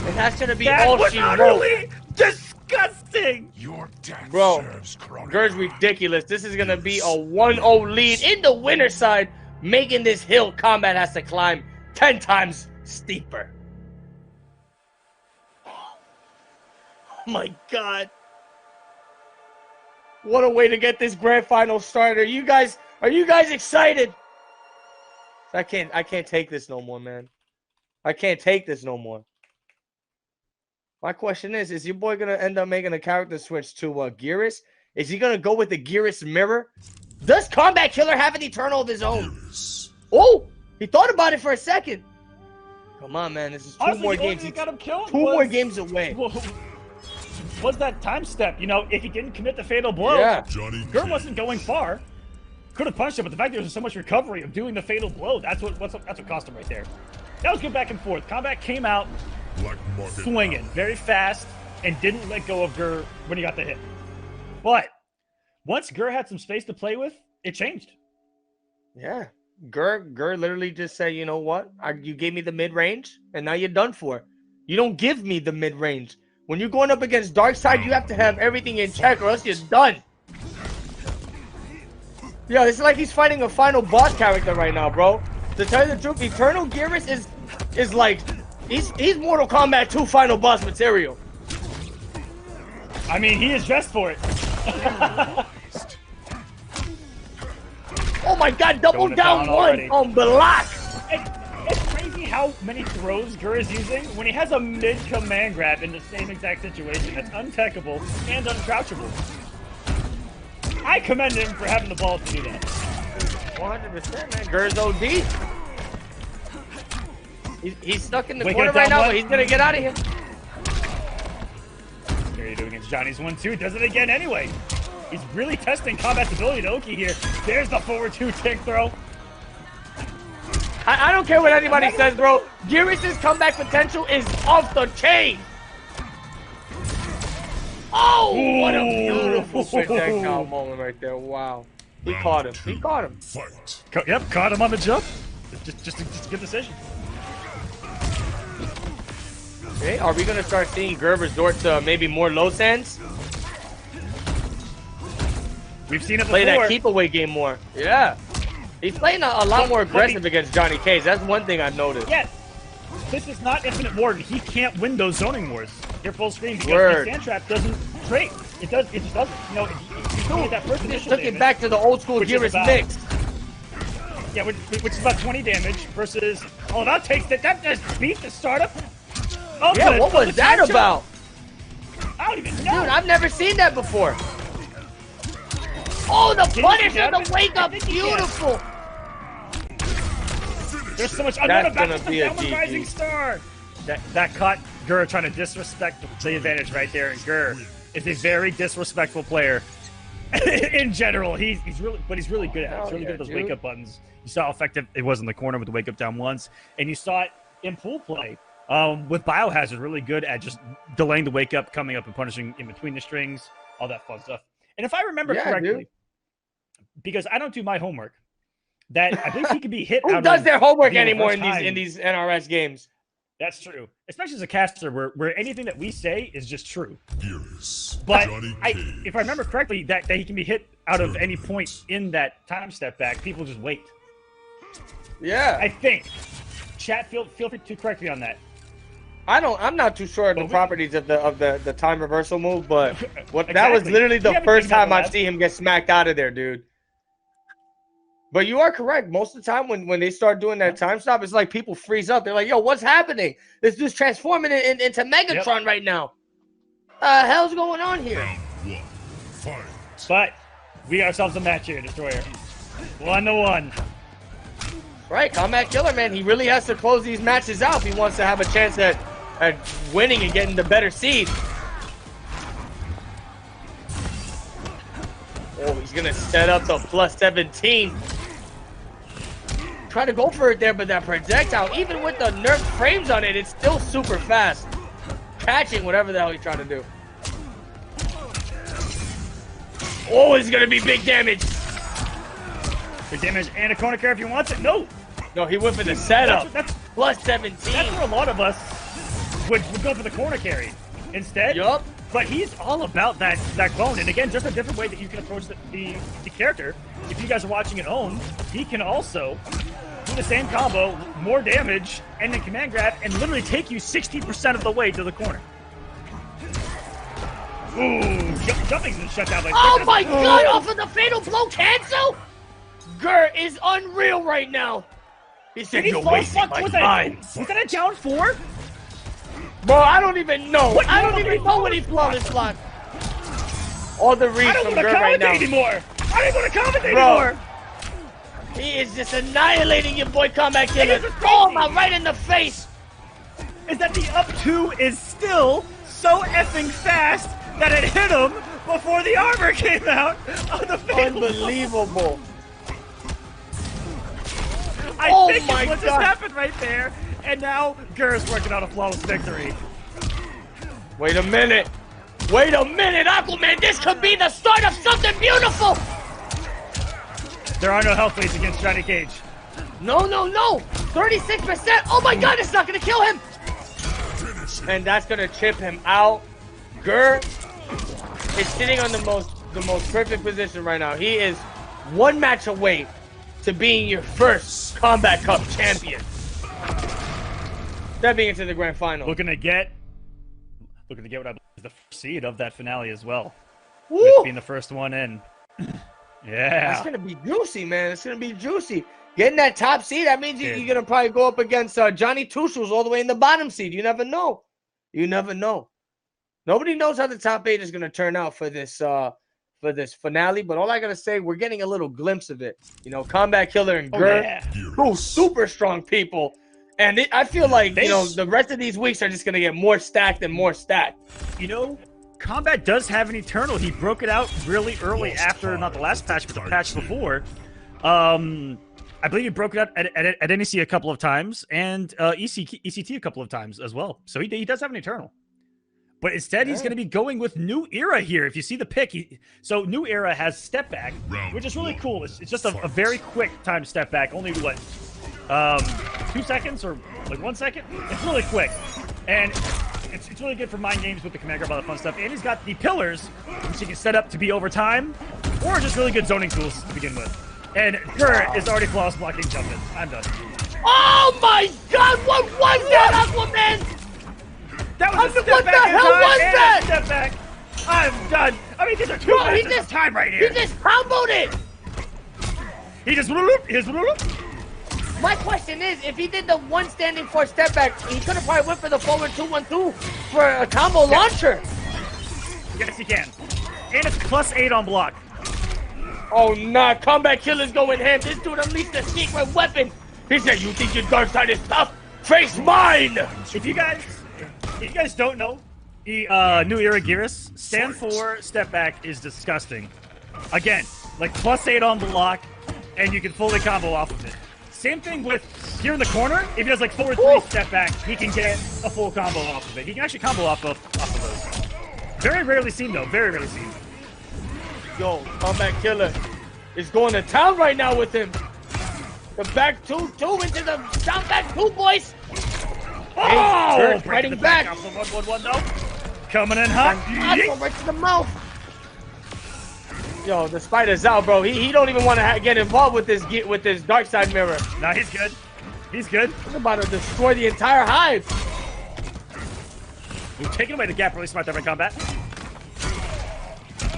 And that's gonna be That all was she wrote. utterly disgusting. Your death Bro, serves Chronicles. Gur's ridiculous. This is gonna be a 1-0 lead in the winner's side, making this hill Kombat has to climb 10 times steeper. Oh my God. What a way to get this grand final started. Are you guys excited? I can't take this no more, man. I can't take this no more. My question is your boy gonna end up making a character switch to Gearus? Is he gonna go with the Gearus mirror? Does Kombat Killer have an Eternal of his own? Oh, he thought about it for a second. Come on, man. This is two Honestly, more the only games. thing that got him killed Two more games away. Was that time step? You know, if he didn't commit the fatal blow, Yeah. Johnny Gur Cage. wasn't going far. Could have punched him, but the fact there was so much recovery of doing the fatal blow, that's what cost him right there. That was good back and forth. Kombat came out Black Market swinging very fast and didn't let go of Gur when he got the hit. But once Gur had some space to play with, it changed. Yeah. Gur literally just said, you know what? You gave me the mid-range, and now you're done for. You don't give me the mid-range. When you're going up against Darkseid, you have to have everything in check or else you're done. Yeah, it's like he's fighting a final boss character right now, bro. To tell you the truth, Eternal Gearus is like He's Mortal Kombat 2 final boss material. I mean, he is dressed for it. Oh my God, double Going down one already. on block. It's crazy how many throws Gur is using when he has a mid-command grab in the same exact situation. That's untechable and uncrouchable. I commend him for having the balls to do that. 100%, man. Gur's OD. He's stuck in the Wake corner up, right down now, one. but he's gonna get out of here. Here you doing against Johnny's 1-2. Does it again anyway. He's really testing Kombat's ability to Oki here. There's the forward 2 tick throw. I don't care what anybody says, bro. Gearus' comeback potential is off the chain. Oh, what a beautiful projectile moment right there. Wow. He caught him. He caught him. Fight. Yep, caught him on the jump. Just a good decision. Okay, are we gonna start seeing Gur resort to maybe more low sands? We've seen it Play before. that keep away game more. Yeah. He's playing a lot more aggressive against Johnny Cage. That's one thing I've noticed. Yeah, this is not Infinite Warden. He can't win those zoning wars. They're full screen because Word. the Sand Trap doesn't trade. It just doesn't. You know, you can get that first He just initial took damage, it back to the old school which is Gearus about- mix. Yeah, which is about 20 damage versus. Oh, that takes that. That just beat the startup. Oh, Yeah, the- what the was that time about? jump. I don't even know. Dude, I've never seen that before. Oh, the he Punisher, get the it? wake I up, think he can. beautiful. There's so much. That's Back gonna to the be a downward GG. rising star. That caught Gur trying to disrespect the advantage right there, and Gur is a very disrespectful player. In general, he's really good at it. He's really good at those wake up buttons. You saw how effective it was in the corner with the wake up down once, and you saw it in pool play with Biohazard. Really good at just delaying the wake up, coming up and punishing in between the strings, all that fun stuff. And if I remember correctly, dude. because I don't do my homework, that I believe he can be hit. Who out does of their homework the anymore reverse in time. these NRS games? That's true, especially as a caster, where anything that we say is just true. Gearus. But Johnny if Cage. I remember correctly, that he can be hit out of any point in that time step back. People just wait. Yeah. I think. Chat, feel free to correct me on that. I'm not too sure of the But we- properties of the time reversal move, but that was Exactly. literally We the haven't first taken out time I've that. seen him get smacked out of there, dude. But you are correct. Most of the time when they start doing that time stop, it's like people freeze up. They're like, yo, what's happening? This dude's transforming into Megatron right now. Hell's going on here? Round one. Fight. But we got ourselves a match here, Destroyer. 1-1. Right, Combat Killer, man. He really has to close these matches out if he wants to have a chance at winning and getting the better seed. Oh, he's going to set up the plus 17. Try to go for it there, but that projectile, even with the nerf frames on it, it's still super fast. Catching whatever the hell he's trying to do. Oh, it's going to be big damage. Big damage and a corner care if he wants it. No. No, he went for the setup. That's Plus 17. where a lot of us would go for the corner carry instead. Yup. But he's all about that clone. And again, just a different way that you can approach the character. If you guys are watching at home, he can also do the same combo, more damage, and then command grab, and literally take you 60% of the way to the corner. Ooh, jumping's been shut down by Oh my god, off of the fatal blow cancel? Gur is unreal right now. He said, Did he you're fall wasting fuck? my Was time. that a down 4? Bro, I don't even know. What? I don't even know what he flawless blocked. All the I reads don't from want to Gur right commentate now. anymore. I don't want to commentate Bro. anymore. He is just annihilating your boy Combat Killer. This is Throw him crazy. out right in the face. Is that the up 2 is still so effing fast that it hit him before the armor came out on the fatal Unbelievable. I Oh think my it's what just God. happened right there, and now Gur's working on a flawless victory. Wait a minute. Wait a minute, Aquaman. This could be the start of something beautiful. There are no health leads against Johnny Cage. No, no, no. 36%. Oh my god, it's not going to kill him. And that's going to chip him out. Gur is sitting on the most perfect position right now. He is one match away to being your first Combat Cup champion. Stepping into the grand final. Looking to get what I believe is the first seed of that finale as well. Woo! With being the first one in. Yeah. That's gonna be juicy, man. It's gonna be juicy. Getting that top seed, that means you're gonna probably go up against Johnny Tushels all the way in the bottom seed. You never know. You never know. Nobody knows how the top 8 is gonna turn out for this finale, but all I gotta say, we're getting a little glimpse of it. You know, Combat Killer and Gur, two super strong people, and I feel like the rest of these weeks are just gonna get more stacked and more stacked. You know, Kombat does have an Eternal. He broke it out really early after, not the last patch, but the patch before. I believe he broke it out at NEC a couple of times, and ECT a couple of times as well. So he does have an Eternal. But instead, he's going to be going with New Era here. If you see the pick, so New Era has step back, which is really cool. It's just a very quick time step back, only what, 2 seconds or like 1 second? It's really quick. And it's really good for mind games with the command grab, all that fun stuff. And he's got the pillars, which he can set up to be over time, or just really good zoning tools to begin with. And Gert is already flawless blocking jumping. I'm done. Oh my god, what was that, Aquaman? That was a step what back the hell was that? Step back. I'm done. I mean, these are 2 minutes of time right here. He just comboed it. He just My question is, if he did the 1 standing 4 step back, he could have probably went for the forward 2-1-2 for a combo launcher. Yes, he can. And it's +8 on block. Oh, nah. Combat Killer's going ham. This dude unleashed a secret weapon. He said, you think your dark side is tough? Face mine! If you guys don't know, the New Era Gearus, stand 4 step back is disgusting. Again, like +8 on block, and you can fully combo off of it. Same thing with here in the corner. If he does like forward 3 step back, he can get a full combo off of it. He can actually combo off of those. Very rarely seen though. Very rarely seen. Yo, Combat Killer is going to town right now with him. The back 2 into the down back 2, boys. Oh, fighting back. Off the 1-1-1 though. Coming in hot. Right to the mouth. Yo, the spider's out, bro. He don't even want to get involved with this dark side mirror. Nah, he's good. He's good. He's about to destroy the entire hive. We're taking away the gap. Really smart there by Combat.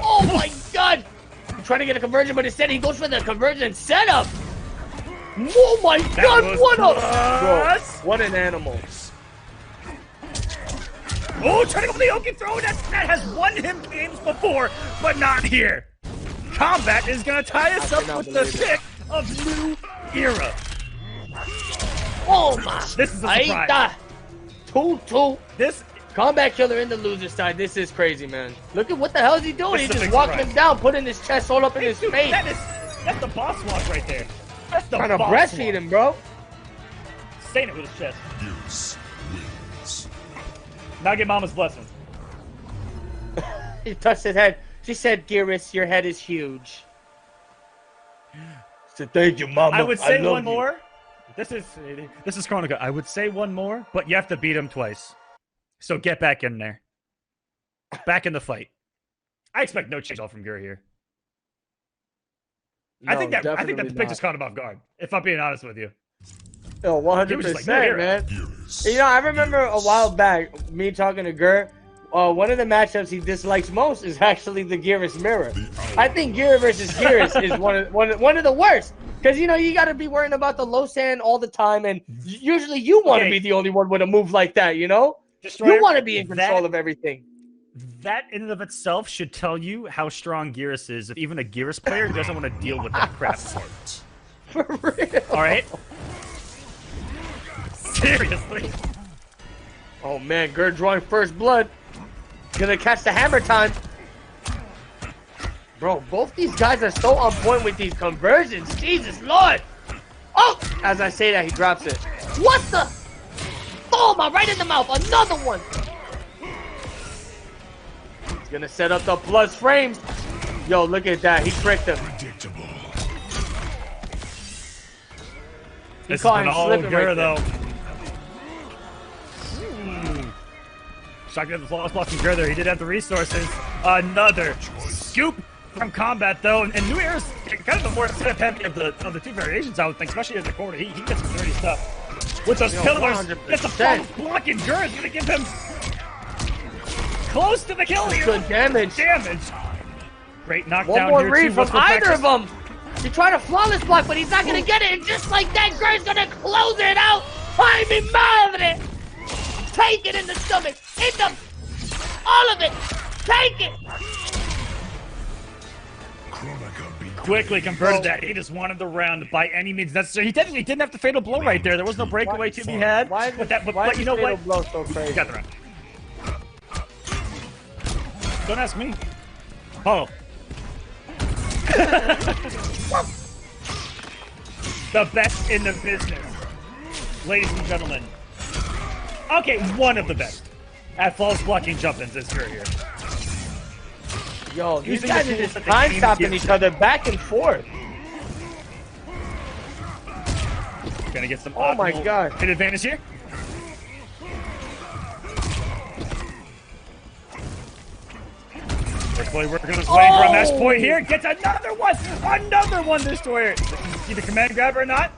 Oh my god! I'm trying to get a conversion, but instead he goes for the conversion setup. Oh my god! What a what an animal! Oh, trying to go for the Oki throw. That has won him games before, but not here. Kombat is gonna tie us up with the pick of New Era. Oh my! This is a surprise. 2-2. This Combat Killer in the loser side. This is crazy, man. Look at what the hell is he doing? He's just walking him down, putting his chest all up in his face. That's the boss walk right there. That's the trying to breastfeed him, bro. Staying it with his chest. Now get Mama's blessing. He touched his head. She said, "Gearus, your head is huge." I said, "Thank you, Mama." I would say love one more. This is Chronica. I would say one more, but you have to beat him twice. So get back in there. Back in the fight. I expect no change all from Gur here. No, I think that the not. pick just caught him off guard. If I'm being honest with you. Oh, 100%, man. You know, I remember a while back me talking to Gur. One of the matchups he dislikes most is actually the Gearus mirror. I think Gear versus Gearus is one of the worst. Because, you know, you got to be worrying about the low sand all the time. And usually you want to be the only one with a move like that, you know? Destroyer, you want to be in control of everything. That in and of itself should tell you how strong Gearus is. If even a Gearus player doesn't want to deal with that crap. For real. All right? Seriously. Oh, man. Gur drawing first blood. Gonna catch the hammer time. Bro, both these guys are so on point with these conversions. Jesus Lord. Oh! As I say that, he drops it. What the? Oh, my right in the mouth. Another one. He's gonna set up the plus frames. Yo, look at that. He tricked him. Predictable. This has been all Gur, though. Shotgun the flawless blocking Gur there. He did have the resources. Another scoop from Kombat, though. And New Era's kind of the more step heavy of the 2 variations, I would think, especially in the corner. He gets some dirty stuff. with those pillars. 100%. Gets the false block, and Gurr is going to give him close to the kill here. Good damage. Great knockdown One more here, read too. from either of them. He tried to flawless block, but he's not going to get it. And just like that, Gurr's going to close it out. Ay, mi madre. Take it in the stomach. All of it. Take it. Quickly converted that. He just wanted the round by any means necessary. He technically didn't have to fatal blow right there. There was no breakaway to be had. Why But you know what? Blow so crazy? He got the round. Don't ask me. Oh. The best in the business. Ladies and gentlemen. Okay, one of the best. At false blocking jump-ins is here. Yo, these Using guys the are just tools that the time game stopping gives each other back and forth. Gonna get some Oh my God. hit advantage here. Quickly working on his way for a match point here. Gets another one! Another one destroyer! Either command grab or not.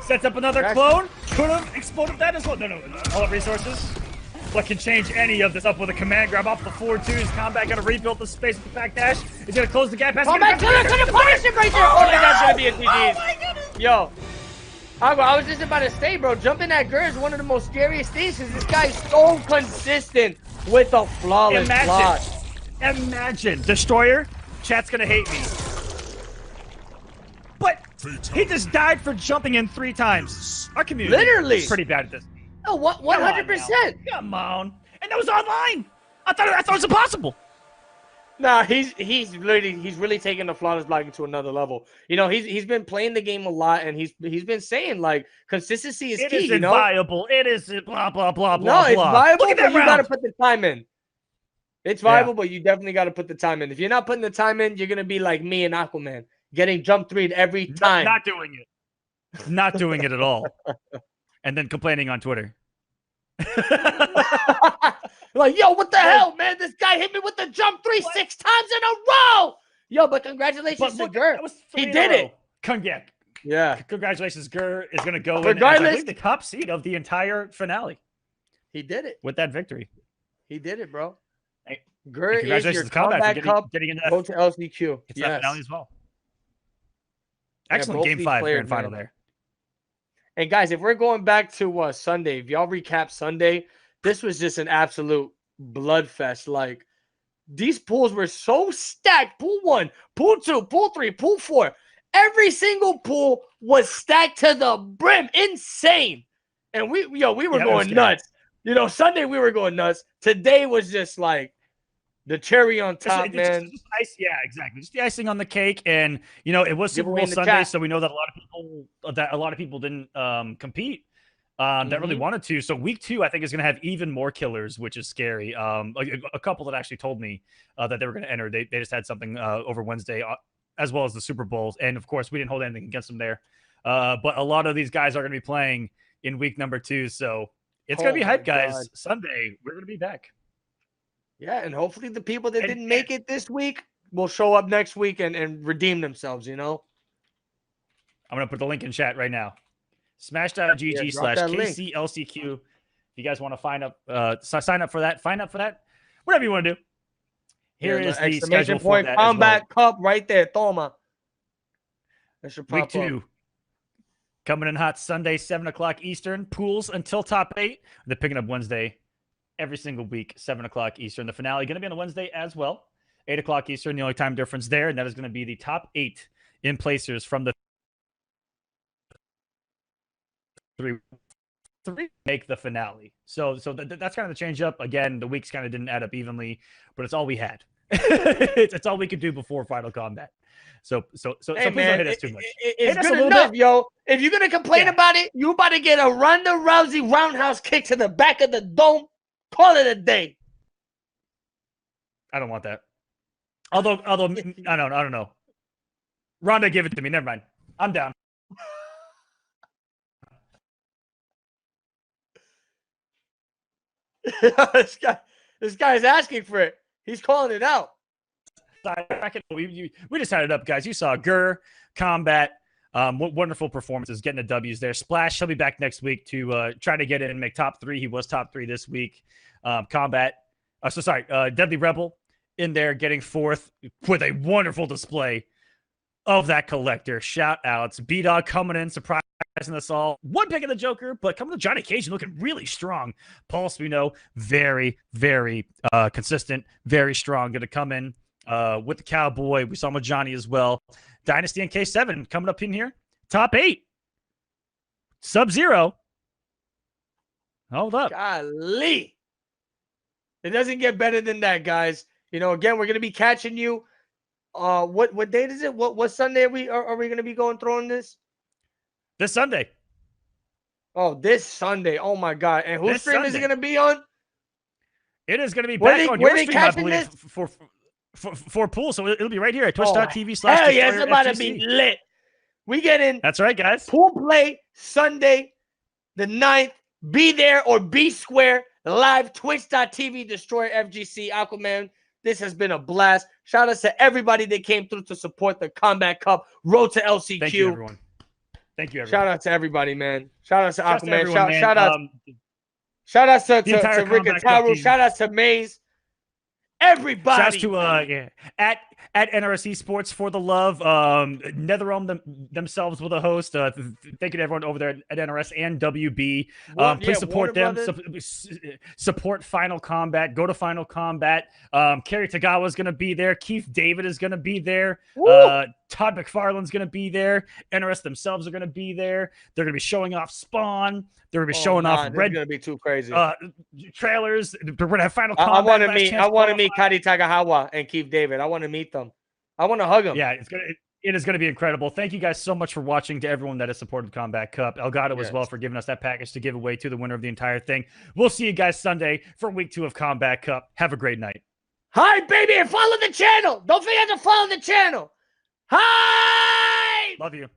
Sets up another clone. Could have exploded that as well. No. All of resources. But can change any of this up with a command grab off the 4-2s. Combat gonna rebuild the space with the back dash. He's gonna close the gap. Combat gonna punish him right there! Oh, that's gonna be a TG. Oh my goodness! Yo. I was just about to say, bro, jumping that Gurr is one of the most scariest things because this guy's so consistent with a flawless block. Imagine. Destroyer, chat's gonna hate me. But he just died for jumping in 3 times. Our community is pretty bad at this. Oh, 100%. Come on. And that was online. I thought it was impossible. Nah, he's really taking the flawless blocking to another level. You know, he's been playing the game a lot, and he's been saying like consistency is key. It isn't you know? viable. It is blah blah blah No, blah. it's viable, Look at but that you round. gotta put the time in. It's viable, but you definitely gotta put the time in. If you're not putting the time in, you're gonna be like me and Aquaman, getting jump 3'd every time. Not doing it. Not doing it at all. And then complaining on Twitter. Like, yo, what the hell, man? This guy hit me with the jump 3 6 times in a row. Yo, but congratulations to Gurr. He did it. Yeah. Congratulations, Gurr is going to go in as, Regardless- I believe, the top seed of the entire finale He did it. with that victory. He did it, bro. Hey, Gurr is congratulations your to Kombat Combat for Cup. getting into Go that, to LCQ. that Yes. finale as well. Yeah, Excellent both Game these 5 players, grand final man. there. And guys, if we're going back to Sunday, if y'all recap Sunday, this was just an absolute bloodfest. Like, these pools were so stacked. Pool 1, pool 2, pool 3, pool 4. Every single pool was stacked to the brim. Insane. And we were going nuts. You know, Sunday we were going nuts. Today was just like the cherry on top, man. Just yeah, exactly. Just the icing on the cake, and you know, it was Super Giveaway Bowl in the Sunday, chat. so we know that a lot of people didn't compete that really wanted to. So week 2, I think, is going to have even more killers, which is scary. A couple that actually told me that they were going to enter. They just had something over Wednesday, as well as the Super Bowls, and of course, we didn't hold anything against them there. But a lot of these guys are going to be playing in week number 2, so it's going to be hype, guys. God. Sunday, we're going to be back. Yeah, and hopefully the people that didn't make it this week will show up next week and redeem themselves, you know? I'm going to put the link in chat right now. Smash.gg/KCLCQ. If you guys want to sign up for that, whatever you want to do. Here is the schedule for that Combat Cup right there. Toma. That should pop Week 2. Coming in hot Sunday, 7 o'clock Eastern. Pools until top 8. They're picking up Wednesday every single week, 7 o'clock Eastern. The finale going to be on a Wednesday as well. 8 o'clock Eastern, the only time difference there. And that is going to be the top 8 in placers from the 3 make the finale. So that's kind of the change up. Again, the weeks kind of didn't add up evenly, but it's all we had. it's all we could do before Final Combat. So Hey, please don't hit us too much. It's good enough, yo. If you're gonna complain about it, you about to get a Ronda Rousey roundhouse kick to the back of the dome. Call it a day. I don't want that. Although I don't know. Ronda, give it to me. Never mind. I'm down. this guy's asking for it. He's calling it out. We just had it up, guys. You saw Gurr, Kombat, Wonderful performances, getting the W's there. Splash, he'll be back next week to try to get in and make top 3. He was top 3 this week. Deadly Rebel in there getting 4th with a wonderful display of that collector. Shout outs. B-Dog coming in, surprising us all. One pick of the Joker, but coming to Johnny Cage looking really strong. Pulse, we know, very, very consistent, very strong. Going to come in with the Cowboy. We saw him with Johnny as well. Dynasty and K7 coming up in here. Top 8. Sub-Zero. Hold up. Golly. It doesn't get better than that, guys. You know, again, we're going to be catching you. What date is it? What Sunday are we going to be throwing this? This Sunday. Oh, this Sunday. Oh, my God. And whose stream is it going to be on? It is going to be back on your stream, I believe, for pool. So it'll be right here at twitch.tv/. Hell yeah, it's about to be lit. We get in. That's right, guys. Pool play Sunday, the 9th. Be there or be square. Live twitch.tv, Destroyer FGC. Aquaman, this has been a blast. Shout out to everybody that came through to support the Combat Cup. Road to LCQ. Thank you, everyone. Thank you, everyone. Shout out to everybody, man. Shout out to Aquaman. Everyone, shout out to Rickataru. Shout out to Maze. Everybody. Shouts to at NRS Esports for the love. NetherRealm themselves with a host. Thank you to everyone over there at NRS and WB. Please support them. Support Final Combat. Go to Final Combat. Kerry Tagawa is going to be there. Keith David is going to be there. Todd McFarlane's going to be there. NRS themselves are going to be there. They're going to be showing off Spawn. They're going to be showing off Red. It's going to be too crazy. Trailers. We're going to have Final Combat. I want to meet Kari Tagawa and Keith David. I want to meet them. I want to hug them. Yeah, it is going to be incredible. Thank you guys so much for watching. To everyone that has supported the Combat Cup, Elgato as well for giving us that package to give away to the winner of the entire thing. We'll see you guys Sunday for week 2 of Combat Cup. Have a great night. Hi, baby, and follow the channel. Don't forget to follow the channel. Hi. Love you.